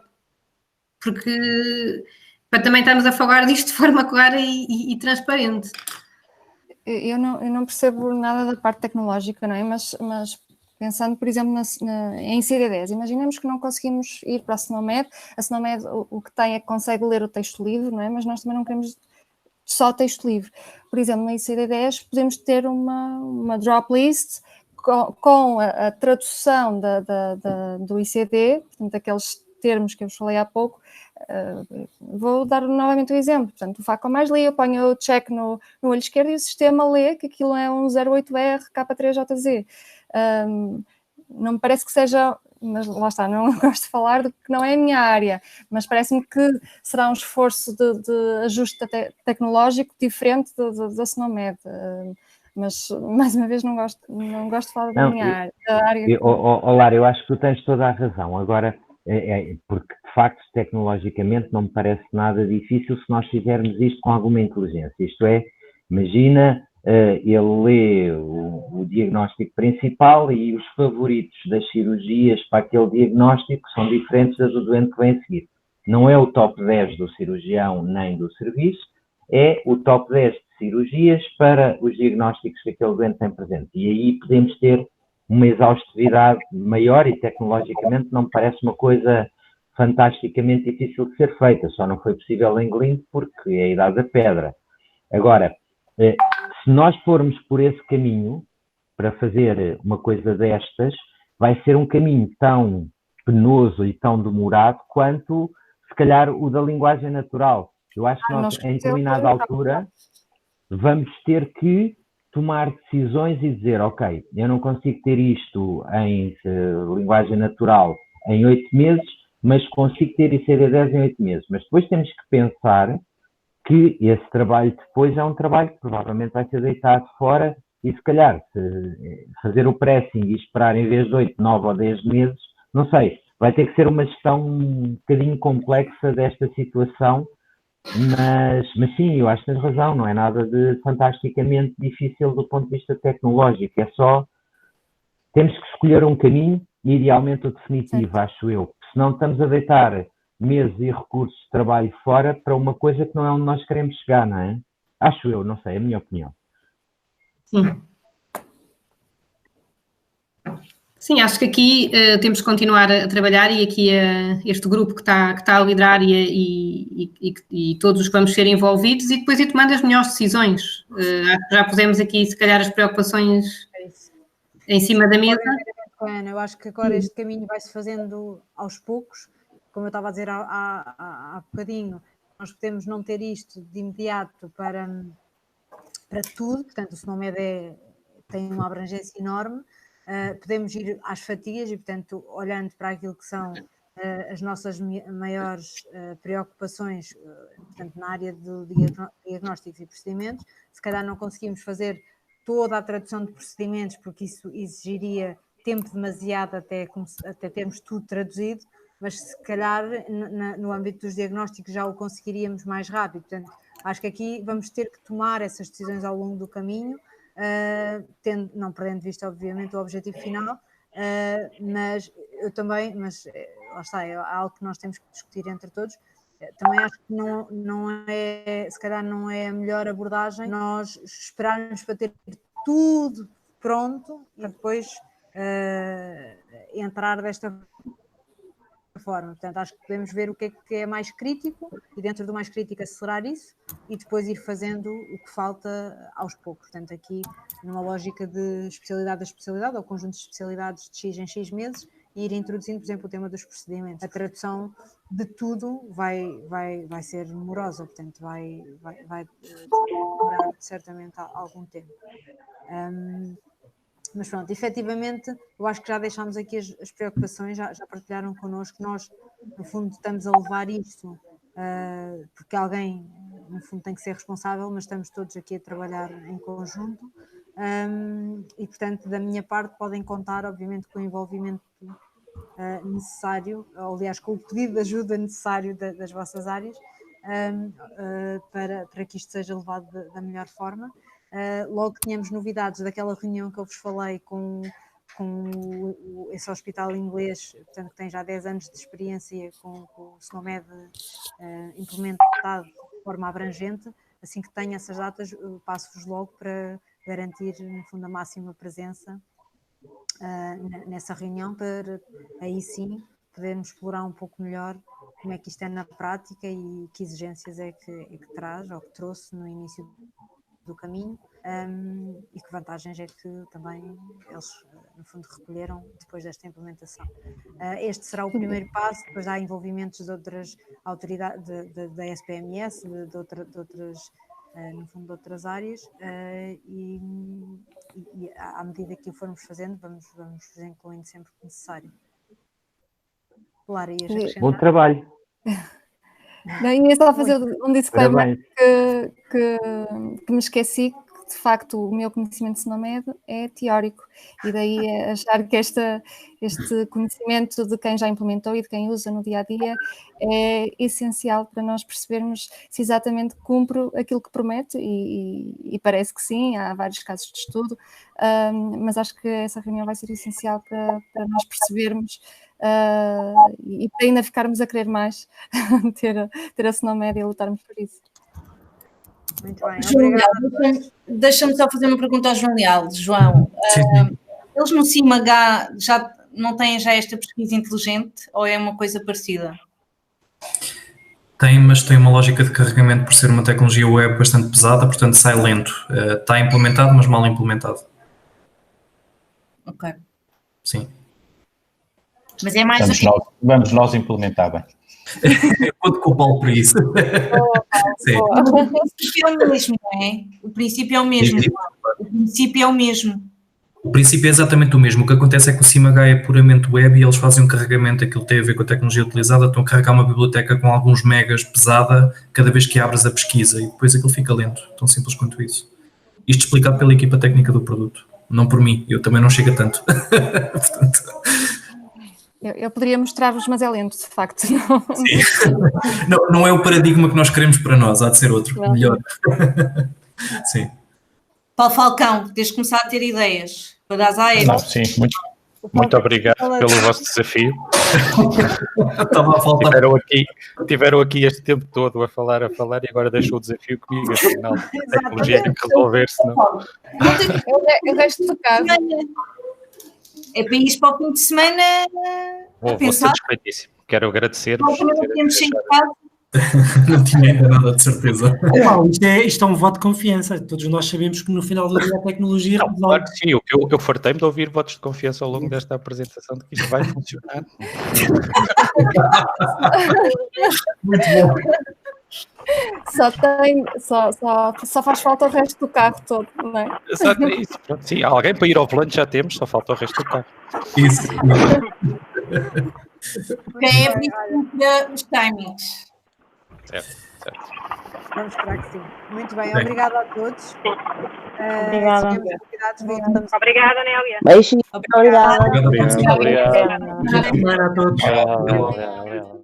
porque para também estarmos a falar disto de forma clara e transparente. Eu não percebo nada da parte tecnológica, não é? Mas pensando, por exemplo, em CD10, imaginemos que não conseguimos ir para a SNOMED. A SNOMED o que tem é que consegue ler o texto livre, não é? Mas nós também não queremos só texto livre. Por exemplo, na ICD-10 podemos ter uma drop list com a tradução do ICD, portanto, aqueles termos que eu falei há pouco. Vou dar novamente o exemplo, portanto, o FACO mais lê, eu ponho o check no olho esquerdo e o sistema lê que aquilo é um 08R K3JZ. Não me parece que seja, mas lá está, não gosto de falar do que não é a minha área, mas parece-me que será um esforço de ajuste tecnológico diferente da SNOMED. Mas, mais uma vez, não gosto de falar da minha área. Lara, eu acho que tu tens toda a razão. Agora, porque de facto, tecnologicamente, não me parece nada difícil se nós fizermos isto com alguma inteligência. Isto é, imagina, ele lê o diagnóstico principal e os favoritos das cirurgias para aquele diagnóstico são diferentes das do doente que vem a seguir. Não é o top 10 do cirurgião nem do serviço, é o top 10 de cirurgias para os diagnósticos que aquele doente tem presente. E aí podemos ter uma exaustividade maior e tecnologicamente não me parece uma coisa fantasticamente difícil de ser feita, só não foi possível em Glint porque é a idade da pedra. Agora, se nós formos por esse caminho para fazer uma coisa destas, vai ser um caminho tão penoso e tão demorado quanto, se calhar, o da linguagem natural. Eu acho que nós, em determinada altura, vamos ter que tomar decisões e dizer, ok, eu não consigo ter isto em linguagem natural em 8 meses, mas consigo ter ICD-10 em 8 meses. Mas depois temos que pensar que esse trabalho depois é um trabalho que provavelmente vai ser deitado fora e se calhar fazer o pressing e esperar em vez de 8, 9 ou 10 meses, não sei, vai ter que ser uma gestão um bocadinho complexa desta situação. Mas sim, eu acho que tens razão, não é nada de fantasticamente difícil do ponto de vista tecnológico, é só temos que escolher um caminho e idealmente o definitivo, acho eu, senão estamos a deitar meses e recursos de trabalho fora para uma coisa que não é onde nós queremos chegar, não é? Acho eu, não sei, é a minha opinião. Sim. Sim, acho que aqui temos que continuar a trabalhar e aqui este grupo que está a liderar e todos os que vamos ser envolvidos e depois ir tomando as melhores decisões. Acho que já pusemos aqui, se calhar, as preocupações em cima da mesa. Eu acho que agora este caminho vai-se fazendo aos poucos, como eu estava a dizer há bocadinho, nós podemos não ter isto de imediato para tudo, portanto o SNOMED tem uma abrangência enorme, podemos ir às fatias e, portanto, olhando para aquilo que são as nossas maiores preocupações, portanto, na área do diagnósticos e procedimentos, se calhar não conseguimos fazer toda a tradução de procedimentos, porque isso exigiria tempo demasiado até termos tudo traduzido, mas se calhar no âmbito dos diagnósticos já o conseguiríamos mais rápido. Portanto, acho que aqui vamos ter que tomar essas decisões ao longo do caminho, não perdendo de vista, obviamente, o objetivo final, mas lá está, é algo que nós temos que discutir entre todos. Também acho que se calhar não é a melhor abordagem nós esperarmos para ter tudo pronto para depois entrar desta forma. Portanto, acho que podemos ver o que é mais crítico e dentro do mais crítico acelerar isso e depois ir fazendo o que falta aos poucos. Portanto, aqui numa lógica de especialidade a especialidade ou conjunto de especialidades de X em X meses e ir introduzindo, por exemplo, o tema dos procedimentos. A tradução de tudo vai ser morosa, portanto vai demorar certamente algum tempo. Mas pronto, efetivamente, eu acho que já deixámos aqui as preocupações, já partilharam connosco, nós, no fundo, estamos a levar isto, porque alguém, no fundo, tem que ser responsável, mas estamos todos aqui a trabalhar em conjunto, e, portanto, da minha parte, podem contar, obviamente, com o envolvimento necessário, ou, aliás, com o pedido de ajuda necessário das vossas áreas, para que isto seja levado da melhor forma. Logo que tínhamos novidades daquela reunião que eu vos falei com esse hospital inglês, portanto, que tem já 10 anos de experiência com o SNOMED implementado de forma abrangente, assim que tenho essas datas, passo-vos logo para garantir, no fundo, a máxima presença nessa reunião, para aí sim podermos explorar um pouco melhor como é que isto é na prática e que exigências é que traz ou que trouxe no início do caminho, e que vantagens é que também eles, no fundo, recolheram depois desta implementação. Este será o primeiro passo, depois há envolvimentos de outras autoridades, da SPMS, de outras, no fundo, de outras áreas, e à medida que o formos fazendo, vamos incluindo sempre que necessário. Lara, ias acrescentar? Bom trabalho. Não, ia só fazer um disclaimer que me esqueci, que de facto o meu conhecimento de SNOMED é teórico e daí achar que este conhecimento de quem já implementou e de quem usa no dia-a-dia é essencial para nós percebermos se exatamente cumpre aquilo que promete e parece que sim, há vários casos de estudo, mas acho que essa reunião vai ser essencial para nós percebermos e para ainda ficarmos a querer mais ter a SNOMED e a lutarmos por isso. Muito bem, obrigada. Deixa-me só fazer uma pergunta ao João Leal. João, eles no CIMH não têm já esta pesquisa inteligente ou é uma coisa parecida? Tem, mas tem uma lógica de carregamento por ser uma tecnologia web bastante pesada, portanto sai lento. Está implementado, mas mal implementado. Ok. Sim. Mas é mais... Vamos nós implementar bem. Eu vou-te culpá-lo por isso. Sim. O princípio é o mesmo, não é? O princípio é o mesmo. O princípio é o mesmo. O princípio é exatamente o mesmo. O que acontece é que o CIMH é puramente web e eles fazem um carregamento, aquilo tem a ver com a tecnologia utilizada, estão a carregar uma biblioteca com alguns megas pesada cada vez que abres a pesquisa e depois aquilo fica lento, tão simples quanto isso. Isto explicado pela equipa técnica do produto, não por mim, eu também não chego a tanto. Portanto... Eu poderia mostrar-vos, mas é lento, de facto. Não é o paradigma que nós queremos para nós, há de ser outro, melhor. Sim. Paulo Falcão, tens de começar a ter ideias para dar a eles. Sim, muito obrigado pelo vosso desafio. Estava a faltar. Tiveram aqui este tempo todo a falar e agora deixou o desafio comigo, afinal. A tecnologia tem que resolver-se, não? Eu deixo de tocar. é para ir para o fim de semana a Vou ser pensar. respeitíssimo. Quero agradecer. Nós também não temos sem casa. Não tinha ainda nada de certeza. Isto é um voto de confiança. Todos nós sabemos que no final do dia a tecnologia... Não, claro que sim. Eu fartei-me de ouvir votos de confiança ao longo desta apresentação de que isto vai funcionar. Muito bom. Só faz falta o resto do carro todo, não é? Exato, é isso. Pronto, sim, alguém para ir ao volante já temos, só falta o resto do carro. Isso. Quem é bonito os timings. Certo. Vamos esperar que sim. Muito bem, obrigada a todos. Obrigada. Obrigada, Nélia. Beijinho. Obrigada. Obrigado a todos. Obrigado a todos. Obrigado.